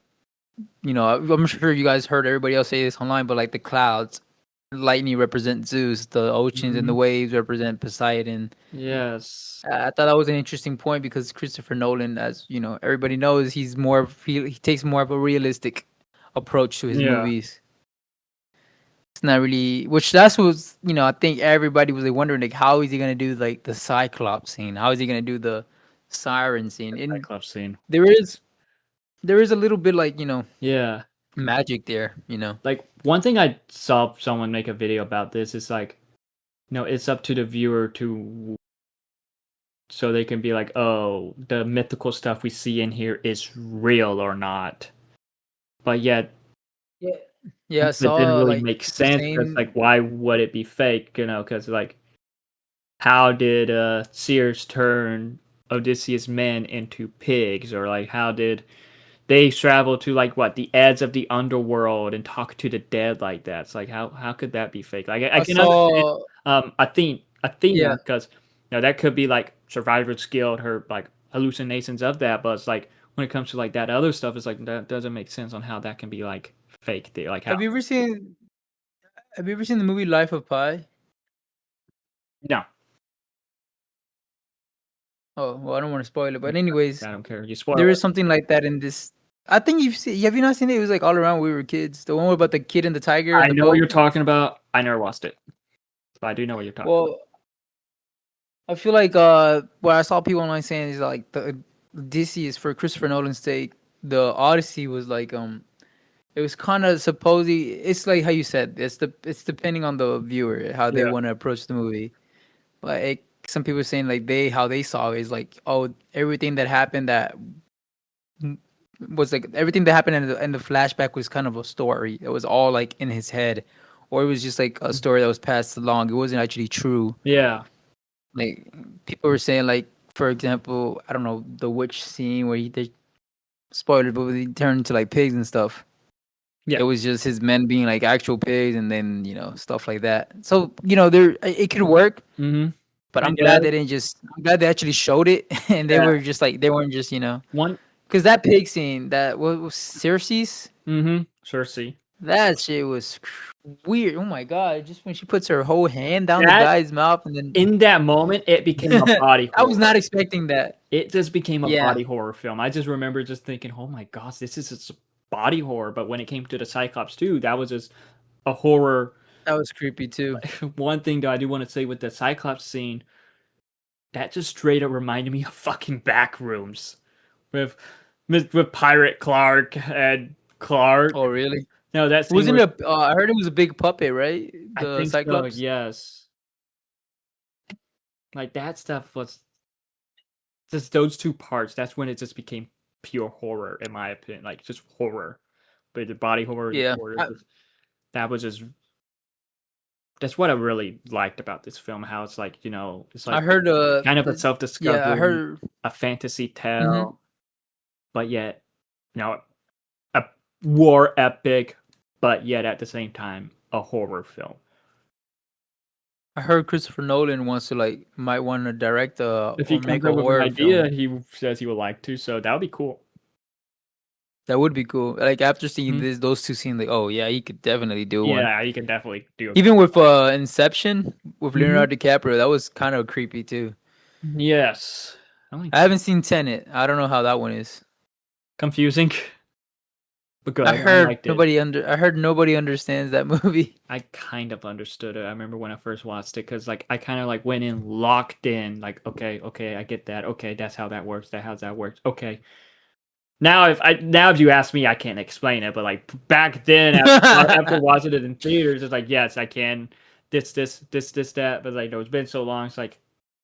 I'm sure you guys heard everybody else say this online, but like the clouds, lightning represent Zeus, the oceans and the Mhm. waves represent Poseidon. Yes. I thought that was an interesting point because Christopher Nolan, as you know, everybody knows he takes more of a realistic approach to his Yeah. movies. It's not really, which that's was I think everybody was like wondering like how is he gonna do like the Cyclops scene? How is he gonna do the siren scene? And Cyclops scene. there is a little bit like Yeah. magic there. Like one thing I saw someone make a video about this is like, it's up to the viewer to so they can be like, oh, the mythical stuff we see in here is real or not. But yet Yeah, I it didn't saw really like make people sense because saying like why would it be fake? Because like how did Circe turn Odysseus' men into pigs, or like how did they travel to like what the edge of the underworld and talk to the dead like that? It's like how could that be fake? Like I I can understand saw Athena yeah. because that could be like survivor's guilt, her like hallucinations of that, but it's like when it comes to like that other stuff, it's like that doesn't make sense on how that can be like fake. Like how Have you ever seen the movie Life of Pi? no, Oh, well, I don't want to spoil it, but anyways, I don't care. You spoil there is it. something like that in this. I think you've seen. Have you not seen it? It was like all around when we were kids. The one about the kid and the tiger I and the know what boat. you're talking about. I never watched it, but I do know what you're talking about. Well, I feel like what I saw people online saying is like the Odyssey is for Christopher Nolan's sake. The Odyssey was like it was kind of supposedly. It's like how you said. It's depending on the viewer how they Yeah. want to approach the movie. But some people are saying like how they saw it is like everything that happened that was like everything that happened in the flashback was kind of a story. It was all like in his head, or it was just like a story that was passed along. It wasn't actually true. Yeah. Like people were saying, like for example, I don't know the witch scene where they spoiled it, but he turned into like pigs and stuff. Yeah. It was just his men being like actual pigs, and then stuff like that. So there it could work. Mm-hmm. But I'm glad they didn't I'm glad they actually showed it, and they were just like they weren't just one. because that pig scene that was Circe's. Mm-hmm. Cersei. That shit was weird. Oh my god! Just when she puts her whole hand down the That guy's mouth, and then in that moment, it became a body I was horror. not expecting that. It just became a Yeah, body horror film. I just remember just thinking, "Oh my gosh, this is just body horror." But when it came to the Cyclops 2, that was just a horror. that was creepy too. One thing that I do want to say with the Cyclops scene, that just straight up reminded me of fucking Backrooms with with Pirate Clark and Clark. Oh really? No, that scene Wasn't where it? I heard it was a big puppet, right? I The think so. Cyclops. Yes, like that stuff was just those two parts. That's when it just became pure horror, in my opinion. Like just horror, but the body horror, the Yeah, horror. That was just that's what I really liked about this film. How it's like it's I like heard. kind of a Yeah, I self-discovery, heard. a fantasy Mhm. tale, but yet a war epic, but yet at the same time a horror film. I heard Christopher Nolan wants to might want to direct If he or make comes a up with an horror idea, film. he says he would like to, so that would be cool. That would be cool. Like after seeing Mhm. those two scenes, like oh yeah, he could definitely do one. Yeah, you can definitely do. Even with Inception with Mhm. Leonardo DiCaprio, that was kind of creepy too. Yes. Only I haven't seen Tenet. I don't know how that one is. confusing, but good. I I heard liked it. I heard nobody understands that movie. I kind of understood it. I remember when I first watched it because I kind of went in locked in, like okay, I get that. Okay, that's how that works. That's how that works. Okay. Now if you ask me, I can't explain it. But back then, after watching it in theaters, it's like yes, I can. This, that. But no, it's been so long. It's like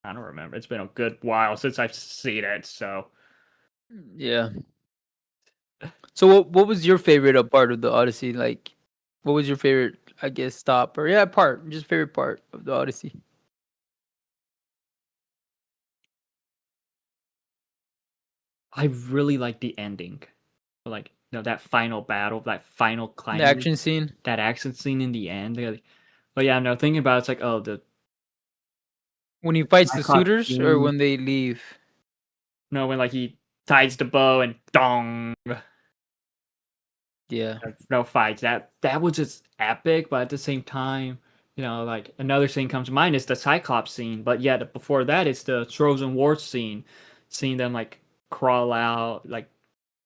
I don't remember. It's been a good while since I've seen it. So Yeah. So what was your favorite part of the Odyssey? Like, what was your favorite? I guess stop or part, just favorite part of the Odyssey. I really like the ending. That final battle, that final The climax, action scene. that action scene in the end. But yeah, no, thinking about it, it's like, oh, the When he fights the Cyclops suitors or scene. when they leave. No, when he ties the bow and dong, Yeah. no fights. That was just epic, but at the same time, another scene comes to mind is the Cyclops scene. But yet before that, it's the Trojan War scene, seeing them crawl out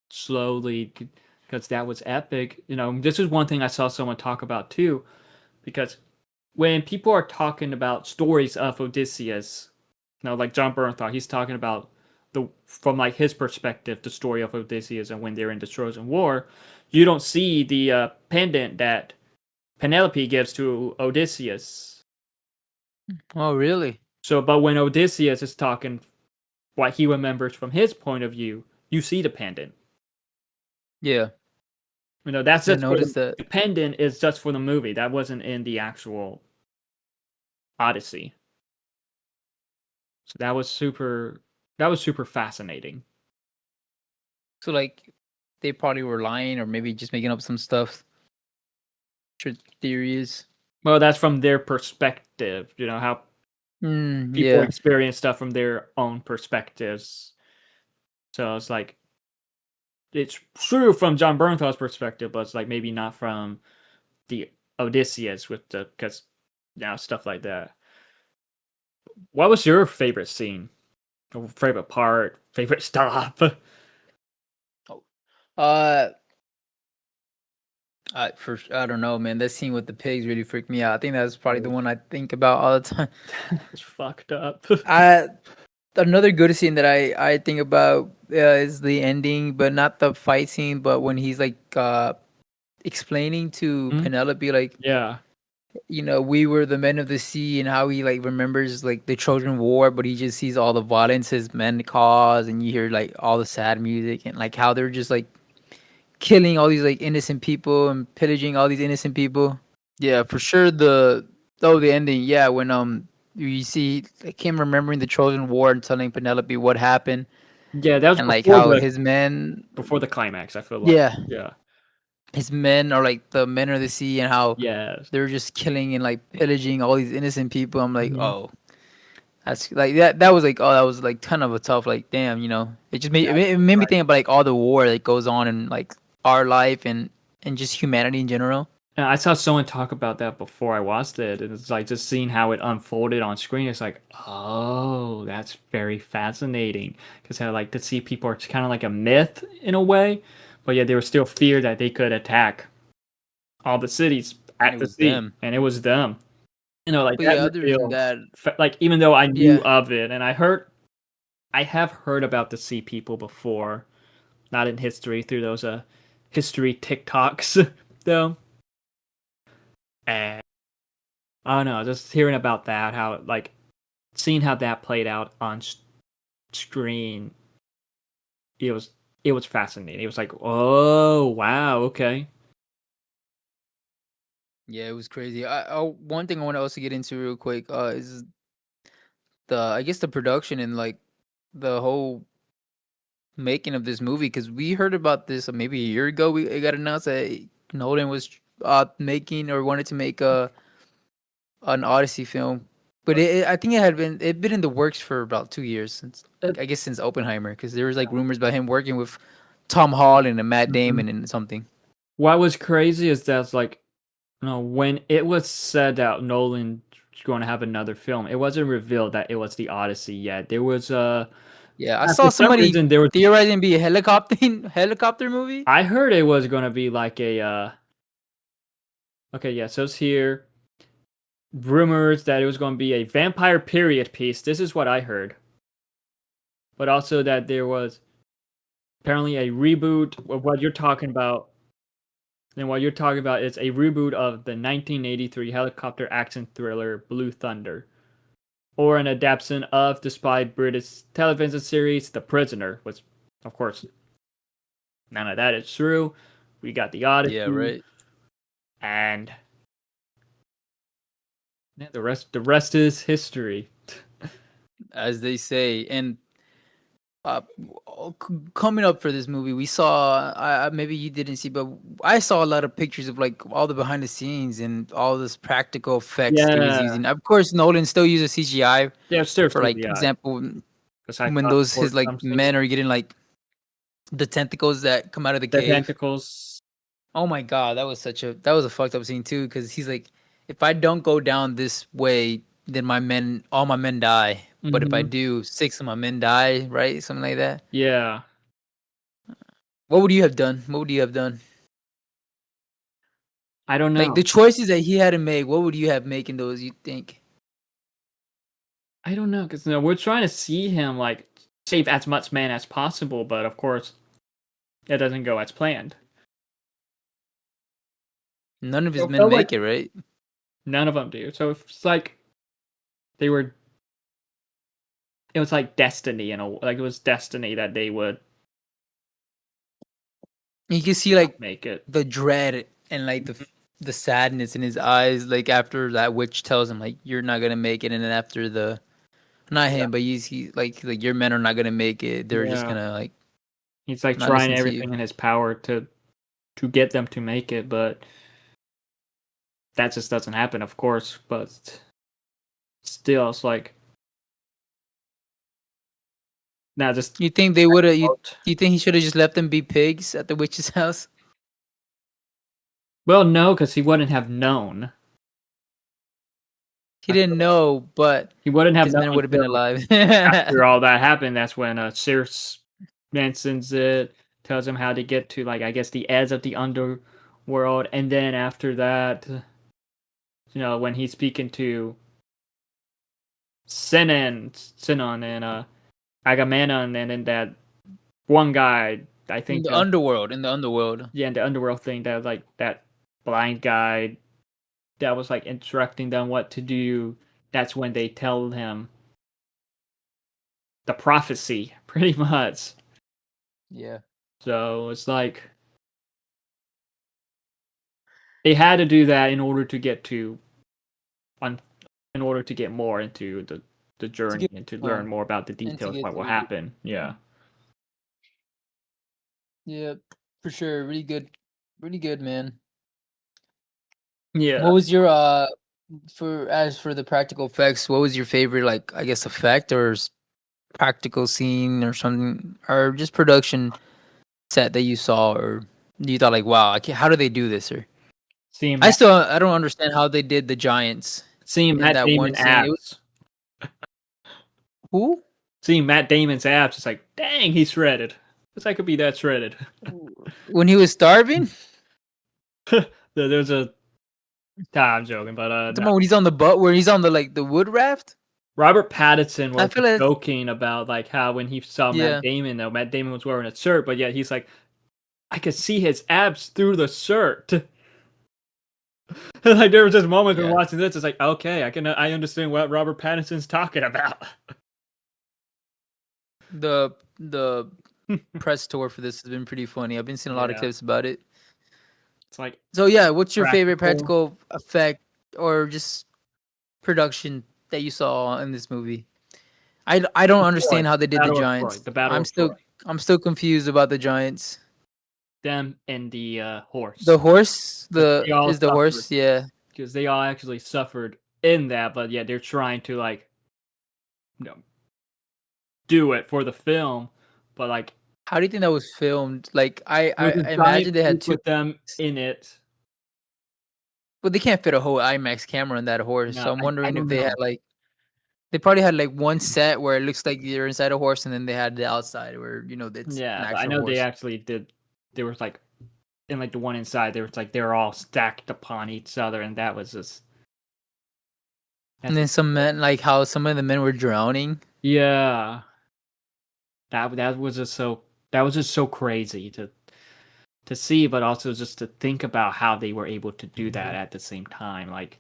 slowly, because that was epic. This is one thing I saw someone talk about too, because when people are talking about stories of Odysseus, like John Bernthal, he's talking about from his perspective, the story of Odysseus and when they're in the Trojan War. You don't see the pendant that Penelope gives to Odysseus. Oh, really? So, but when Odysseus is talking what he remembers from his point of view, you see the pendant. Yeah. That's I just for noticed that. the pendant is just for the movie. That wasn't in the actual Odyssey. So that was super fascinating. So they probably were lying or maybe just making up some stuff. Sure, theories. Well, that's from their perspective. How people Yeah. experience stuff from their own perspectives. So it's it's true from John Bernthal's perspective, but it's maybe not from the Odysseus because stuff like that. What was your favorite scene? Or favorite part? Favorite stop? Oh. I don't know, man. That scene with the pigs really freaked me out. I think that's probably the one I think about all the time. It's fucked up. Another good scene that I think about is the ending, but not the fight scene, but when he's explaining to Penelope yeah. We were the men of the sea, and how he remembers the Trojan War, but he just sees all the violence his men cause, and you hear all the sad music and how they're just killing all these innocent people and pillaging all these innocent people. Yeah, for sure. The ending. Yeah, when you see him remembering the Trojan War and telling Penelope what happened. Yeah, that was And before how his men. before the climax. I feel Yeah, his men are the men of the sea, and how yes, they're just killing and pillaging all these innocent people. I'm Mhm. oh, that's that. That was that was kind of a tough damn. It just made me think about all the war that goes on in our life and and just humanity in general. And I saw someone talk about that before I watched it, and it's like just seeing how it unfolded on screen. It's like, oh, that's very fascinating because I like to see people are kind of like a myth in a way, but yeah, there was still fear that they could attack all the cities And at it the was sea, them. and it was them. Like But that yeah, other than reveal. that, Like even though I knew yeah. of it, and I have heard about the sea people before, not in history through those history TikToks though. And I don't know, just hearing about that, how like seeing how that played out on screen, it was fascinating. It was like, oh wow, okay. Yeah, it was crazy. One thing I want to also get into real quick is I guess the production and like the whole making of this movie, because we heard about this maybe a year ago. It got announced that Nolan was making or wanted to make an Odyssey film, but I think it been in the works for about 2 years since, I guess, since Oppenheimer, because there was like rumors about him working with Tom Holland and Matt Damon and something. What was crazy is that's like, when it was said that Nolan was going to have another film, it wasn't revealed that it was the Odyssey yet. There was Yeah, I for saw some somebody reason there was. theorizing be a helicopter movie. I heard it was going to be like a. Okay, yeah. So it's here. Rumors that it was going to be a vampire period piece. This is what I heard. But also that there was apparently a reboot of what you're talking about. And what you're talking about is a reboot of the 1983 helicopter action thriller Blue Thunder, or an adaptation of the spy British television series The Prisoner, which, of course, none of that is true. We got the Odyssey. Yeah, right. And yeah, the rest is history. As they say. And uh, coming up for this movie, we saw, maybe you didn't see, but I saw a lot of pictures of like all the behind the scenes and all this practical effects they was Yeah. using. Of course, Nolan still uses CGI Yeah, still for like CGI. example Because I when thought those for his like some scenes, men are getting like the tentacles that come out of the the cave. tentacles. Oh my god, that was a fucked up scene too, because he's like, if I don't go down this way, then all my men die. But if I Mm-hmm. do, 6 of my men die, right? Something like that. Yeah. What would you have done? What would you have done? I don't Like know. the choices that he had to make, what would you have making those? You think? I don't know, because we're trying to see him like save as much man as possible, but of course, it doesn't go as planned. None of his So it men felt like make it, right? none of them do. So it's like they were. It was like destiny, like it was destiny that they would You can see like make it. the dread and like the sadness in his eyes, like after that witch tells him like you're not gonna make it, and then after the not Yeah. him, but he like your men are not gonna make it. They're just Yeah. gonna like He's like not trying listen to you. everything in his power to get them to make it, but that just doesn't happen, of course. But still, it's like now just You think they would have? You think he should have just left them be pigs at the witch's house? well, no, because he wouldn't have known. He didn't know, but He wouldn't have his known men would have been until alive. after all that happened. That's when Circe mentions it, tells him how to get to, like, I guess the edge of the underworld, and then after that, when he's speaking to Sinon and Agamemnon, and then that one guy, I think, In the underworld. yeah, in the underworld thing, that like that blind guy that was like instructing them what to do. That's when they tell him the prophecy, pretty much. Yeah. So it's like they had to do that in order to get in order to get more into the To journey get and to learn um more about the and to details of get what will through. happen. Yeah. Yeah, for sure. Really good. Really good, man. Yeah. What was your for the practical effects, what was your favorite, like, I guess, effect or practical scene or something, or just production set that you saw, or You thought like, wow, how do they do this? Or Seeing I don't understand how they did the Giants in Matt that Damon one scene. It was, abs. who? Seeing Matt Damon's abs, it's like, dang, he's shredded. Because I could be that shredded. When he was starving? There's a. Nah, I'm joking, but no. When he's on the boat, where he's on the wood raft. Robert Pattinson I was feel like joking about like how when he saw Matt yeah, Damon, though Matt Damon was wearing a shirt, but yet he's like, I could see his abs through the shirt. Like there was just moments when yeah. watching this, it's like, okay, I understand what Robert Pattinson's talking about. The press tour for this has been pretty funny. I've been seeing a lot of Yeah, clips about it. it's like So yeah, what's your favorite practical. practical effect or just production that you saw in this movie? I don't Troy, understand how they did the Battle of Troy, Giants. the Battle of Troy. I'm still confused about the Giants. Them and the The horse. horse, They all is the suffered horse, yeah. because they all actually suffered in that, but yeah, they're trying to like, you know, do it for the film, but like How do you think that was filmed? Like there's a I giant imagine they had group two, with them in it. but they can't fit a whole IMAX camera in that horse. No, So I'm I wondering if don't they had know. they probably had like one set where it looks like you're inside a horse, and then they had the outside where it's an Yeah, but I actual know they horse. actually did. There was like in like the one inside, there was like they were all stacked upon each other, and that was just. And That's, then some men, like how some of the men were drowning. yeah, that was just so crazy to see, but also just to think about how they were able to do that at the same time, like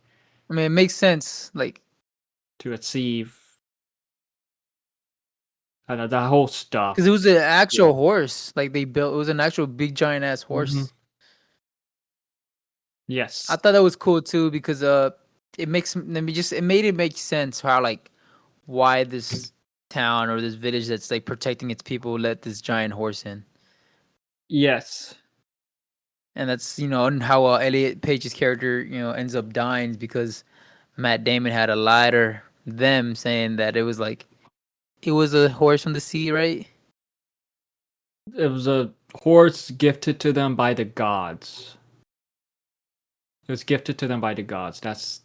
I mean, it makes sense, like to achieve I don't know, the whole stuff. because it was an Yeah. actual horse. Like they built, it was an actual big giant ass Mm-hmm. horse. I Yes. thought that was cool too because it makes let me just it made it make sense how like why this town or this village that's like protecting its people let this giant horse in. Yes. And that's and how Elliot Page's character ends up dying because Matt Damon had a lie to them saying that it was a horse from the sea, right? It was a horse gifted to them by the gods. It was gifted to them by the gods. That's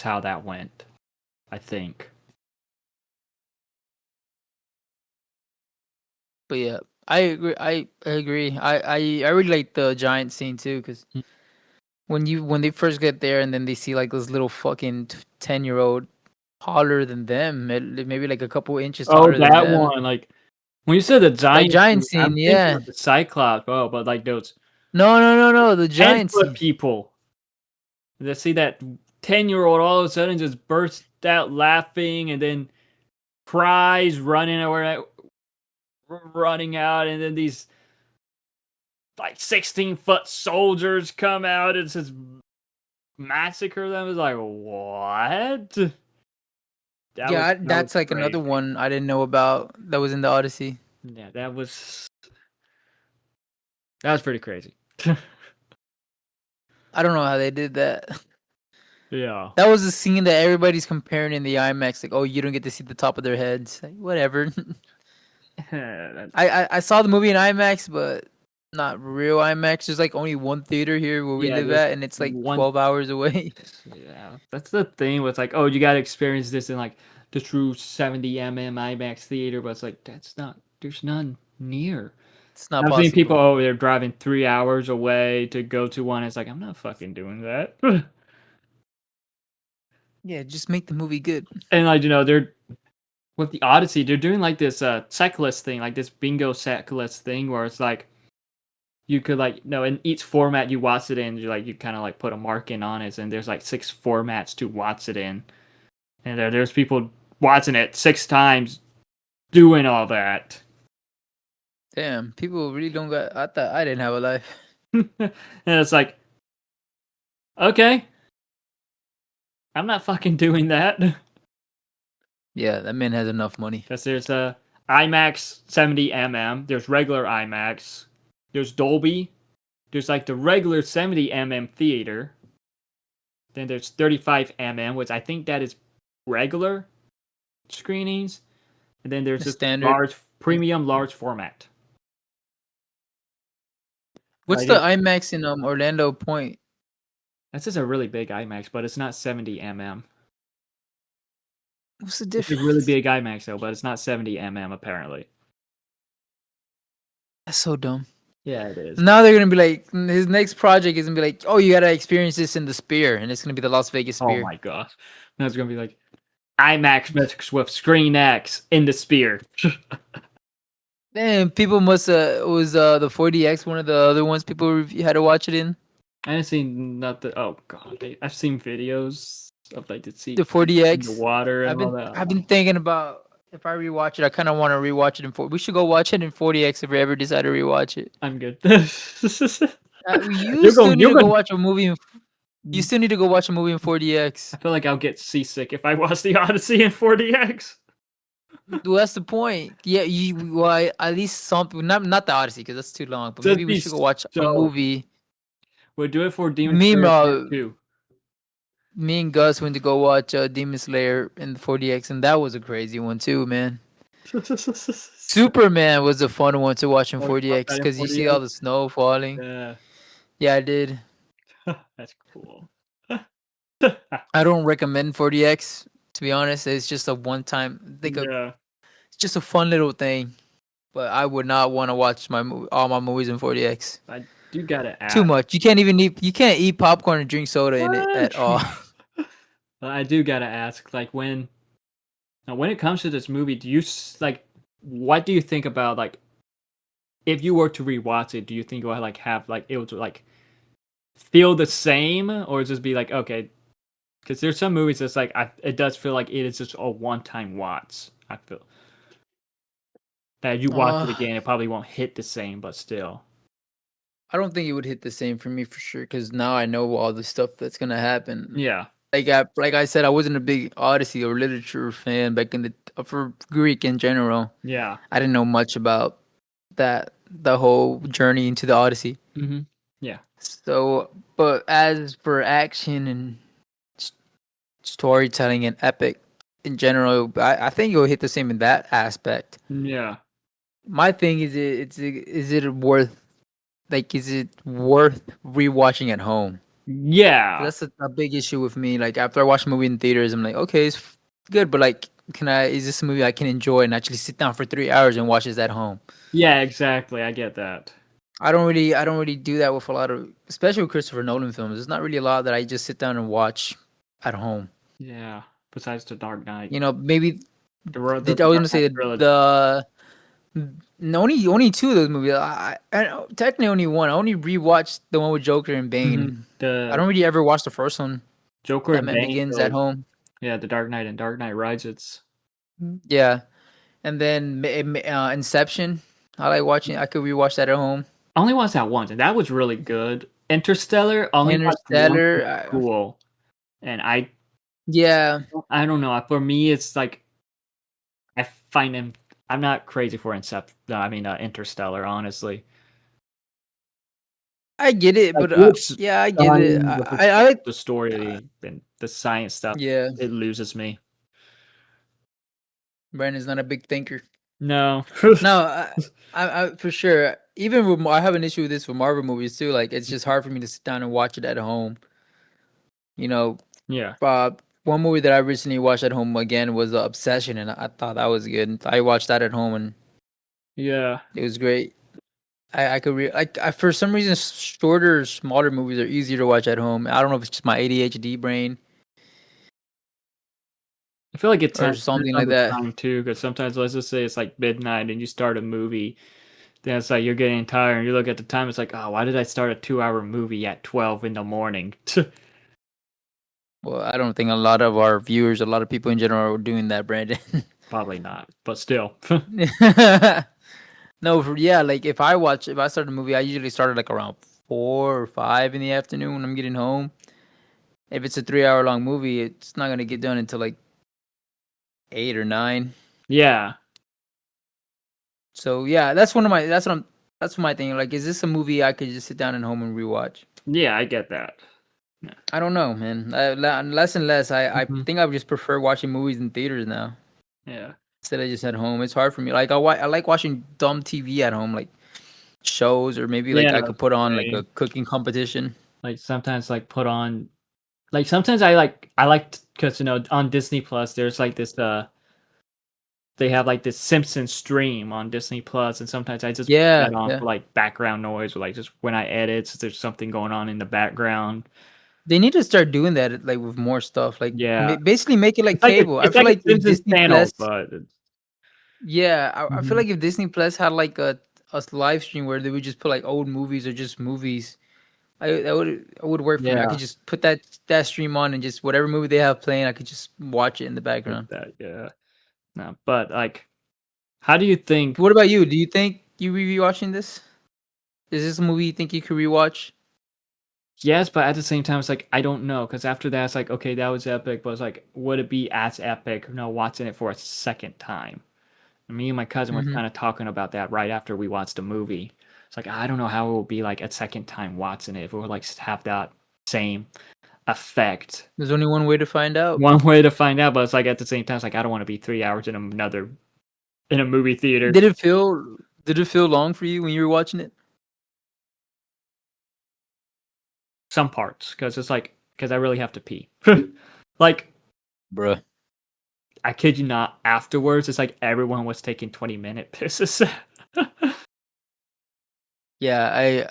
how that went, I think. But yeah, I agree. I agree. I really like the giant scene too because when they first get there and then they see like this little fucking 10-year-old taller than them, maybe like a couple inches Oh, taller than that them. one. Like when you said the That giant giant scene, I'm scene, thinking yeah. of the Cyclops. Oh, but like those No, the giant 10-foot scene. people. They see that 10-year-old all of a sudden just burst out laughing and then cries, running out, and then these like 16-foot soldiers come out and just massacre them. It's like, what? That's like Crazy. another one I didn't know about that was in the Odyssey. Yeah, that was pretty crazy. I don't know how they did that. Yeah. That was a scene that everybody's comparing in the IMAX. Like, oh, you don't get to see the top of their heads. Like, whatever. I saw the movie in IMAX, but not real IMAX. There's like only one theater here where we Yeah, live there's at, and it's like one. 12 hours away. Yeah, that's the thing with like, oh, you got to experience this in like the true 70 IMAX theater, but it's like there's none near. It's not I've seen people, possible. oh, they're driving 3 hours away to go to one. It's like, I'm not fucking doing that. Yeah, just make the movie good. And like, they're with the Odyssey, they're doing like this checklist thing, like this bingo checklist thing where it's like you could like in each format you watch it in, you kind of like put a mark in on it, and there's like 6 formats to watch it in, and there's people watching it 6 times, doing all that. Damn, people really don't got. I thought I didn't have a life. And it's like, okay, I'm not fucking doing that. Yeah, that man has enough money. Because there's a IMAX 70 there's regular IMAX, there's Dolby, there's like the regular 70 theater, then there's 35 which I think that is regular screenings, and then there's The this standard. large premium large format. What's the IMAX in Orlando Point? That's just a really big IMAX, but it's not 70 mm. What's the difference? It's a really big IMAX though, but it's not 70 mm apparently. That's so dumb. Yeah, it is. Now they're gonna be like, his next project is gonna be like, oh, you gotta experience this in the Sphere, and it's gonna be the Las Vegas Sphere. Oh my gosh, now it's gonna be like IMAX mix with Screen X in the Sphere. Damn, people must was the 4DX one of the other ones people had to watch it in. I haven't seen nothing. Oh god, I've seen videos of like the 4DX, the water and all that. I've been thinking about if I rewatch it. I kind of want to rewatch it in 4. We should go watch it in 4DX if we ever decide to rewatch it. I'm good. You still need to go watch a movie. You still need to go watch a movie in 4DX. I feel like I'll get seasick if I watch the Odyssey in 4DX. Well, that's the point. Yeah, well, at least something. Not the Odyssey because that's too long. But maybe we should go watch a movie. We'll do it for Demon Slayer 2. Me and Gus went to go watch Demon Slayer in the 4DX, and that was a crazy one too, man. Superman was a fun one to watch in 4DX because you see all the snow falling. Yeah, I did. That's cool. I don't recommend 4DX, to be honest. It's just a one-time. It's just a fun little thing, but I would not want to watch all my movies in 4DX. I do gotta ask. Too much. You can't eat popcorn and drink soda in it at all. I do gotta ask, like when it comes to this movie, do you like? What do you think about like? If you were to rewatch it, do you think it would like have like it would like feel the same, or just be like okay? Because there's some movies that's like it does feel like it is just a one-time watch. I feel that you watch it again, it probably won't hit the same, but still. I don't think it would hit the same for me for sure, because now I know all the stuff that's gonna happen. Yeah. Like I said, I wasn't a big Odyssey or literature fan back in for Greek in general. Yeah. I didn't know much about the whole journey into the Odyssey. Mm-hmm. Yeah. So, but as for action and storytelling and epic in general, I think it will hit the same in that aspect. Yeah. My thing is, is it worth rewatching at home? Yeah, that's a big issue with me. Like after I watch a movie in theaters, I'm like, okay, it's good, but like, is this a movie I can enjoy and actually sit down for 3 hours and watch this at home? Yeah, exactly. I get that. I don't really do that with a lot of, especially with Christopher Nolan films. There's not really a lot that I just sit down and watch at home. Yeah, besides The Dark Knight. Maybe I was gonna say only two of those movies. I technically only one. I only rewatched the one with Joker and Bane. Mm-hmm. I don't really ever watch the first one. Joker and Bane Begins at home. Yeah, The Dark Knight and Dark Knight Rises. Yeah, and then Inception. I like watching. I could rewatch that at home. I only watched that once, and that was really good. Interstellar. Cool. And I don't know. For me, it's like I find him. I'm not crazy for Interstellar, honestly. I get it, but I get it. I like the story and the science stuff. Yeah, it loses me. Brandon's not a big thinker. No, no, I for sure. Even with I have an issue with this with Marvel movies too. Like it's just hard for me to sit down and watch it at home. Yeah. One movie that I recently watched at home again was Obsession, and I thought that was good. I watched that at home, and yeah, it was great. I could for some reason shorter, smaller movies are easier to watch at home. I don't know if it's just my ADHD brain. I feel like it's something like that time too, because sometimes let's just say it's like midnight and you start a movie, then it's like you're getting tired and you look at the time. It's like, oh, why did I start a 2-hour movie at 12 in the morning? Well, I don't think a lot of our viewers, a lot of people in general, are doing that, Brandon. Probably not, but still. No, like if I start a movie, I usually start like around 4 or 5 in the afternoon when I'm getting home. If it's a 3-hour long movie, it's not gonna get done until like 8 or 9. Yeah. So yeah, that's my thing. Like, is this a movie I could just sit down at home and rewatch? Yeah, I get that. Yeah. I don't know, man. Less and less. I think I just prefer watching movies in theaters now. Yeah. Instead of just at home, it's hard for me. Like I like watching dumb TV at home, like shows, or maybe like I could put on like a cooking competition. Like sometimes like put on, like sometimes I like because on Disney Plus there's like this they have like this Simpsons stream on Disney Plus, and sometimes I just put that on for like background noise, or like just when I edit, so there's something going on in the background. They need to start doing that like with more stuff. Like basically make it like it's like cable. I feel like if Disney channel, Plus, but I feel like if Disney Plus had like a live stream where they would just put like old movies or just movies, that would work for me. I could just put that stream on, and just whatever movie they have playing, I could just watch it in the background. No, but like, how do you think? What about you? Do you think you rewatching this? Is this a movie you think you could rewatch? Yes, but at the same time, it's like I don't know, because after that, it's like, okay, that was epic, but it's like, would it be as epic? Watching it for a second time. Me and my cousin were kind of talking about that right after we watched the movie. It's like, I don't know how it will be like a second time watching it if we would like have that same effect. There's only one way to find out. One way to find out, but it's like at the same time, it's like I don't want to be 3 hours in a movie theater. Did it feel long for you when you were watching it? Some parts, because it's like, because I really have to pee. Like, bruh, I kid you not, afterwards, it's like everyone was taking 20-minute pisses. Yeah,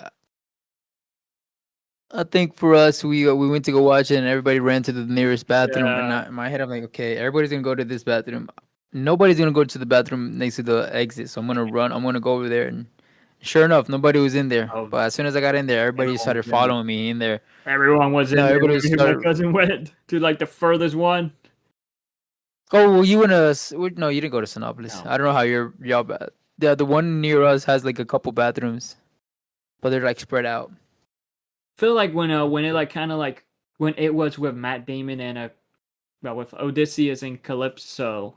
I think for us, we went to go watch it, and everybody ran to the nearest bathroom. And in my head, I'm like, okay, everybody's gonna go to this bathroom. Nobody's gonna go to the bathroom next to the exit, so I'm gonna run. I'm gonna go over there, and sure enough, nobody was in there. But as soon as I got in there, everybody started following me in there. Everyone was in there. Everybody started... My cousin went to like the furthest one. Oh, well, you no, you didn't go to Sinopolis. No. I don't know how y'all the one near us has like a couple bathrooms, but they're like spread out. I feel like when it like kind of like when it was with Matt Damon and with Odysseus and Calypso,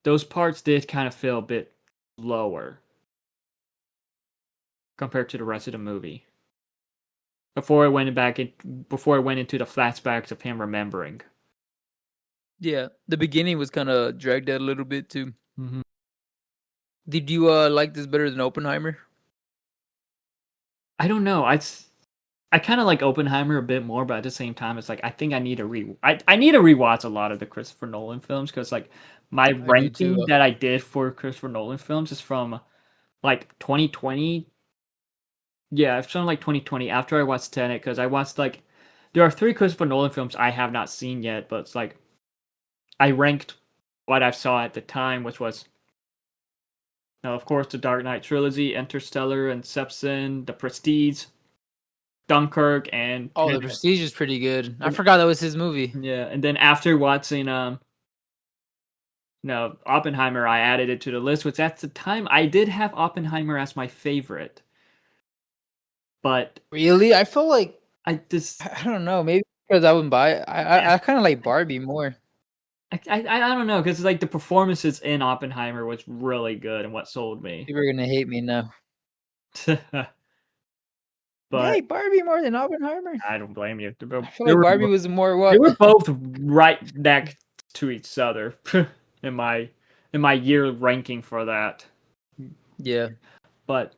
those parts did kind of feel a bit lower compared to the rest of the movie. Before it went into the flashbacks of him remembering. Yeah, the beginning was kind of dragged out a little bit too. Mm-hmm. Did you like this better than Oppenheimer? I don't know. I kind of like Oppenheimer a bit more, but at the same time, it's like I think I need to I need to rewatch a lot of the Christopher Nolan films, because like my ranking that I did for Christopher Nolan films is from like 2020. Yeah, it's from like 2020 after I watched Tenet, because I watched like there are 3 Christopher Nolan films I have not seen yet, but it's like I ranked what I saw at the time, which was of course the Dark Knight trilogy, Interstellar, Inception, The Prestige, Dunkirk, and The Prestige is pretty good. I forgot that was his movie. Yeah, and then after watching Oppenheimer, I added it to the list, which at the time I did have Oppenheimer as my favorite. But really, I feel like I don't know, maybe because I wouldn't buy it. I kind of like Barbie more. I don't know, because like the performances in Oppenheimer was really good and what sold me. People are gonna hate me now. But hey, Barbie more than Oppenheimer? I don't blame you. I feel like Barbie was more what? They were both right next to each other in my year ranking for that. Yeah. But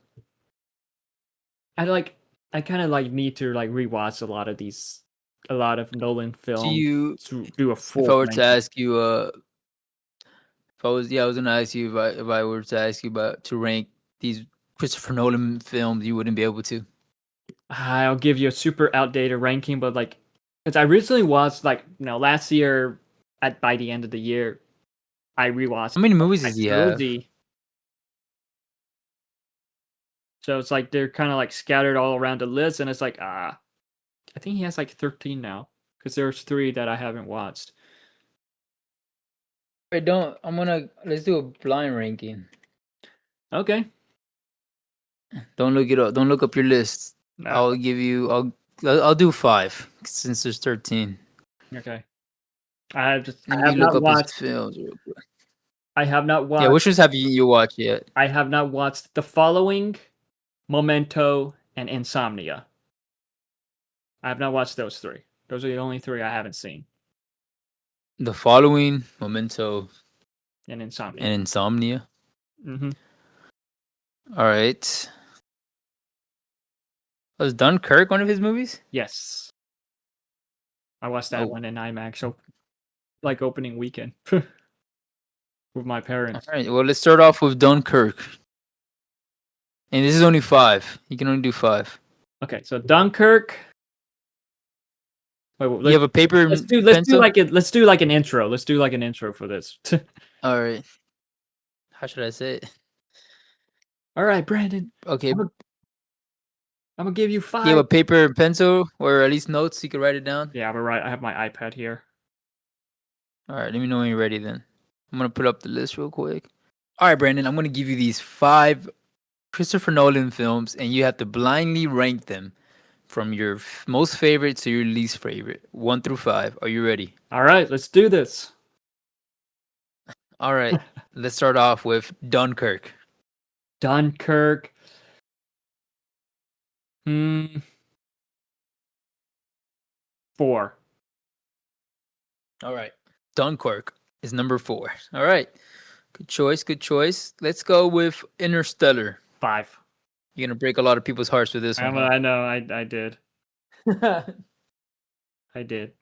I kind of like need to like rewatch a lot of Nolan films to do a full. If I were to ask you, I was gonna ask you if I were to ask you to rank these Christopher Nolan films, you wouldn't be able to. I'll give you a super outdated ranking, but like, because I recently watched last year by the end of the year, I rewatched. How many movies does he have? So it's like they're kind of like scattered all around the list, and it's like I think he has like 13 now, because there's 3 that I haven't watched. Let's do a blind ranking. Okay. Don't look it up. Don't look up your list. No. I'll do 5 since there's 13. Okay. I have not watched films. I have not watched. Yeah, which ones have you watched yet? I have not watched The Following, Memento, and Insomnia. I have not watched those 3. Those are the only 3 I haven't seen. The Following, Memento, and Insomnia. Mm-hmm. All right. Was Dunkirk one of his movies? Yes. I watched that one in IMAX, so like opening weekend with my parents. All right. Well, let's start off with Dunkirk. And this is only 5. You can only do 5. Okay, so Dunkirk. Wait, You have a paper and let's do pencil? like an intro. Let's do like an intro for this. All right. How should I say it? All right, Brandon. Okay. I'm gonna give you 5. You have a paper and pencil, or at least notes. You can write it down. Yeah, but right. I have my iPad here. All right. Let me know when you're ready. Then I'm gonna put up the list real quick. All right, Brandon. I'm gonna give you these 5 Christopher Nolan films, and you have to blindly rank them from your most favorite to your least favorite, 1 through 5. Are you ready? All right, let's do this. All right. Let's start off with Dunkirk. Dunkirk. 4. All right. Dunkirk is number 4. All right. Good choice. Good choice. Let's go with Interstellar. 5. You're gonna break a lot of people's hearts with this one. Huh? I know. I did. I did.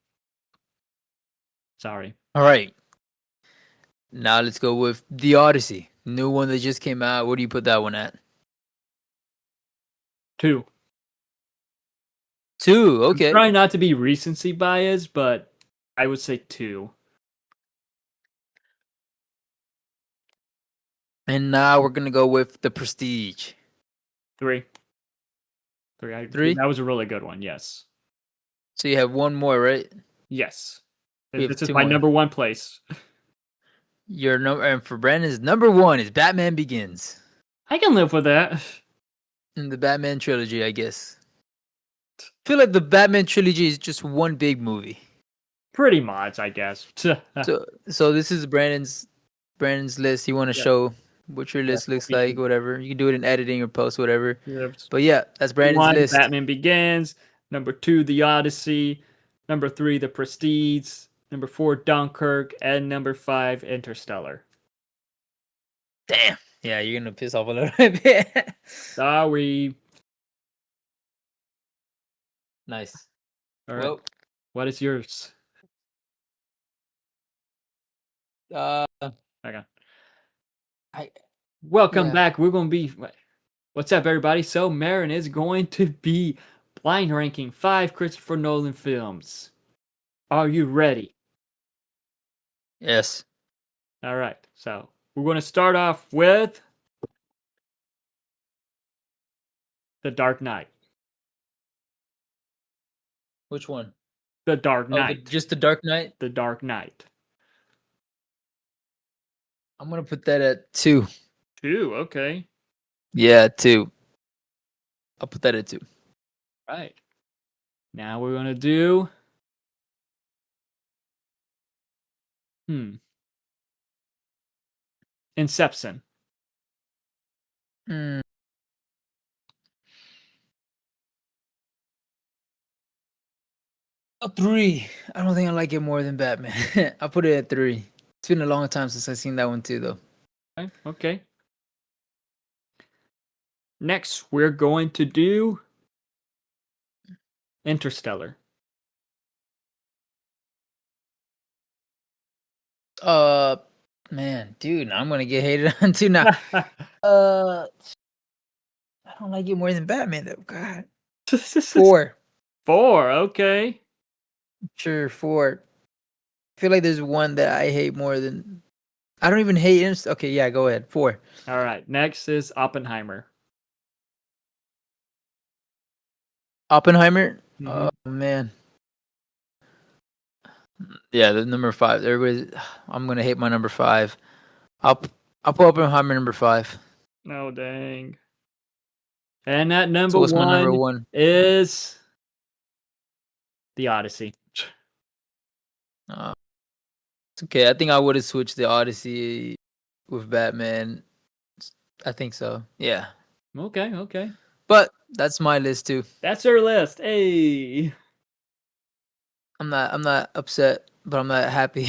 Sorry. All right. Now let's go with The Odyssey, new one that just came out. What do you put that one at? 2. 2. Okay. I'm trying not to be recency bias, but I would say 2. And now we're gonna go with The Prestige. 3. 3. 3. That was a really good one. Yes. So you have one more, right? Yes. We This have is 2 my more. number 1 place. Your number, and for Brandon's number 1 is Batman Begins. I can live with that. In the Batman trilogy, I guess. I feel like the Batman trilogy is just one big movie. Pretty much, I guess. So this is Brandon's list. You want to show what your list looks like, whatever. You can do it in editing or post, whatever. But yeah, that's Brandon's 1, list. Batman Begins. Number 2, The Odyssey. Number 3, The Prestige. Number 4, Dunkirk. And number 5, Interstellar. Damn. Yeah, you're gonna piss off a little bit. Sorry. Nice. All right. Well, what is yours? Okay. Welcome back. We're gonna be. What's up, everybody? So Marin is going to be blind ranking 5 Christopher Nolan films. Are you ready? Yes. All right. So we're going to start off with The Dark Knight. Which one? The Dark Knight. Just The Dark Knight? The Dark Knight. I'm gonna put that at 2. 2, okay. Yeah, 2. I'll put that at 2. Right. Now we're gonna do Inception. Mm. A 3. I don't think I like it more than Batman. I'll put it at 3. It's been a long time since I've seen that one too, though. Okay. Next, we're going to do Interstellar. Man, dude, I'm gonna get hated on too now. I don't like it more than Batman though. God. 4. 4, okay. Sure, 4. I feel like there's one that I hate more than. I don't even hate him. Okay, yeah, go ahead. 4. All right. Next is Oppenheimer. Oppenheimer. Mm-hmm. Oh man. Yeah, the number 5. Everybody's. I'm gonna hate my number 5. I'll put Oppenheimer number 5. Oh dang. And that number So what's one, my number 1 is The Odyssey. It's okay. I think I would have switched the Odyssey with Batman. I think so. Yeah. Okay. But that's my list too. That's your list. Hey. I'm not upset, but I'm not happy.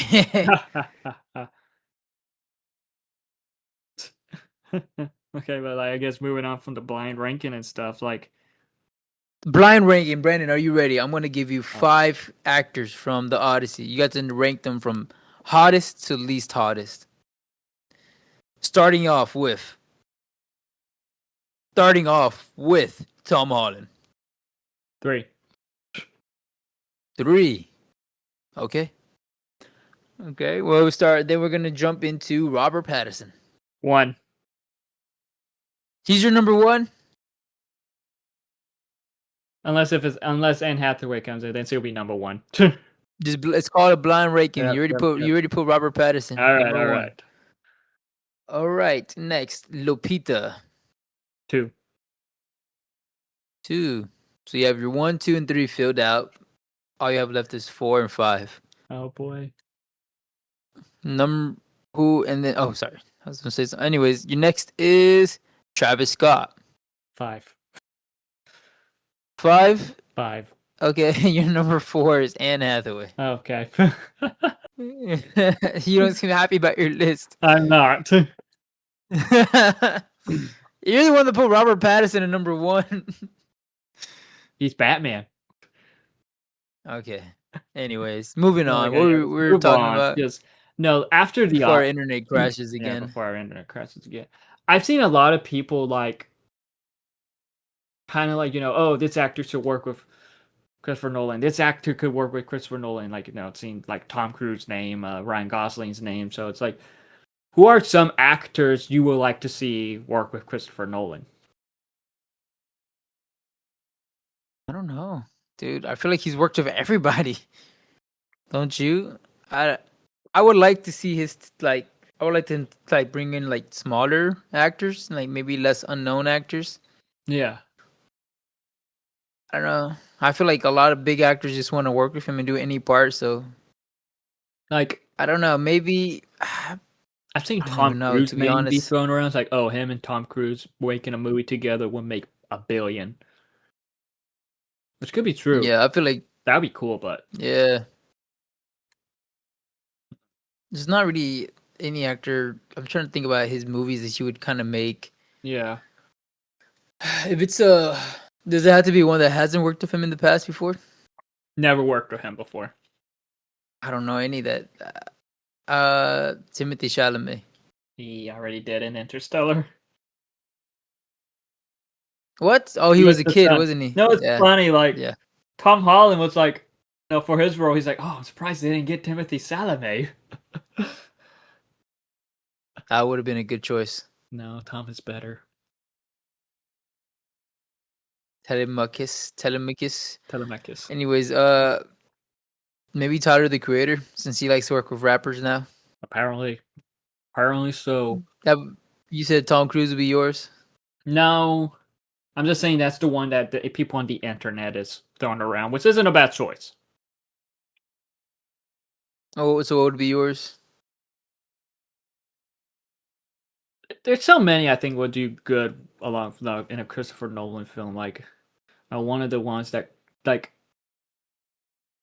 Okay, but like, I guess moving on from the blind ranking and stuff, like blind ranking. Brandon, are you ready? I'm gonna give you 5 actors from the Odyssey. You got to rank them from hottest to least hottest. Starting off with Tom Holland. 3. 3. Okay. Okay. Well, we start. Then we're gonna jump into Robert Pattinson. 1. He's your number 1. Unless Anne Hathaway comes in, then she'll be number 1. Just let's call it a blind ranking. Yep, You already put Robert Pattinson. All right, number all 1. right. All right. Next, Lupita. 2. 2. So you have your 1, 2, and 3 filled out. All you have left is 4 and 5. Oh boy. Sorry. I was gonna say something. Anyways, your next is Travis Scott. 5. 5. 5. Okay, your number 4 is Anne Hathaway. Okay. You don't seem happy about your list. I'm not. You're the one that put Robert Pattinson at number 1. He's Batman. Okay. Anyways, moving on. Okay, We're talking about just no after the before our internet crashes again. Yeah, before our internet crashes again. I've seen a lot of people like kind of like, oh, this actor should work with Christopher Nolan. This actor could work with Christopher Nolan. Like, it's seen like Tom Cruise's name, Ryan Gosling's name. So it's like, who are some actors you would like to see work with Christopher Nolan? I don't know, dude. I feel like he's worked with everybody. Don't you? I would like to see his I would like to bring in like smaller actors, like maybe less unknown actors. Yeah. I don't know. I feel like a lot of big actors just want to work with him and do any part. So, like, I don't know. Maybe I've seen Tom Cruise to be honest, be thrown around. It's like, oh, him and Tom Cruise making a movie together would make $1 billion, which could be true. Yeah, I feel like that'd be cool, but yeah, there's not really any actor. I'm trying to think about his movies that you would kind of make. Yeah. If it's does it have to be one that hasn't worked with him in the past before? Never worked with him before. I don't know any that. Timothée Chalamet. He already did in Interstellar. What? Oh, he was a kid, wasn't he? No, it's funny. Like, yeah. Tom Holland was like, for his role, he's like, oh, I'm surprised they didn't get Timothée Chalamet. That would have been a good choice. No, Tom is better. Telemachus. Anyways, maybe Tyler the Creator, since he likes to work with rappers now. Apparently so. You said Tom Cruise would be yours? No, I'm just saying that's the one that the people on the internet is throwing around, which isn't a bad choice. Oh, so what would be yours? There's so many I think would do good along in a Christopher Nolan film. Like, one of the ones that like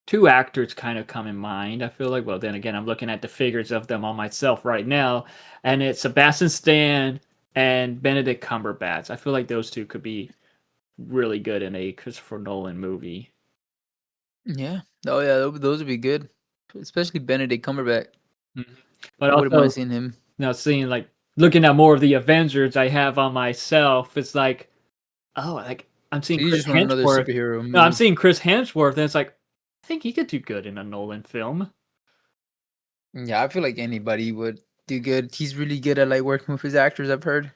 2 actors kind of come in mind. I feel like. Well, then again, I'm looking at the figures of them on myself right now, and it's Sebastian Stan and Benedict Cumberbatch. I feel like those 2 could be really good in a Christopher Nolan movie. Yeah. Oh yeah, those would be good, especially Benedict Cumberbatch. Mm-hmm. But I wouldn't mind seeing him. Seeing like looking at more of the Avengers I have on myself, it's like, oh, like I'm seeing so Chris Hemsworth. Another superhero movie. No, I'm seeing Chris Hemsworth, and it's like, I think he could do good in a Nolan film. Yeah, I feel like anybody would do good. He's really good at like working with his actors, I've heard.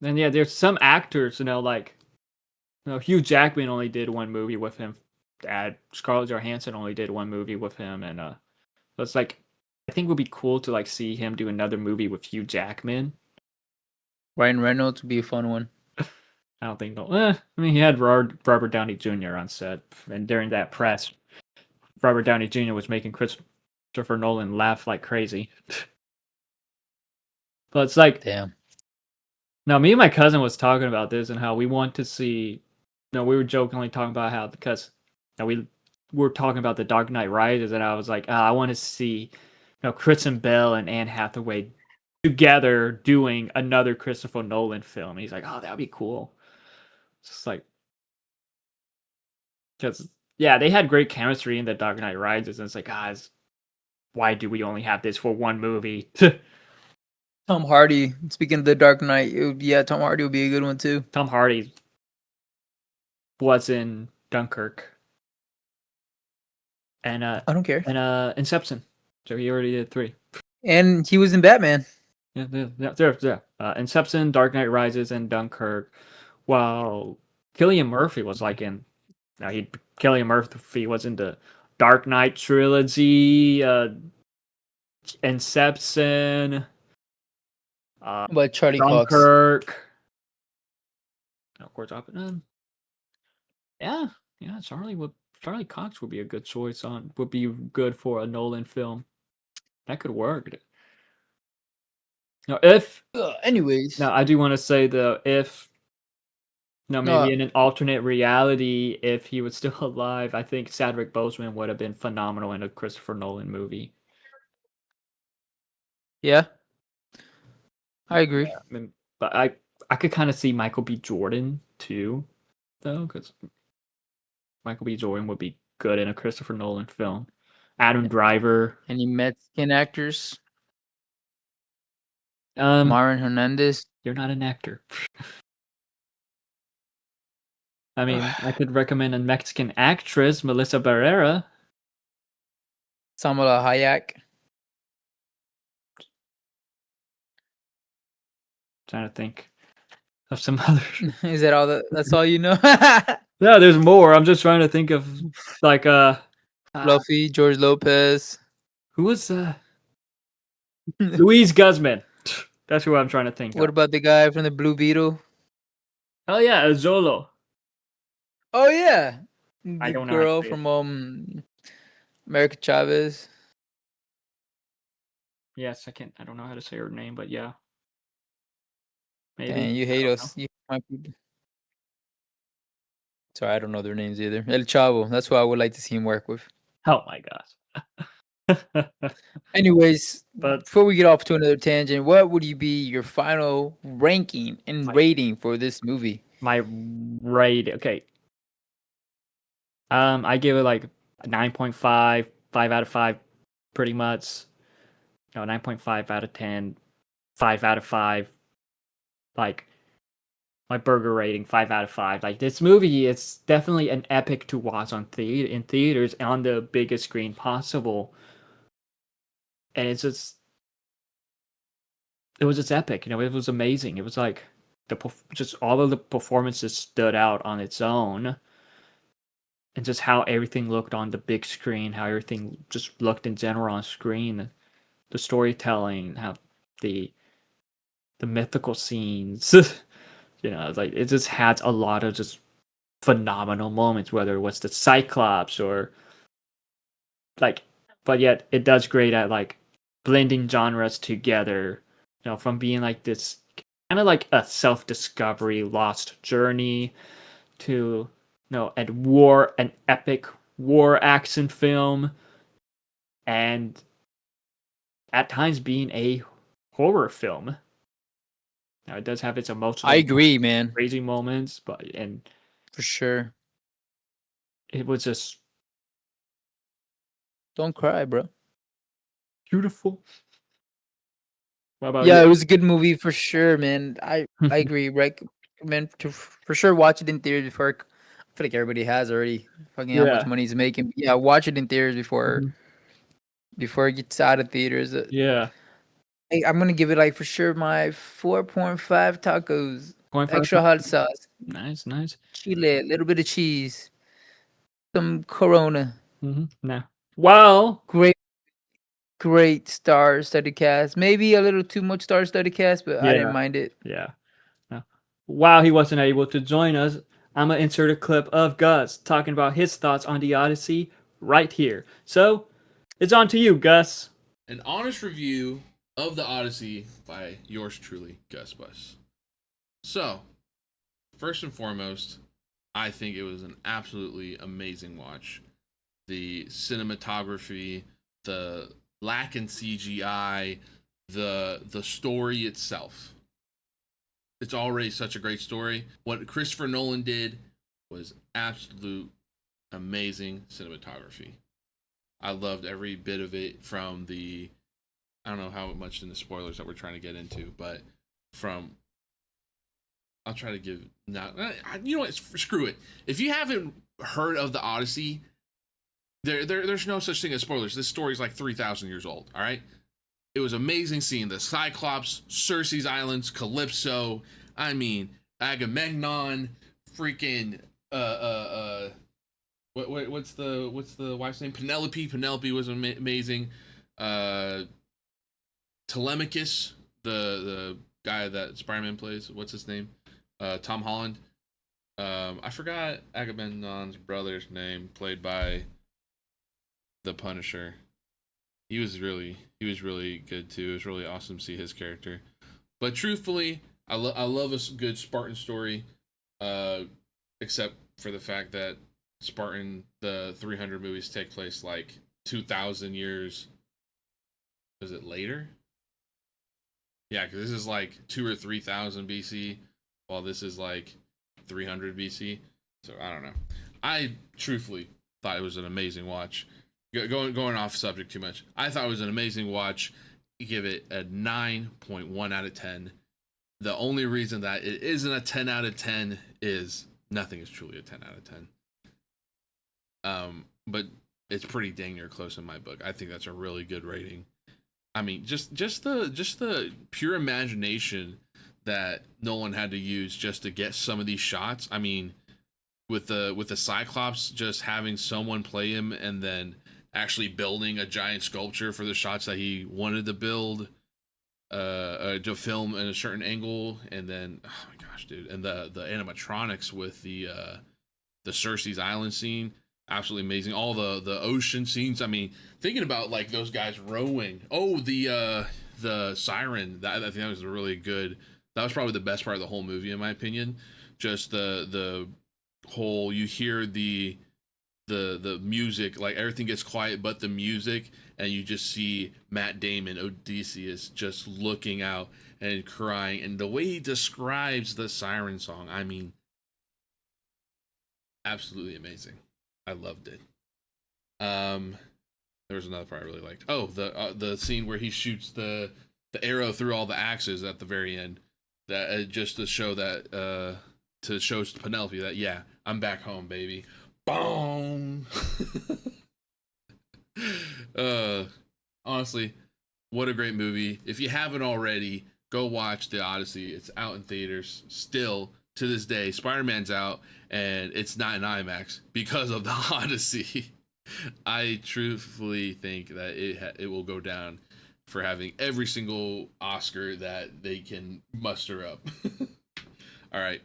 And yeah, there's some actors, like, Hugh Jackman only did 1 movie with him. Scarlett Johansson only did 1 movie with him, and so it's like, I think it would be cool to like see him do another movie with Hugh Jackman. Ryan Reynolds would be a fun one. I don't think I mean, he had Robert Downey Jr. on set, and during that press, Robert Downey Jr. was making Christopher Nolan laugh like crazy. But it's like, damn. Now, me and my cousin was talking about this and how we want to see. We were jokingly talking about how because we were talking about the Dark Knight Rises, and I was like, I want to see, Kristen Bell and Anne Hathaway together doing another Christopher Nolan film. And he's like, oh, that'd be cool. It's just like, because yeah, they had great chemistry in The Dark Knight Rises, and it's like, guys, why do we only have this for one movie? Tom Hardy. Speaking of The Dark Knight, Tom Hardy would be a good one too. Tom Hardy was in Dunkirk, and I don't care. And Inception, so he already did 3. And he was in Batman. Yeah. Inception, Dark Knight Rises, and Dunkirk. While Cillian Murphy was like in, Cillian Murphy was in the Dark Knight trilogy, Inception, But Charlie Dunkirk. Cox. Of course, yeah, Charlie Cox would be a good choice would be good for a Nolan film. That could work. Now, anyways, now I do want to say though, maybe in an alternate reality, if he was still alive, I think Chadwick Boseman would have been phenomenal in a Christopher Nolan movie. Yeah, I agree. Yeah, but I could kind of see Michael B. Jordan too, though, because Michael B. Jordan would be good in a Christopher Nolan film. Adam Driver. Any Mexican actors? Marin Hernandez. You're not an actor. I mean, I could recommend a Mexican actress, Melissa Barrera. Salma Hayek. Trying to think of some others. Is that all? That's all you know? No, there's more. I'm just trying to think of like Fluffy, George Lopez. Who was Luis Guzman? That's who I'm trying to think of. What about the guy from the Blue Beetle? Oh yeah, Zolo. Oh yeah, I don't know. Girl from America Chavez. Yes, I don't know how to say her name, but yeah. Maybe. And you hate us. You might be... Sorry, I don't know their names either. El Chavo. That's who I would like to see him work with. Oh my gosh. Anyways, before we get off to another tangent, what would you be your final ranking and rating for this movie? My rate, okay. I give it like a 9.5, 5 out of 5, pretty much. No, 9.5 out of 10, 5 out of 5. Like, my burger rating, 5 out of 5. Like, this movie, it's definitely an epic to watch in theaters on the biggest screen possible. And it was just epic. It was amazing. It was like, just all of the performances stood out on its own. And just how everything looked on the big screen, how everything just looked in general on screen. The storytelling, how the mythical scenes. Like it just had a lot of just phenomenal moments, whether it was the Cyclops or like, but yet it does great at like blending genres together, from being like this kind of like a self-discovery lost journey to an epic war action film, and at times being a horror film. Now it does have its emotional, I agree, man, crazy moments, and for sure, it was just don't cry, bro. Beautiful. What about you? It was a good movie for sure, man. I agree. Man, to for sure watch it in theaters before. I feel like everybody has already. Fucking how much money he's making. Yeah, watch it in theaters before it gets out of theaters. Yeah. I'm gonna give it like for sure my 4.5 tacos. 0.5 extra hot sauce. Nice. Chile, a little bit of cheese. Some Corona. No. Wow. Great star-studded cast. Maybe a little too much star-studded cast, but I didn't mind it. Yeah. No. While he wasn't able to join us, I'm gonna insert a clip of Gus talking about his thoughts on the Odyssey right here. So, it's on to you, Gus. An honest review of the Odyssey by yours truly, Gus Bus. So, first and foremost, I think it was an absolutely amazing watch. The cinematography, the lack in CGI, the story itself. It's already such a great story. What Christopher Nolan did was absolute amazing cinematography. I loved every bit of it, from the, I don't know how much in the spoilers that we're trying to get into, but from, I'll try to give, not, you know what, screw it. If you haven't heard of the Odyssey, there's no such thing as spoilers. This story's like 3,000 years old, all right? It was amazing seeing the Cyclops, Circe's Islands, Calypso, I mean, Agamemnon, freaking, what's the wife's name? Penelope was amazing. Telemachus, the guy that Spider-Man plays, what's his name? Tom Holland. I forgot Agamemnon's brother's name, played by the Punisher. He was really good too. It was really awesome to see his character. But truthfully, I love a good Spartan story, except for the fact that Spartan, the 300 movies take place like 2,000 years. Was it later? Yeah, because this is like 2 or 3,000 BC, while this is like 300 BC. So I don't know. I truthfully thought it was an amazing watch. Going off subject too much. I thought it was an amazing watch. Give it a 9.1 out of 10. The only reason that it isn't a 10 out of 10 is nothing is truly a 10 out of 10. But it's pretty dang near close in my book. I think that's a really good rating. I mean, just the pure imagination that Nolan had to use just to get some of these shots. I mean, with the Cyclops, just having someone play him and then actually building a giant sculpture for the shots that he wanted to build, to film in a certain angle, and then, oh my gosh, dude, and the animatronics with the Circe's Island scene, absolutely amazing. All the ocean scenes. I mean, thinking about like those guys rowing. Oh, the siren. I think that was really good. That was probably the best part of the whole movie, in my opinion. Just the whole, you hear the music, like everything gets quiet but the music, and you just see Matt Damon, Odysseus, just looking out and crying, and the way he describes the siren song, I mean, absolutely amazing. I loved it. There was another part I really liked. Oh, the scene where he shoots the arrow through all the axes at the very end, that just to show that to show Penelope that, yeah, I'm back home, baby. Boom. Honestly, what a great movie. If you haven't already, go watch The Odyssey. It's out in theaters still to this day. Spider-Man's out, and it's not in IMAX because of The Odyssey. I truthfully think that it will go down for having every single Oscar that they can muster up. All right.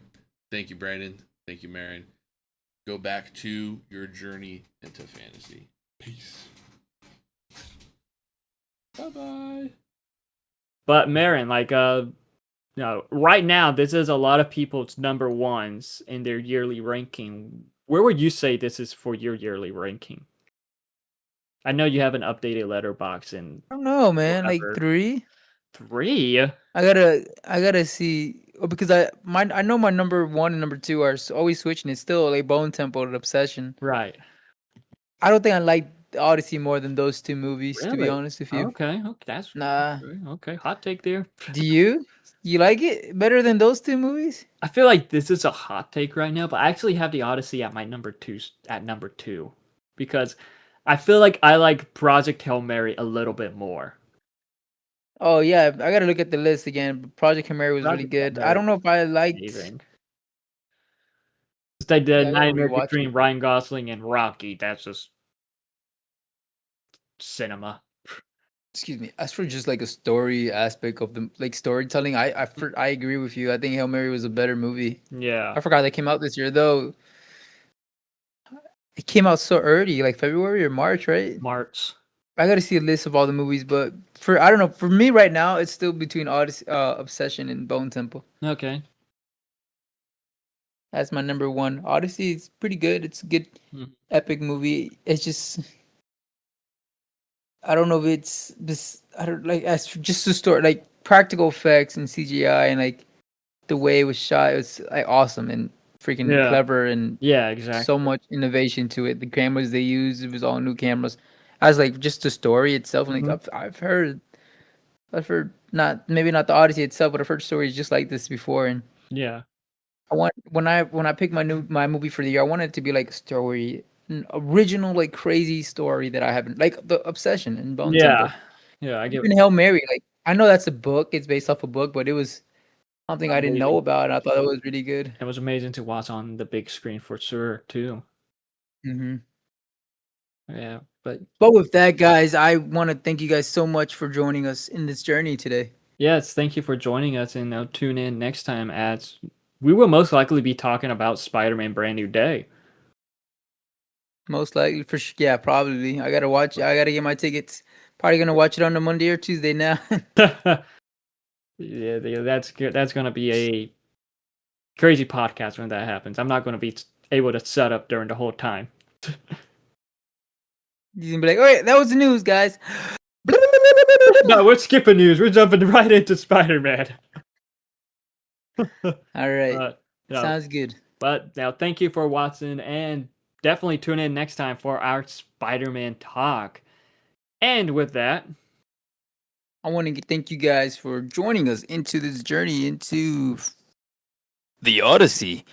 Thank you, Brandon. Thank you, Marion. Go back to your journey into fantasy. Peace. Bye-bye. But Marin, like, right now, this is a lot of people's number ones in their yearly ranking. Where would you say this is for your yearly ranking? I know you have an updated letterbox, and I don't know, man. whatever. Like 3. 3? I gotta see, because I know my number 1 and number 2 are always switching. It's still like Bone Temple and Obsession. Right. I don't think I like Odyssey more than those 2 movies, to be honest with you. Okay, that's nah. Okay, hot take there. Do you? You like it better than those 2 movies? I feel like this is a hot take right now, but I actually have the Odyssey at my number 2 because I feel like I like Project Hail Mary a little bit more. Oh yeah, I gotta look at the list again. Project Hail Mary was really good. I don't know if I liked. Amazing. They did Nightmare between Ryan Gosling and Rocky. That's just cinema. Excuse me. As for just like a story aspect of the like storytelling, I agree with you. I think Hail Mary was a better movie. Yeah. I forgot that came out this year though. It came out so early, like February or March, right? March. I gotta see a list of all the movies, but I don't know. For me right now, it's still between Odyssey, Obsession, and Bone Temple. Okay. That's my number 1. Odyssey is pretty good. It's a good, epic movie. It's just I don't know if it's this. I don't like as just the story, like practical effects and CGI and like the way it was shot. It was like awesome and freaking clever and exactly. So much innovation to it. The cameras they used, it was all new cameras. I was like, just the story itself. Like I've heard not maybe not the Odyssey itself, but I've heard stories just like this before. And I want when I pick my movie for the year, I want it to be like a story, an original like crazy story that I haven't like the Obsession and Bone Temple. I get Even Hail Mary. Like I know that's a book; it's based off a book, but it was something I didn't know about, and I thought it was really good. It was amazing to watch on the big screen for sure too. Yeah, but with that, guys, I want to thank you guys so much for joining us in this journey today. Yes, thank you for joining us, and tune in next time as we will most likely be talking about Spider-Man Brand New Day. Most likely, yeah, probably. I gotta watch. I gotta get my tickets. Probably gonna watch it on a Monday or Tuesday now. Yeah, that's good. That's gonna be a crazy podcast when that happens. I'm not gonna be able to set up during the whole time. You're gonna be like, all right, that was the news, guys. No, we're skipping news. We're jumping right into Spider-Man. All right. Sounds good. But now, thank you for watching, and definitely tune in next time for our Spider-Man talk. And with that, I want to thank you guys for joining us into this journey into the Odyssey.